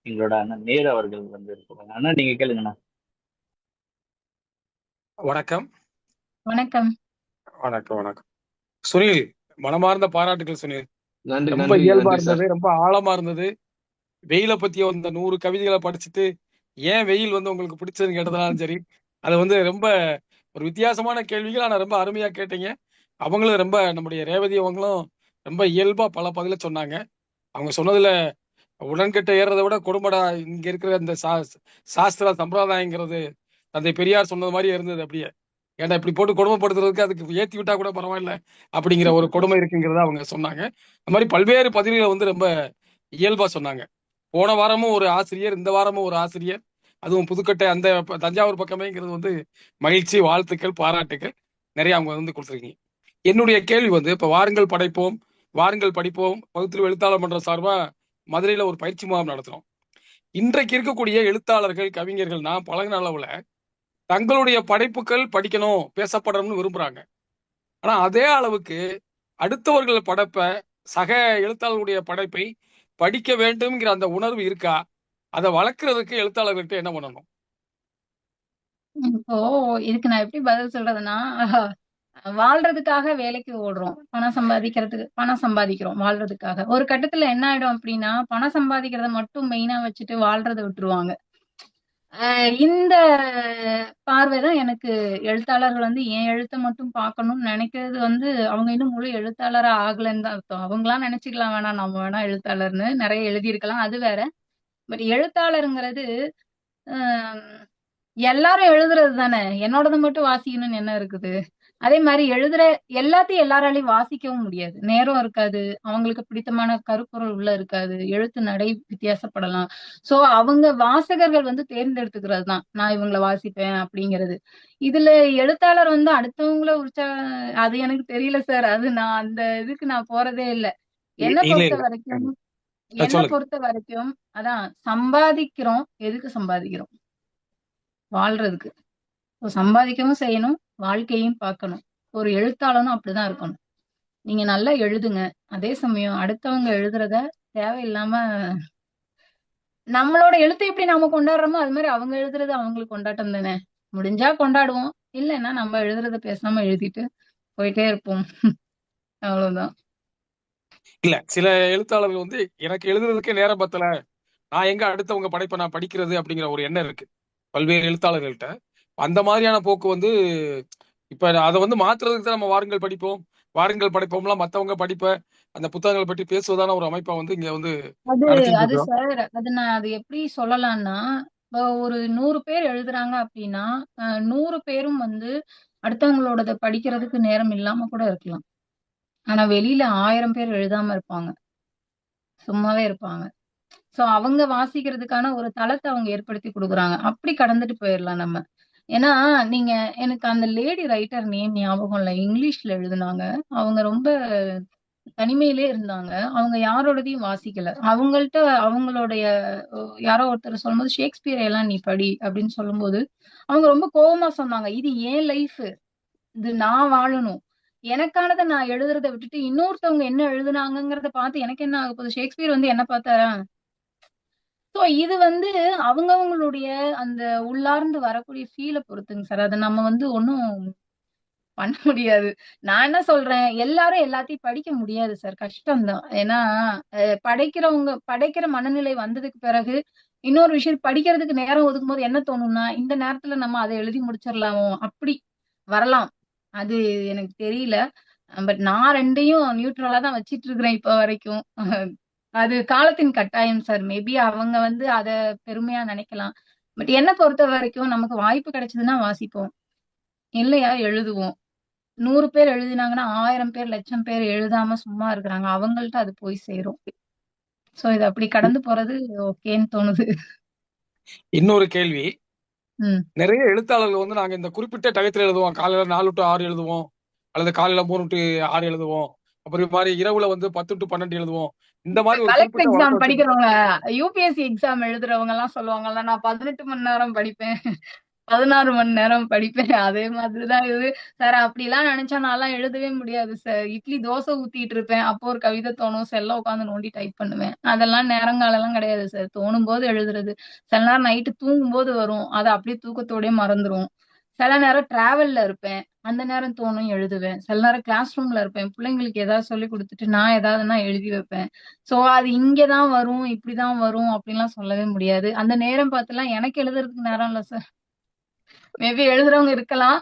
எங்களோட அண்ணன் நேரு அவர்கள் வந்து இருக்கிறாங்க. அண்ணா நீங்க கேளுங்கண்ணா. வணக்கம். வணக்கம். வணக்கம் வணக்கம் சுனில், மனமார்ந்த பாராட்டுகள் சுனில். நன்றி ரொம்ப நன்றி இயல்பா நன்றி சார். இருந்தது, ரொம்ப ஆழமா இருந்தது. வெயில பத்திய இந்த 100 கவிதைகளை படிச்சுட்டு ஏன் வெயில் வந்து உங்களுக்கு பிடிச்சதுன்னு கேட்டதுனாலும் சரி, அது வந்து ரொம்ப ஒரு வித்தியாசமான கேள்விகள், ஆனா ரொம்ப அருமையா கேட்டீங்க. அவங்களும் ரொம்ப, நம்முடைய ரேவதி அவங்களும் ரொம்ப இயல்பா பல பதில சொன்னாங்க. அவங்க சொன்னதுல உடன்கட்டை ஏறதை விட கொடுமடா இங்க இருக்கிற இந்த சாஸ்திர சம்பிரதாயங்கிறது தந்தை பெரியார் சொன்னது மாதிரி இருந்தது. அப்படியே ஏன்டா இப்படி போட்டு கொடுமைப்படுத்துறதுக்கு அதுக்கு ஏத்தி விட்டா கூட பரவாயில்ல அப்படிங்கிற ஒரு கொடுமை இருக்குங்கிறத அவங்க சொன்னாங்க. அந்த மாதிரி பல்வேறு பதிவுகளை வந்து ரொம்ப இயல்பா சொன்னாங்க. போன வாரமும் ஒரு ஆசிரியர், இந்த வாரமும் ஒரு ஆசிரியர், அதுவும் புதுக்கோட்டை அந்த தஞ்சாவூர் பக்கமேங்கிறது வந்து மகிழ்ச்சி, வாழ்த்துக்கள், பாராட்டுக்கள் நிறைய அவங்க வந்து கொடுத்துருக்கீங்க. என்னுடைய கேள்வி வந்து, இப்ப வாருங்கள் படைப்போம், வாருங்கள் படிப்போம் பகுத்தறிவு எழுத்தாளர் மன்றம் சார்பா மதுரையில ஒரு பயிற்சி முகாம் நடத்துறோம். இன்றைக்கு இருக்கக்கூடிய எழுத்தாளர்கள், கவிஞர்கள் நான் பழகின அளவுல தங்களுடைய படைப்புகள் படிக்கணும், பேசப்படணும்னு விரும்புறாங்க. ஆனா அதே அளவுக்கு அடுத்தவர்கள் படைப்பை, சக எழுத்தாளர்களுடைய படைப்பை படிக்க வேண்டும்ங்கிற அந்த உணர்வு இருக்கா? அதை வளர்க்கறதுக்கு எழுத்தாளர்கள்ட்ட என்ன பண்ணணும்? இப்போ இதுக்கு நான் எப்படி பதில் சொல்றதுன்னா, வாழ்றதுக்காக வேலைக்கு ஓடுறோம். பணம் சம்பாதிக்கிறோம் வாழ்றதுக்காக. ஒரு கட்டத்துல என்ன ஆயிடும் அப்படின்னா, பணம் சம்பாதிக்கிறத மட்டும் மெயினா வச்சுட்டு வாழ்றத விட்டுருவாங்க. இந்த பார்வைதான் எனக்கு எழுத்தாளர்கள் வந்து என் எழுத்த மட்டும் பார்க்கணும்னு நினைக்கிறது வந்து, அவங்க இன்னும் முழு எழுத்தாளரா ஆகலைன்னு தான் அர்த்தம். அவங்களா நினைச்சுக்கலாம் வேணாம், நம்ம வேணா எழுத்தாளர்ன்னு நிறைய எழுதியிருக்கலாம், அது வேற. பட் எழுத்தாளருங்கிறது எல்லாரும் எழுதுறது தானே. என்னோடது மட்டும் வாசிக்கணும்னு என்ன இருக்குது? அதே மாதிரி எழுதுற எல்லாத்தையும் எல்லாராலையும் வாசிக்கவும் முடியாது. நேரம் இருக்காது. அவங்களுக்கு பிடித்தமான கருப்பொருள் உள்ள இருக்காது. எழுத்து நடை வித்தியாசப்படலாம். சோ அவங்க வாசகர்கள் வந்து தேர்ந்தெடுத்துக்கிறது தான். நான் இவங்கள வாசிப்பேன் அப்படிங்கிறது. இதுல எழுத்தாளர் வந்து அடுத்தவங்கள அது எனக்கு தெரியல சார். அது நான் அந்த இதுக்கு நான் போறதே இல்ல. என்ன இல்ல பொறுத்த இல்ல வரைக்கும் என்ன சொல்லுங்க. பொறுத்த வரைக்கும் அதான் சம்பாதிக்கிறோம். எதுக்கு சம்பாதிக்கிறோம்? வாழ்றதுக்கு. சம்பாதிக்கவும் செய்யணும், வாழ்க்கையும் பார்க்கணும். ஒரு எழுத்தாளனும் அப்படிதான் இருக்கணும். நீங்க நல்லா எழுதுங்க. அதே சமயம் அடுத்தவங்க எழுதுறத தேவையில்லாம நம்மளோட எழுத்தை எப்படி நாம கொண்டாடுறோமோ அது மாதிரி அவங்க எழுதுறது அவங்களுக்கு கொண்டாட்டம் தானே. முடிஞ்சா கொண்டாடுவோம், இல்லைன்னா நம்ம எழுதுறத பேசாம எழுதிட்டு போயிட்டே இருப்போம். அவ்வளவுதான். இல்ல சில எழுத்தாளர்கள் வந்து எனக்கு எழுதுறதுக்கே நேரம் பத்தல, நான் எங்க அடுத்தவங்க படைப்பை நான் படிக்கிறது அப்படிங்கிற ஒரு எண்ணம் இருக்கு பல்வேறு எழுத்தாளர்கள்ட்ட. அந்த மாதிரியான போக்கு வந்து இப்ப அதை வந்து மாத்துறதுக்கு தான் நம்ம வாருங்கள் படிப்போம் வாருங்கள் படைப்போம்லாம் மத்தவங்க படிப்ப அந்த புத்தகங்களை பற்றி பேசுவதான ஒரு அமைப்பை வந்து இங்க வந்து அது நடத்திட்டு அது இருக்கிறோம். சார், நான் அது எப்படி சொல்லலாம்னா, இப்போ ஒரு 100 பேர் எழுதுறாங்க அப்படின்னா 100 பேரும் வந்து அடுத்தவங்களோடத படிக்கிறதுக்கு நேரம் இல்லாம கூட இருக்கலாம். ஆனா வெளியில 1000 பேர் எழுதாம இருப்பாங்க, சும்மாவே இருப்பாங்க. சோ அவங்க வாசிக்கிறதுக்கான ஒரு தளத்தை அவங்க ஏற்படுத்தி கொடுக்குறாங்க. அப்படி கடந்துட்டு போயிடலாம் நம்ம. ஏன்னா நீங்க எனக்கு அந்த லேடி ரைட்டர் நேம் ஞாபகம் இல்லை, இங்கிலீஷ்ல எழுதுனாங்க. அவங்க ரொம்ப தனிமையிலே இருந்தாங்க. அவங்க யாரோடதையும் வாசிக்கல. அவங்கள்ட்ட அவங்களுடைய யாரோ ஒருத்தர் சொல்லும்போது ஷேக்ஸ்பியரை எல்லாம் நீ படி அப்படின்னு சொல்லும்போது அவங்க ரொம்ப கோவமா சொன்னாங்க, இது ஏன் லைஃப், இது நான் வாழணும், எனக்கானதை நான் எழுதுறதை விட்டுட்டு இன்னொருத்தவங்க என்ன எழுதுனாங்கிறத பார்த்து எனக்கு என்ன ஆக போகுது? ஷேக்ஸ்பியர் வந்து என்ன பார்த்தாரா? சோ இது வந்து அவங்கவங்களுடைய அந்த உள்ளார்ந்து வரக்கூடிய ஃபீல பொறுத்துங்க சார். அதை நம்ம வந்து ஒண்ணும் பண்ண முடியாது. நான் என்ன சொல்றேன், எல்லாரும் எல்லாத்தையும் படிக்க முடியாது சார். கஷ்டம்தான். ஏன்னா படைக்கிற மனநிலை வந்ததுக்கு பிறகு இன்னொரு விஷயம் படிக்கிறதுக்கு நேரம் ஒதுக்கும்போது என்ன தோணும்னா, இந்த நேரத்துல நம்ம அதை எழுதி முடிச்சிடலாமோ அப்படி வரலாம். அது எனக்கு தெரியல. பட் நான் 2யும் நியூட்ரலா தான் வச்சிட்டு இருக்கிறேன் இப்ப வரைக்கும். அது காலத்தின் கட்டாயம் சார். மேபி அவங்க வந்து அத பெருமையா நினைக்கலாம். பட் என்ன பொறுத்த வரைக்கும் நமக்கு வாய்ப்பு கிடைச்சதுன்னா வாசிப்போம், இல்லையா எழுதுவோம். 100 பேர் எழுதினாங்கன்னா 1000 பேர், லட்சம் பேர் எழுதாம சும்மா இருக்கிறாங்க. அவங்கள்ட்ட அது போய் சேரும். சோ இது அப்படி கடந்து போறது ஓகேன்னு தோணுது. இன்னொரு கேள்வி, ம். நிறைய எழுத்தாளர்கள் வந்து நாங்க இந்த குறிப்பிட்ட டயத்துல எழுதுவோம், காலையில 4 to 6 எழுதுவோம், அல்லது காலையில 3 to 6 எழுதுவோம், அப்புறம் இது மாதிரி இரவுல வந்து 10 to 12 எழுதுவோம், இந்த மாதிரி ஒரு கலெக்டர் குறிப்பிட்ட எக்ஸாம் வழக்கம் வச்சிருக்கோம். படிக்கிறவங்க, யூபிஎஸ்சி எக்ஸாம் எழுதுறவங்க எல்லாம் சொல்லுவாங்கல்ல, நான் 18 மணி நேரம் படிப்பேன், 16 மணி நேரம் படிப்பேன். அதே மாதிரிதான் இது சார். அப்படிலாம் நினைச்சா நான்லாம் எழுதவே முடியாது சார். இட்லி தோசை ஊத்திட்டு இருப்பேன், அப்போ ஒரு கவிதை தோணும், செல்ல உட்காந்து நோண்டி டைப் பண்ணுவேன். அதெல்லாம் நேரங்காலெல்லாம் கிடையாது சார். தோணும் போது எழுதுறது. சில நேரம் நைட்டு தூங்கும் போது வரும், அதை அப்படியே தூக்கத்தோடயே மறந்துரும். சில நேரம் டிராவல்ல இருப்பேன், அந்த நேரம் தோணும் எழுதுவேன். சில நேரம் கிளாஸ் ரூம்ல இருப்பேன், பிள்ளைங்களுக்கு ஏதாவது சொல்லி கொடுத்துட்டு நான் ஏதாவதுன்னா எழுதி வைப்பேன். சோ அது இங்கதான் வரும், இப்படிதான் வரும் அப்படின்லாம் சொல்லவே முடியாது. அந்த நேரம் பார்த்துலாம் எனக்கு எழுதுறதுக்கு நேரம் இல்ல சார். மேபி எழுதுறவங்க இருக்கலாம்,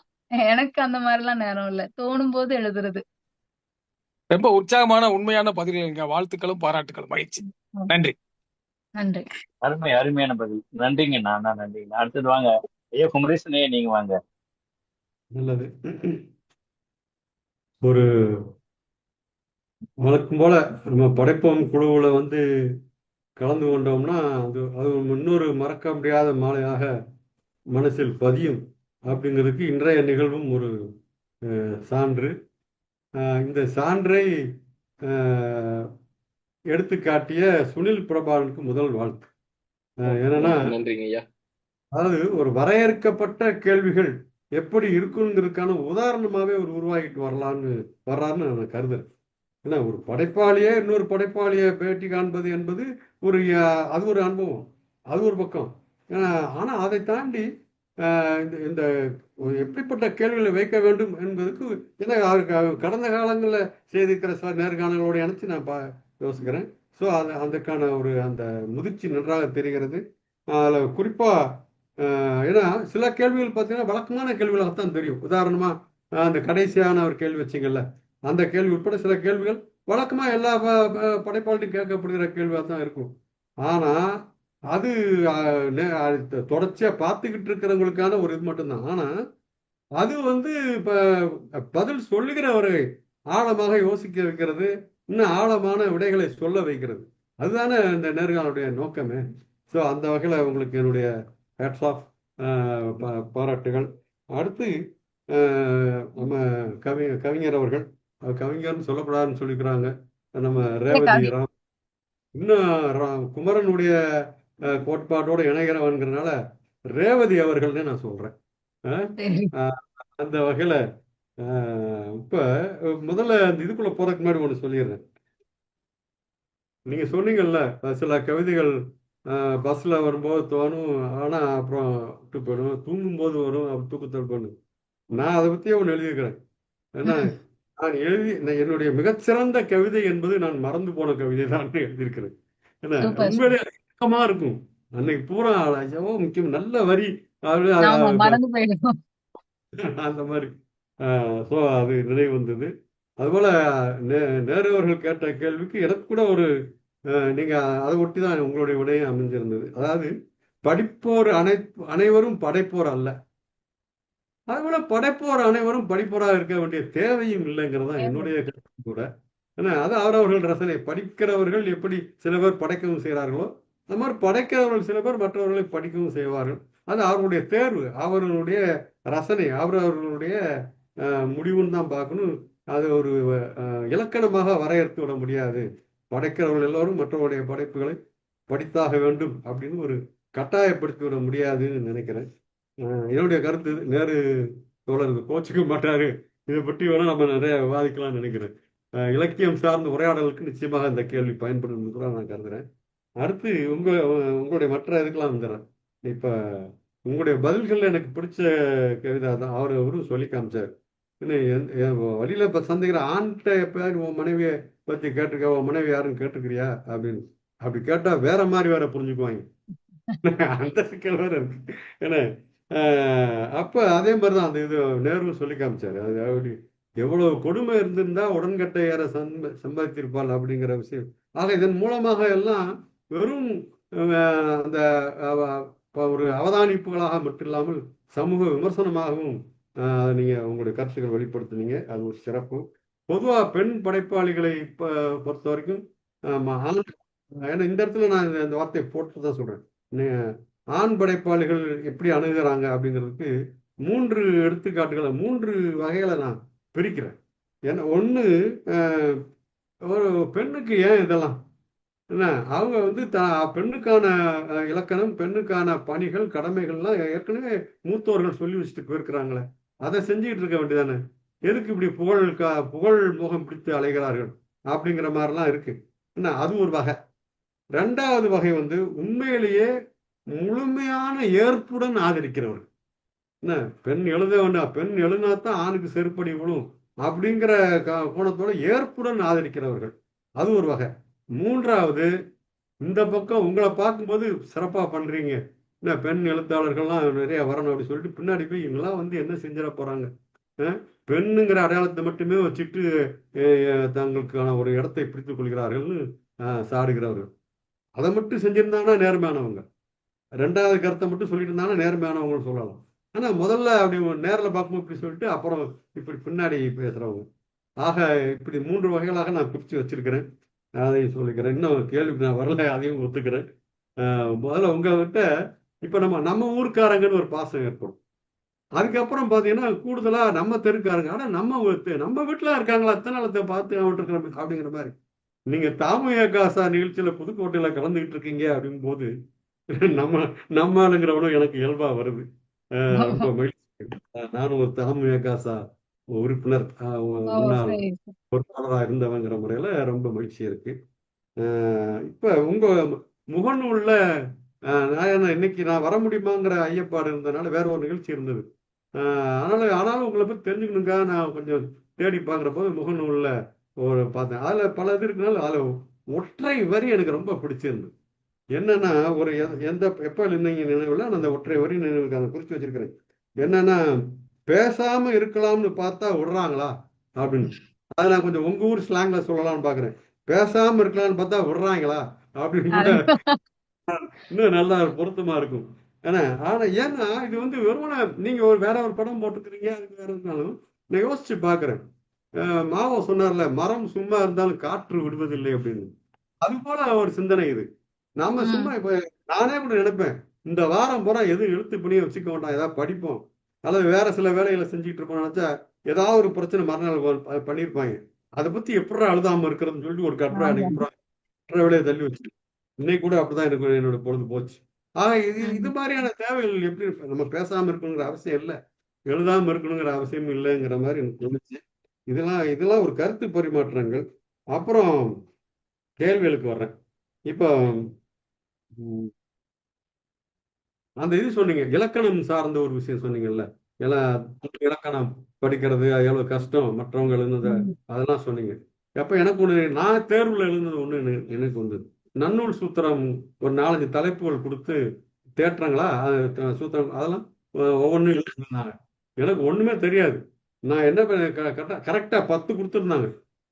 எனக்கு அந்த மாதிரிலாம் நேரம் இல்ல. தோணும் போது எழுதுறது. ரொம்ப உற்சாகமான உண்மையான பதில்களுங்க. வாழ்த்துக்களும் பாராட்டுகளும். மகிழ்ச்சி. நன்றி. நன்றி. அருமையான பதில். நன்றிங்க. நன்றிங்க. அடுத்தது வாங்க ஐயா குமரேசனே, நீங்க வாங்க. நல்லது. ஒரு வழக்கம் போல நம்ம படைப்போம் குழுவுல வந்து கலந்து கொண்டோம்னா அது இன்னொரு மறக்க முடியாத மாலையாக மனசில் பதியும் அப்படிங்கிறதுக்கு இன்றைய நிகழ்வும் ஒரு சான்று. இந்த சான்றை எடுத்து காட்டிய சுனில் பிரபாகரனுக்கு முதல் வாழ்த்து. என்னன்னா, நன்றிங்க ஐயா. அதாவது ஒரு வரையறுக்கப்பட்ட கேள்விகள் எப்படி இருக்குங்கிறதுக்கான உதாரணமாவே ஒரு உருவாகிட்டு வர்றாருன்னு நான் கருதுறேன். ஏன்னா ஒரு படைப்பாளியே இன்னொரு படைப்பாளியை பேட்டி காண்பது என்பது அது ஒரு அனுபவம், அது ஒரு பக்கம். ஆனா அதை தாண்டி இந்த எப்படிப்பட்ட கேள்விகளை வைக்க வேண்டும் என்பதுக்கு, ஏன்னா கடந்த காலங்களில் செய்திருக்கிற சில நேர்காணலோடு இணைச்சு நான் யோசிக்கிறேன். ஸோ அதுக்கான அந்த முதிர்ச்சி நன்றாக தெரிகிறது. அதில் குறிப்பாக ஏன்னா சில கேள்விகள் பார்த்தீங்கன்னா வழக்கமான கேள்விகளாகத்தான் தெரியும். உதாரணமாக அந்த கடைசியான ஒரு கேள்வி வச்சிங்கல்ல, அந்த கேள்வி உட்பட சில கேள்விகள் வழக்கமாக எல்லா படைப்பாளிட்டும் கேட்கப்படுகிற கேள்வியாக தான் இருக்கும். ஆனால் அது தொடர்ச்சியா பார்த்துக்கிட்டு இருக்கிறவங்களுக்கான ஒரு இது மட்டும்தான். ஆனா அது இப்ப பதில் சொல்லுகிறவரை ஆழமாக யோசிக்க வைக்கிறது, இன்னும் ஆழமான விடைகளை சொல்ல வைக்கிறது. அதுதானே இந்த நேர்காணலுடைய நோக்கமே. ஸோ அந்த வகையில் உங்களுக்கு என்னுடைய ஹேட்ஸ் ஆஃப் பாராட்டுகள். அடுத்து நம்ம கவிஞர் அவர்கள், கவிஞர்னு சொல்லப்படாதுன்னு சொல்லிக்கிறாங்க நம்ம ரேவதி ராம். இன்னும் குமரனுடைய கோட்பாட்டோட இணைகிறவன்கிறனால ரேவதி அவர்கள்னே நான் சொல்றேன். அந்த வகையில இப்ப முதல்ல அந்த இதுக்குள்ள போறதுக்கு முன்னாடி ஒண்ணு சொல்லிடுறேன். நீங்க சொன்னீங்கல்ல, சில கவிதைகள் பஸ்ல வரும்போது தோணும், ஆனா அப்புறம் விட்டு போயிடும், தூங்கும் போது வரும், அப்புறம் தூக்கத்தில் போகணும். நான் அதை பத்தியே ஒன்று எழுதியிருக்கிறேன். ஏன்னா நான் என்னுடைய மிகச்சிறந்த கவிதை என்பது நான் மறந்து போன கவிதை தான் எழுதியிருக்கிறேன். ஏன்னா உண்மையிலே அதிகமா இருக்கும். அன்னைக்கு பூரா ஐயோ முக்கியம் நல்ல வரி அந்த மாதிரி. ஸோ அது நினைவு வந்தது. அதுபோல நேரு அவர்கள் கேட்ட கேள்விக்கு எனக்கு கூட ஒரு நீங்க அதை ஒட்டி தான் உங்களுடைய விடையும் அமைஞ்சிருந்தது. அதாவது படிப்போர் அனைவரும் படைப்போர் அல்ல, அதுபோல படைப்போர் அனைவரும் படிப்போராக இருக்க வேண்டிய தேவையும் இல்லைங்கிறது தான் என்னுடைய கருத்து கூட. ஏன்னா அது அவரவர்கள் ரசனை. படிக்கிறவர்கள் எப்படி சில பேர் படைக்கவும் செய்கிறார்களோ, அந்த மாதிரி படைக்கிறவர்கள் சில பேர் மற்றவர்களை படிக்கவும் செய்வார்கள். அது அவர்களுடைய தேர்வு, அவர்களுடைய ரசனை, அவரவர்களுடைய முடிவுன்னு தான் பார்க்கணும். அது ஒரு இலக்கணமாக வரையறுத்து விட முடியாது. படைக்கிறவர்கள் எல்லோரும் மற்றவருடைய படைப்புகளை படித்தாக வேண்டும் அப்படின்னு ஒரு கட்டாயப்படுத்தி விட முடியாதுன்னு நினைக்கிறேன். என்னுடைய கருத்து. நேரு தோழர் கோச்சிக்க மாட்டாரு, இதை பற்றி வேணா நம்ம நிறைய விவாதிக்கலாம்னு நினைக்கிறேன். இலக்கியம் சார்ந்த உரையாடலுக்கு நிச்சயமாக இந்த கேள்வி பயன்படும் கூட நான் கருதுறேன். அடுத்து உங்களுடைய மற்ற இதுக்கெல்லாம் வந்துடுறேன். இப்ப உங்களுடைய பதில்கள் எனக்கு பிடிச்ச கவிதை தான். அவரும் சொல்லி காமிச்சார். வழியில இப்ப சந்திக்கிற ஆண்கிட்ட எப்பயாவது உன் மனைவியை பத்தி கேட்டிருக்க, உன் மனைவி யாருன்னு கேட்டிருக்கிறியா அப்படின்னு. அப்படி கேட்டா வேற மாதிரி வேற புரிஞ்சுக்குவாங்க. அந்த சிக்கல் வேற இருக்கு. ஏன்னா அப்ப அதே மாதிரிதான் அந்த இது நேரு சொல்லி காமிச்சாரு. அது அப்படி எவ்வளவு கொடுமை இருந்திருந்தா உடன்கட்டை ஏற சம்பாதித்திருப்பாள் அப்படிங்கிற விஷயம். ஆக இதன் மூலமாக எல்லாம் வெறும் அந்த ஒரு அவதானிப்புகளாக மட்டும் இல்லாமல் சமூக விமர்சனமாகவும் நீங்க உங்களுடைய கருத்துக்கள் வெளிப்படுத்தினீங்க. அது ஒரு சிறப்பு. பொதுவா பெண் படைப்பாளிகளை பொறுத்த வரைக்கும் ஏன்னா இந்த இடத்துல நான் இந்த வார்த்தையை போட்டு தான் சொல்றேன். ஆண் படைப்பாளிகள் எப்படி அணுகிறாங்க அப்படிங்கிறதுக்கு 3 எடுத்துக்காட்டுகளை 3 வகைகளை நான் பிரிக்கிறேன். ஏன்னா ஒன்று, ஒரு பெண்ணுக்கு ஏன் இதெல்லாம் என்ன, அவங்க பெண்ணுக்கான இலக்கணம், பெண்ணுக்கான பணிகள், கடமைகள்லாம் ஏற்கனவே மூத்தோர்கள் சொல்லி வச்சுட்டு போயிருக்கிறாங்களே, அதை செஞ்சுக்கிட்டு இருக்க வேண்டியதானே. எதுக்கு இப்படி புகழ் முகம் பிடித்து அலைகிறார்கள் அப்படிங்கிற மாதிரிலாம் இருக்கு. என்ன, அது ஒரு வகை. 2வது வகை உண்மையிலேயே முழுமையான ஏற்புடன் ஆதரிக்கிறவர்கள். என்ன, பெண் எழுத வேண்டாம், பெண் எழுதினாத்தான் ஆணுக்கு செருப்படி விழும் அப்படிங்கிற கோணத்தோட ஏற்புடன் ஆதரிக்கிறவர்கள், அது ஒரு வகை. 3வது, இந்த பக்கம் உங்களை பார்க்கும்போது சிறப்பா பண்றீங்க, என்ன பெண் எழுத்தாளர்கள்லாம் நிறைய வரணும் அப்படி சொல்லிட்டு பின்னாடி போய் இவங்கெல்லாம் என்ன செஞ்சிட போறாங்க, பெண்ணுங்கிற அடையாளத்தை மட்டுமே வச்சுட்டு தங்களுக்கான ஒரு இடத்தை பிடித்துக் கொள்கிறார்கள்னு சாடுகிறவர்கள். அதை மட்டும் செஞ்சிருந்தாங்கன்னா நேர்மையானவங்க. 2வது கருத்தை மட்டும் சொல்லிட்டு இருந்தாங்கன்னா நேர்மையானவங்கன்னு சொல்லலாம். ஆனா முதல்ல அப்படி நேரில் பார்க்கும்போது இப்படி சொல்லிட்டு அப்புறம் இப்படி பின்னாடி பேசுறவங்க. ஆக இப்படி 3 வகைகளாக நான் பிரித்து வச்சிருக்கிறேன். அதையும் சொல்லிக்கிறேன். இன்னும் கேள்வி நான் வரல, அதையும் ஒத்துக்கிறேன். முதல்ல உங்ககிட்ட இப்ப நம்ம ஊருக்காரங்கன்னு ஒரு பாசம் ஏற்படும். அதுக்கப்புறம் பாத்தீங்கன்னா கூடுதலா நம்ம தெருக்காரங்க, ஆனா நம்ம வீட்டுல இருக்காங்களா அத்தனை நாளத்தை பார்த்து இருக்கிற அப்படிங்கிற மாதிரி. நீங்க தாமுயகாசா நிகழ்ச்சியில புதுக்கோட்டையில கலந்துகிட்டு இருக்கீங்க அப்படிங்கும் போது நம்ம ஆளுங்கிறவனும் எனக்கு இயல்பா வருது. ரொம்ப மகிழ்ச்சி. நானும் ஒரு தாமுயகாசா உறுப்பினர், முன்னாள் பொறுப்பாளராக இருந்தவங்கிற முறையில ரொம்ப மகிழ்ச்சி இருக்கு. இப்ப உங்க முகநூல்ல இன்னைக்கு நான் வர முடியுமாங்கிற ஐயப்பாடு இருந்ததுனால வேற ஒரு நிகழ்ச்சி இருந்தது. ஆனாலும் உங்களை பத்தி தெரிஞ்சுக்கணுக்காக நான் கொஞ்சம் தேடி பார்க்குற போது முகநூல்ல ஒரு பார்த்தேன். அதுல பல இது இருக்கனால அதுல ஒற்றை வரி எனக்கு ரொம்ப பிடிச்சிருந்தது. என்னன்னா ஒரு எந்த எப்ப நீங்க நினைவுல அந்த ஒற்றை வரி நினைவுக்கு அதை குறிச்சு வச்சிருக்கிறேன். என்னன்னா பேசாம இருக்கலாம்னு பார்த்தா விடுறாங்களா அப்படின்னு. அதை நான் கொஞ்சம் உங்க ஊர் ஸ்லாங்ல சொல்லலாம்னு பாக்குறேன். பேசாம இருக்கலாம்னு பார்த்தா விடுறாங்களா அப்படின்னு கூட இன்னும் நல்லா பொருத்தமா இருக்கும். ஏன்னா இது வந்து வெறுமனே நீங்க வேற ஒரு படம் போட்டுக்கிறீங்க, அதுக்கு வேற இருந்தாலும் நான் யோசிச்சு பாக்குறேன். மாவோ சொன்னார்ல, மரம் சும்மா இருந்தாலும் காற்று விடுவதில்லை அப்படின்னு. அது போல ஒரு சிந்தனை இது. நாம சும்மா இப்ப நானே கூட நினைப்பேன், இந்த வாரம் பூரா எதுவும் எழுத்து பணியை வச்சுக்க வேண்டாம், ஏதாவது படிப்போம் அல்லது வேற சில வேலைகளை செஞ்சுட்டு இருப்போம் நினைச்சா ஏதாவது ஒரு பிரச்சனை மறுநாள் பண்ணியிருப்பாங்க. அதை பத்தி எப்படி அழுதாம இருக்கிறதுன்னு சொல்லிட்டு ஒரு கட்டுரை அன்னைக்கு வேலையை தள்ளி வச்சு இன்னைக்கு கூட அப்படிதான் எனக்கு என்னோட பொழுது போச்சு. இது மாதிரியான தேவைகள் எப்படி நம்ம பேசாம இருக்கணுங்கிற அவசியம் இல்லை, எழுதாம இருக்கணுங்கிற அவசியம் இல்லைங்கிற மாதிரி எனக்கு தோணுச்சு. இதெல்லாம் ஒரு கருத்து பரிமாற்றங்கள். அப்புறம் கேள்விகளுக்கு வர்றேன். இப்போ அந்த இது சொன்னீங்க, இலக்கணம் சார்ந்த ஒரு விஷயம் சொன்னீங்கல்ல, இலக்கணம் படிக்கிறது எவ்வளவு கஷ்டம் மற்றவங்க எழுதுனத அதெல்லாம் சொன்னீங்க. அப்ப எனக்கு ஒண்ணு, நான் தேர்வுல எழுதுனது ஒண்ணு எனக்கு வந்தது. நன்னூல் சூத்திரம் ஒரு 4-5 தலைப்புகள் கொடுத்து தேட்டுறாங்களா, சூத்திரம் அதெல்லாம் ஒவ்வொன்றும் எழுதிருந்தாங்க. எனக்கு ஒண்ணுமே தெரியாது. நான் என்ன கரெக்டா 10 கொடுத்துருந்தாங்க.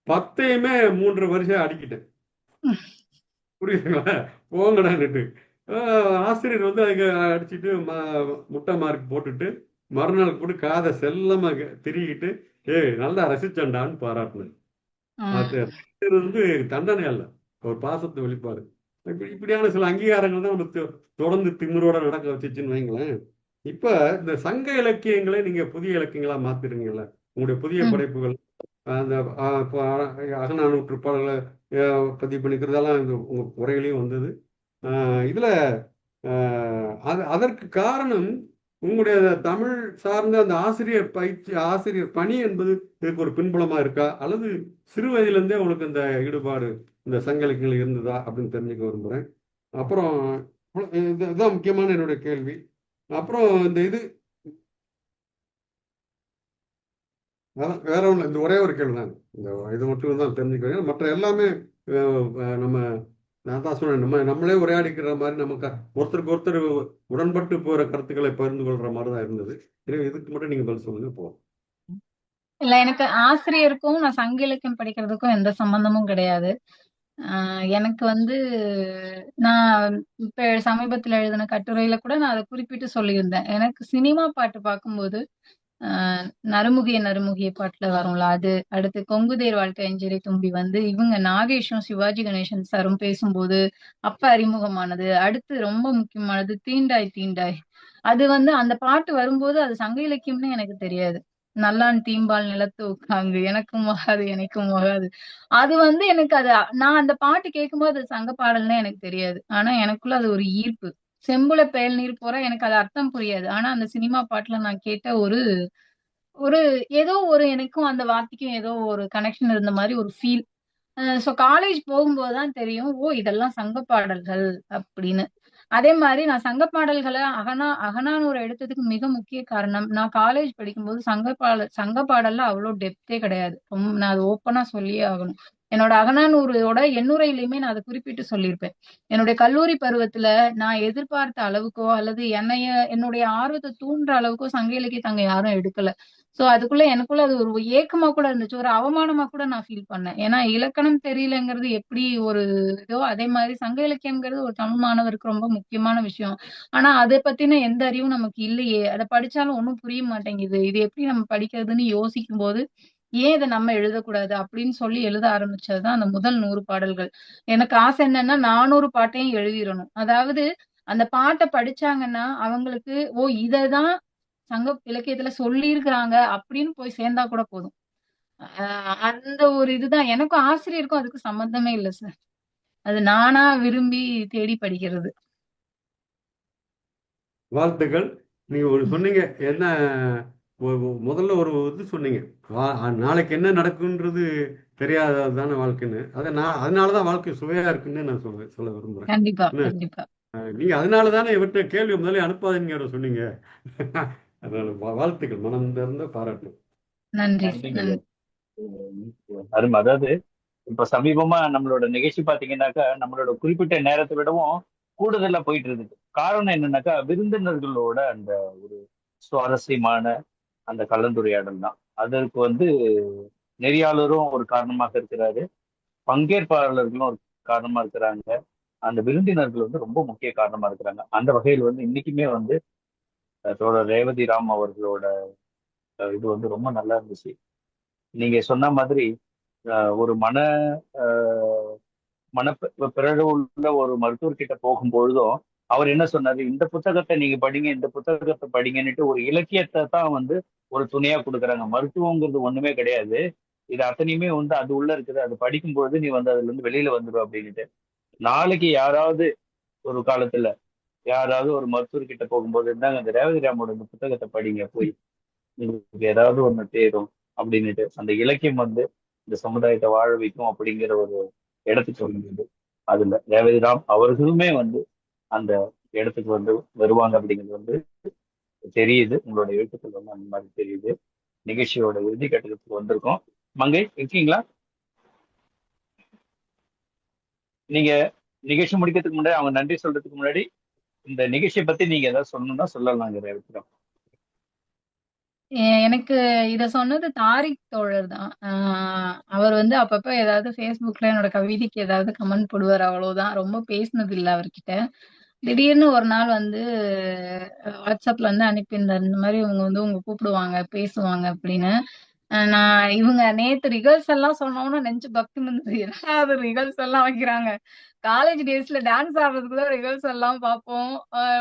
10ஐயுமே 3 வரிசையா அடிக்கிட்டேன். புரியுதுங்களா? போங்கடான்னுட்டு ஆசிரியர் வந்து அதுக்கு அடிச்சுட்டு முட்டை மார்க் போட்டுட்டு மறுநாள் கூட காதை செல்லமா திரிக்கிட்டு நல்லா ரசிச்சண்டான்னு பாராட்டினேன். அது வந்து தண்டனை அல்ல, ஒரு பாசத்தை வெளிப்பாடு. இப்படியான சில அங்கீகாரங்கள் தான் நம்ம தொடர்ந்து திமிரோட நடக்க வச்சுச்சுன்னு வைங்களேன். இப்ப இந்த சங்க இலக்கியங்களை நீங்க புதிய இலக்கியங்களா மாத்திருங்கல்ல, உங்களுடைய புதிய படைப்புகள், அந்த அகநானூற்று பாடல்களை பதிவு பண்ணிக்கிறதெல்லாம் உங்க உரையிலையும் வந்தது. இதுல அதற்கு காரணம் உங்களுடைய தமிழ் சார்ந்த அந்த ஆசிரியர் பணி என்பது இதுக்கு ஒரு பின்புலமா இருக்கா, அல்லது சிறு வயதிலிருந்தே உங்களுக்கு இந்த ஈடுபாடு இந்த சங்க இலக்கியங்கள் இருந்ததா அப்படின்னு தெரிஞ்சுக்க விரும்புறேன். அப்புறம் இதுதான் முக்கியமான என்னுடைய கேள்வி. அப்புறம் இந்த வேற ஒண்ணு, இந்த ஒரே ஒரு கேள்வி தான், இந்த இது மட்டும் தான் தெரிஞ்சுக்கிறேன். மற்ற எல்லாமே நம்ம நான் தான் சொன்னேன், நம்மளே உரையாடிக்கிற மாதிரி நமக்கு ஒருத்தருக்கு ஒருத்தர் உடன்பட்டு போற கருத்துக்களை பகிர்ந்து கொள்ற மாதிரி தான் இருந்தது. எனவே இதுக்கு மட்டும் நீங்க பதில் சொல்லுங்க போதும். இல்ல, எனக்கு ஆசிரியருக்கும் நான் சங்க இலக்கியம் படிக்கிறதுக்கும் எந்த சம்பந்தமும் கிடையாது. எனக்கு வந்து நான் இப்ப சமீபத்துல எழுதின கட்டுரையில கூட நான் அதை குறிப்பிட்டு சொல்லியிருந்தேன். எனக்கு சினிமா பாட்டு பார்க்கும்போது நறுமுகிய பாட்டுல வரும்ல அது, அடுத்து கொங்குதேர் வாழ்க்கை அஞ்சரை தும்பி வந்து இவங்க நாகேஷும் சிவாஜி கணேசன் சாரும் பேசும்போது அப்ப அறிமுகமானது. அடுத்து ரொம்ப முக்கியமானது தீண்டாய் தீண்டாய். அது வந்து அந்த பாட்டு வரும்போது அது சங்க இலக்கியம்னு எனக்கு தெரியாது. நல்லான் தீம்பால் நிலத்து உட்கார்ந்து எனக்கும் ஆகாது. அது வந்து எனக்கு நான் அந்த பாட்டு கேட்கும்போது அது சங்க பாடல்னு எனக்கு தெரியாது. ஆனா எனக்குள்ள அது ஒரு ஈர்ப்பு. செம்புல பேல் நீர் போற எனக்கு அது அர்த்தம் புரியாது. ஆனா அந்த சினிமா பாட்டுல நான் கேட்ட ஒரு ஒரு ஏதோ ஒரு எனக்கும் அந்த வார்த்தைக்கும் ஏதோ ஒரு கனெக்ஷன் இருந்த மாதிரி ஒரு ஃபீல். சோ காலேஜ் போகும்போதுதான் தெரியும், ஓ இதெல்லாம் சங்க பாடல்கள் அப்படின்னு. அதே மாதிரி நான் சங்க பாடல்களை அகநானூறு எடுத்ததுக்கு மிக முக்கிய காரணம், நான் காலேஜ் படிக்கும்போது சங்க பாடல்ல அவ்வளவு டெப்தே கிடையாது. நான் அது ஓப்பனா சொல்லியே ஆகணும். என்னோட அகநானூரோட எண்ணுரையிலுமே நான் அதை குறிப்பிட்டு சொல்லியிருப்பேன். என்னுடைய கல்லூரி பருவத்துல நான் எதிர்பார்த்த அளவுக்கோ அல்லது என்னுடைய ஆர்வத்தை தூண்டுற அளவுக்கோ சங்க இலக்கியத்தை யாரும் எடுக்கல. சோ அதுக்குள்ள எனக்குள்ள அது ஒரு ஏக்கமா கூட இருந்துச்சு, ஒரு அவமானமா கூட நான் ஃபீல் பண்ணேன். ஏன்னா இலக்கணம் தெரியலங்கிறது எப்படி ஒரு இதோ அதே மாதிரி சங்க இலக்கியம்ங்கிறது ஒரு தமிழ் மாணவருக்கு ரொம்ப முக்கியமான விஷயம். ஆனா அதை பத்தின எந்த அறிவும் நமக்கு இல்லையே, அதை படிச்சாலும் ஒண்ணும் புரிய மாட்டேங்குது, இது எப்படி நம்ம படிக்கிறதுன்னு யோசிக்கும் போது ஏன் இதை நம்ம எழுதக்கூடாது அப்படின்னு சொல்லி எழுத ஆரம்பிச்சதுதான் அந்த முதல் 100 பாடல்கள். எனக்கு ஆசை என்னன்னா 400 பாட்டையும் எழுதிடணும். அதாவது அந்த பாட்டை படிச்சாங்கன்னா அவங்களுக்கு ஓ இததான் சங்க இலக்கியத்துல சொல்லி இருக்கிறாங்க அப்படின்னு போய் சேர்ந்தா கூட போதும். அந்த ஒரு இதுதான் எனக்கும் ஆசிரியருக்கும் அதுக்கு சம்பந்தமே இல்லை சார். அது நானா விரும்பி தேடி படிக்கிறது. வாழ்த்துக்கள். நீங்க ஒரு சொன்னீங்க, என்ன முதல்ல ஒரு இது சொன்னீங்க, நாளைக்கு என்ன நடக்குன்றது தெரியாததான வாழ்க்கைன்னு. அதனாலதான் வாழ்க்கை சுவையா இருக்குன்னு நான் சொல்ல விரும்புறேன். கண்டிப்பா கண்டிப்பா. நீங்க அதனால தானே இவர்கிட்ட கேள்வி முதல்ல அனுப்பாதீங்க சொன்னீங்க. அதனால வாழ்த்துக்கள், மனம் இருந்த பாராட்டு. நன்றி நன்றிங்க. நன்றி. அருமை. அதாவது இப்ப சமீபமா நம்மளோட நிகழ்ச்சி பாத்தீங்கன்னாக்கா நம்மளோட குறிப்பிட்ட நேரத்தை விடவும் கூடுதலா போயிட்டு இருக்குது. காரணம் என்னன்னாக்கா விருந்தினர்களோட அந்த ஒரு சுவாரஸ்யமான அந்த கலந்துரையாடல் தான். அதற்கு வந்து நெறியாளரும் ஒரு காரணமாக இருக்கிறாரு, பங்கேற்பாளர்களும் ஒரு காரணமா இருக்கிறாங்க, அந்த விருந்தினர்கள் வந்து ரொம்ப முக்கிய காரணமா இருக்கிறாங்க. அந்த வகையில் வந்து இன்னைக்குமே வந்து தோழர் ரேவதி ராம் அவர்களோட இது வந்து ரொம்ப நல்லா இருந்துச்சு. நீங்க சொன்ன மாதிரி ஒரு மனப்பிறகு உள்ள ஒரு மருத்துவர்கிட்ட போகும்பொழுதும் அவர் என்ன சொன்னாரு, இந்த புத்தகத்தை நீங்க படிங்க, இந்த புத்தகத்தை படிங்கன்னுட்டு ஒரு இலக்கியத்தை தான் வந்து ஒரு துணையா கொடுக்குறாங்க. மருத்துவங்கிறது ஒண்ணுமே கிடையாது, இது அத்தனையுமே வந்து அது உள்ள இருக்குது, அது படிக்கும்பொழுது நீ வந்து அதுல இருந்து வெளியில வந்துடும் அப்படின்னுட்டு. நாளைக்கு யாராவது ஒரு காலத்துல யாராவது ஒரு மருத்துவர்கிட்ட போகும்போது இருந்தாங்க அந்த ரேவதி ராமோட இந்த புத்தகத்தை படிங்க போய், உங்களுக்கு ஏதாவது ஒண்ணு தேடும் அப்படின்னுட்டு அந்த இலக்கியம் வந்து இந்த சமுதாயத்தை வாழ வைக்கும் அப்படிங்கிற ஒரு இடத்துக்கு வந்தது. அதுல ரேவதி ராம் அவர்களுமே வந்து அந்த இடத்துக்கு வந்து வருவாங்க அப்படிங்கிறது வந்து தெரியுது. உங்களோட எழுத்துக்கள் வந்து அந்த மாதிரி தெரியுது. நிகழ்ச்சியோட இறுதி கட்டத்துக்கு வந்திருக்கோம். மங்கை இருக்கீங்களா? நீங்க நிகழ்ச்சி முடிக்கிறதுக்கு முன்னாடி அவங்க நன்றி சொல்றதுக்கு முன்னாடி இந்த நிகழ்ச்சியை பத்தி நீங்க ஏதாவது சொல்லணும்னா சொல்லலாங்க ரேவதி ராம். எனக்கு இத சொன்னது தாரிக் தோழர் தான். அவர் வந்து அப்பப்ப ஏதாவது Facebookல என்னோட கவிதைக்கு ஏதாவது கமெண்ட் போடுவார், அவ்வளவுதான். ரொம்ப பேசினது இல்ல அவர்கிட்ட. திடீர்னு ஒரு நாள் வந்து வாட்ஸ்அப்ல வந்து அனுப்பியிருந்தார், இந்த மாதிரி இவங்க வந்து உங்க கூப்பிடுவாங்க பேசுவாங்க அப்படின்னு. நான் இவங்க நேத்து ரிஹர்சல் எல்லாம் சொன்னோன்னு நெஞ்சு பக்தி இருந்தது. எல்லாரும் ரிஹர்சல் எல்லாம் வைக்கிறாங்க. காலேஜ் டேஸ்ல டான்ஸ் ஆடுறதுக்கு தான் ரிஹர்சல் எல்லாம் பார்ப்போம்.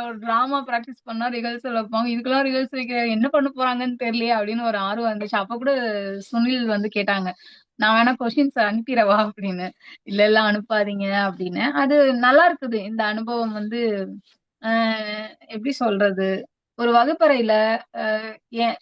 ஒரு டிராமா பிராக்டிஸ் பண்ணா ரிஹர்சல் வைப்பாங்க. இதுக்கெல்லாம் ரிஹர்சல் வைக்க என்ன பண்ண போறாங்கன்னு தெரியலையே அப்படின்னு ஒரு ஆர்வம் இருந்துச்சு. அப்ப கூட சுனில் வந்து கேட்டாங்க, நான் வேணா கொஸ்டின்ஸ் அனுப்பிடவா அப்படின்னு. இல்ல இல்ல அனுப்பாதீங்க அப்படின்னு. அது நல்லா இருக்குது இந்த அனுபவம் வந்து. எப்படி சொல்றது, ஒரு வகுப்பறையில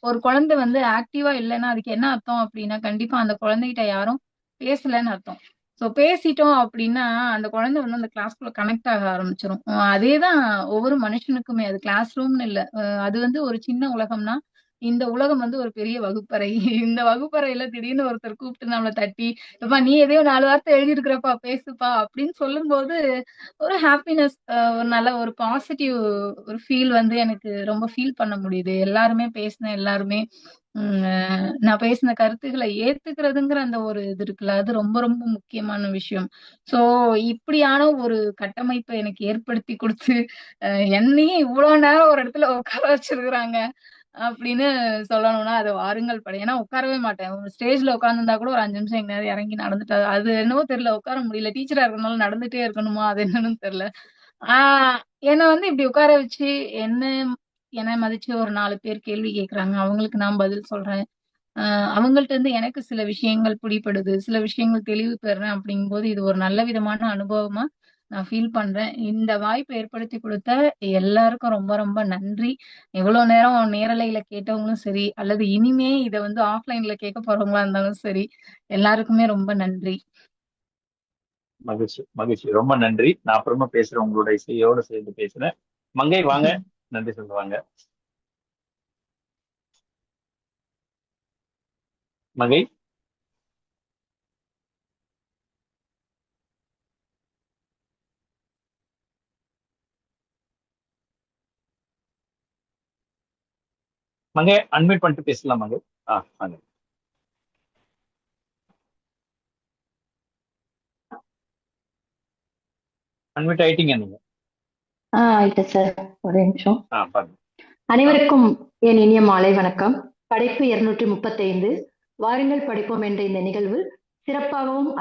ஒரு குழந்தை வந்து ஆக்டிவா இல்லைன்னா அதுக்கு என்ன அர்த்தம் அப்படின்னா, கண்டிப்பா அந்த குழந்தைகிட்ட யாரும் பேசலன்னு அர்த்தம். சோ பேசிட்டோம் அப்படின்னா அந்த குழந்தை வந்து அந்த கிளாஸ்க்குள்ள கனெக்ட் ஆக ஆரம்பிச்சிடும். அதேதான் ஒவ்வொரு மனுஷனுக்குமே. அது கிளாஸ் ரூம்னு இல்ல, அது வந்து ஒரு சின்ன உலகம்னா இந்த உலகம் வந்து ஒரு பெரிய வகுப்பறை. இந்த வகுப்பறையில திடீர்னு ஒருத்தர் கூப்பிட்டு நம்மளை தட்டி, எப்பா நீ எதையோ 4 வார்த்தை எழுதியிருக்கிறப்பா பேசுப்பா அப்படின்னு சொல்லும் போது ஒரு ஹாப்பினஸ், ஒரு நல்ல ஒரு பாசிட்டிவ் ஒரு ஃபீல் வந்து எனக்கு ரொம்ப ஃபீல் பண்ண முடியுது. எல்லாருமே பேசின எல்லாருமே நான் பேசின கருத்துக்களை ஏத்துக்கிறதுங்கிற அந்த ஒரு இது இருக்குல்ல, அது ரொம்ப ரொம்ப முக்கியமான விஷயம். சோ இப்படியான ஒரு கட்டமைப்பை எனக்கு ஏற்படுத்தி கொடுத்து என்னையும் இவ்வளவு நேரம் ஒரு இடத்துல உட்கார வச்சிருக்கிறாங்க அப்படின்னு சொல்லணும்னா அது வாருங்கள் படை. ஏன்னா உட்காரவே மாட்டேன். ஒரு ஸ்டேஜ்ல உட்கார்ந்துருந்தா கூட ஒரு 5 நிமிஷம் எங்கேயாவது இறங்கி நடந்துட்டா அது என்னவோ தெரியல, உட்கார முடியல. டீச்சரா இருக்கனால நடந்துட்டே இருக்கணுமா அது என்னன்னு தெரியல. என்னை வந்து இப்படி உட்கார வச்சு என்ன என்ன மதிச்சு ஒரு 4 பேர் கேள்வி கேட்கறாங்க, அவங்களுக்கு நான் பதில் சொல்றேன். அவங்கள்ட்ட இருந்து எனக்கு சில விஷயங்கள் பிடிபடுது, சில விஷயங்கள் தெளிவு பெறேன். அப்படிங்கும்போது இது ஒரு நல்ல விதமான அனுபவமா நான் ஃபீல் பண்றேன். இந்த வாய்ப்பை ஏற்படுத்தி கொடுத்த எல்லாருக்கும் ரொம்ப ரொம்ப நன்றி. இவ்வளவு நேரம் நேரலையில கேட்டவங்களும் சரி, அல்லது இனிமே இத வந்து ஆஃப்லைன்ல கேட்க போறவங்களா இருந்தாலும் சரி, எல்லாருக்குமே ரொம்ப நன்றி. மகிழ்ச்சி மகிழ்ச்சி, ரொம்ப நன்றி. நான் அப்புறமா பேசுறேன், உங்களோட இசையோட சேர்ந்து பேசுறேன். மங்கை வாங்க, நன்றி சொல்லுவாங்க. மங்கை மங்கை அன்மியூட் பண்ணிட்டு பேசலாம் மங்கை. வாங்க. அன்மியூட் ஆயிட்டீங்க நீங்க. ஆயிட்டு சார், ஒரு நிமிஷம். பாருங்க. அனைவருக்கும் என் இனிய மாலை வணக்கம். படைப்பு 235 வாருங்கள் படிப்போம் என்ற இந்த நிகழ்வு சிறப்பாகவும்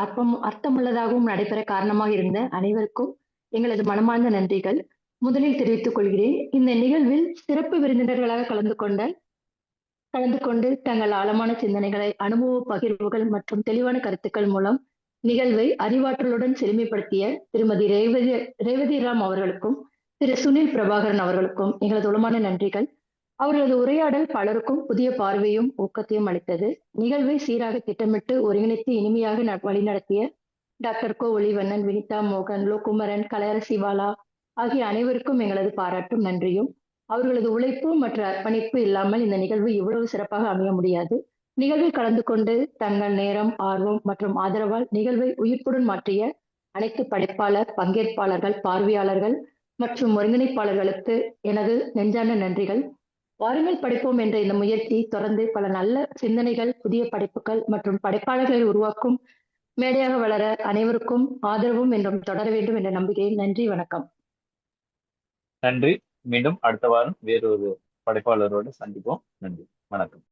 அர்த்தமுள்ளதாகவும் நடைபெற காரணமாக இருந்த அனைவருக்கும் எங்களது மனமார்ந்த நன்றிகள் முதலில் தெரிவித்துக் கொள்கிறேன். இந்த நிகழ்வில் சிறப்பு விருந்தினர்களாக கலந்து கொண்டு தங்கள் ஆழமான சிந்தனைகளை, அனுபவ பகிர்வுகள் மற்றும் தெளிவான கருத்துக்கள் மூலம் நிகழ்வை அறிவாற்றலுடன் செழுமைப்படுத்திய திருமதி ரேவதி ராம் அவர்களுக்கும் திரு சுனில் பிரபாகரன் அவர்களுக்கும் எங்களது உளமான நன்றிகள். அவர்களது உரையாடல் பலருக்கும் புதிய பார்வையும் ஊக்கத்தையும் அளித்தது. நிகழ்வை சீராக திட்டமிட்டு ஒருங்கிணைத்து இனிமையாக வழிநடத்திய டாக்டர் கோ ஒளிவண்ணன், வினிதா மோகன், லோகுமரன், கலையரசி பாலா ஆகிய அனைவருக்கும் எங்களது பாராட்டும் நன்றியும். அவர்களது உழைப்பு மற்றும் அர்ப்பணிப்பு இல்லாமல் இந்த நிகழ்வு இவ்வளவு சிறப்பாக அமைய முடியாது. நிகழ்வில் கலந்து கொண்டு தங்கள் நேரம், ஆர்வம் மற்றும் ஆதரவால் நிகழ்வை உயிர்ப்புடன் மாற்றிய அனைத்து படைப்பாளர், பங்கேற்பாளர்கள், பார்வையாளர்கள் மற்றும் ஒருங்கிணைப்பாளர்களுக்கு எனது நெஞ்சார்ந்த நன்றிகள். வாருங்கள் படைப்போம் என்ற இந்த முயற்சி தொடர்ந்து பல நல்ல சிந்தனைகள், புதிய படைப்புகள் மற்றும் படைப்பாளர்களை உருவாக்கும் மேடையாக வளர அனைவருக்கும் ஆதரவும் என்றும் தொடர வேண்டும் என்ற நம்பிக்கையில் நன்றி, வணக்கம். நன்றி. மீண்டும் அடுத்த வாரம் வேறொரு படைப்பாளரோடு சந்திப்போம். நன்றி, வணக்கம்.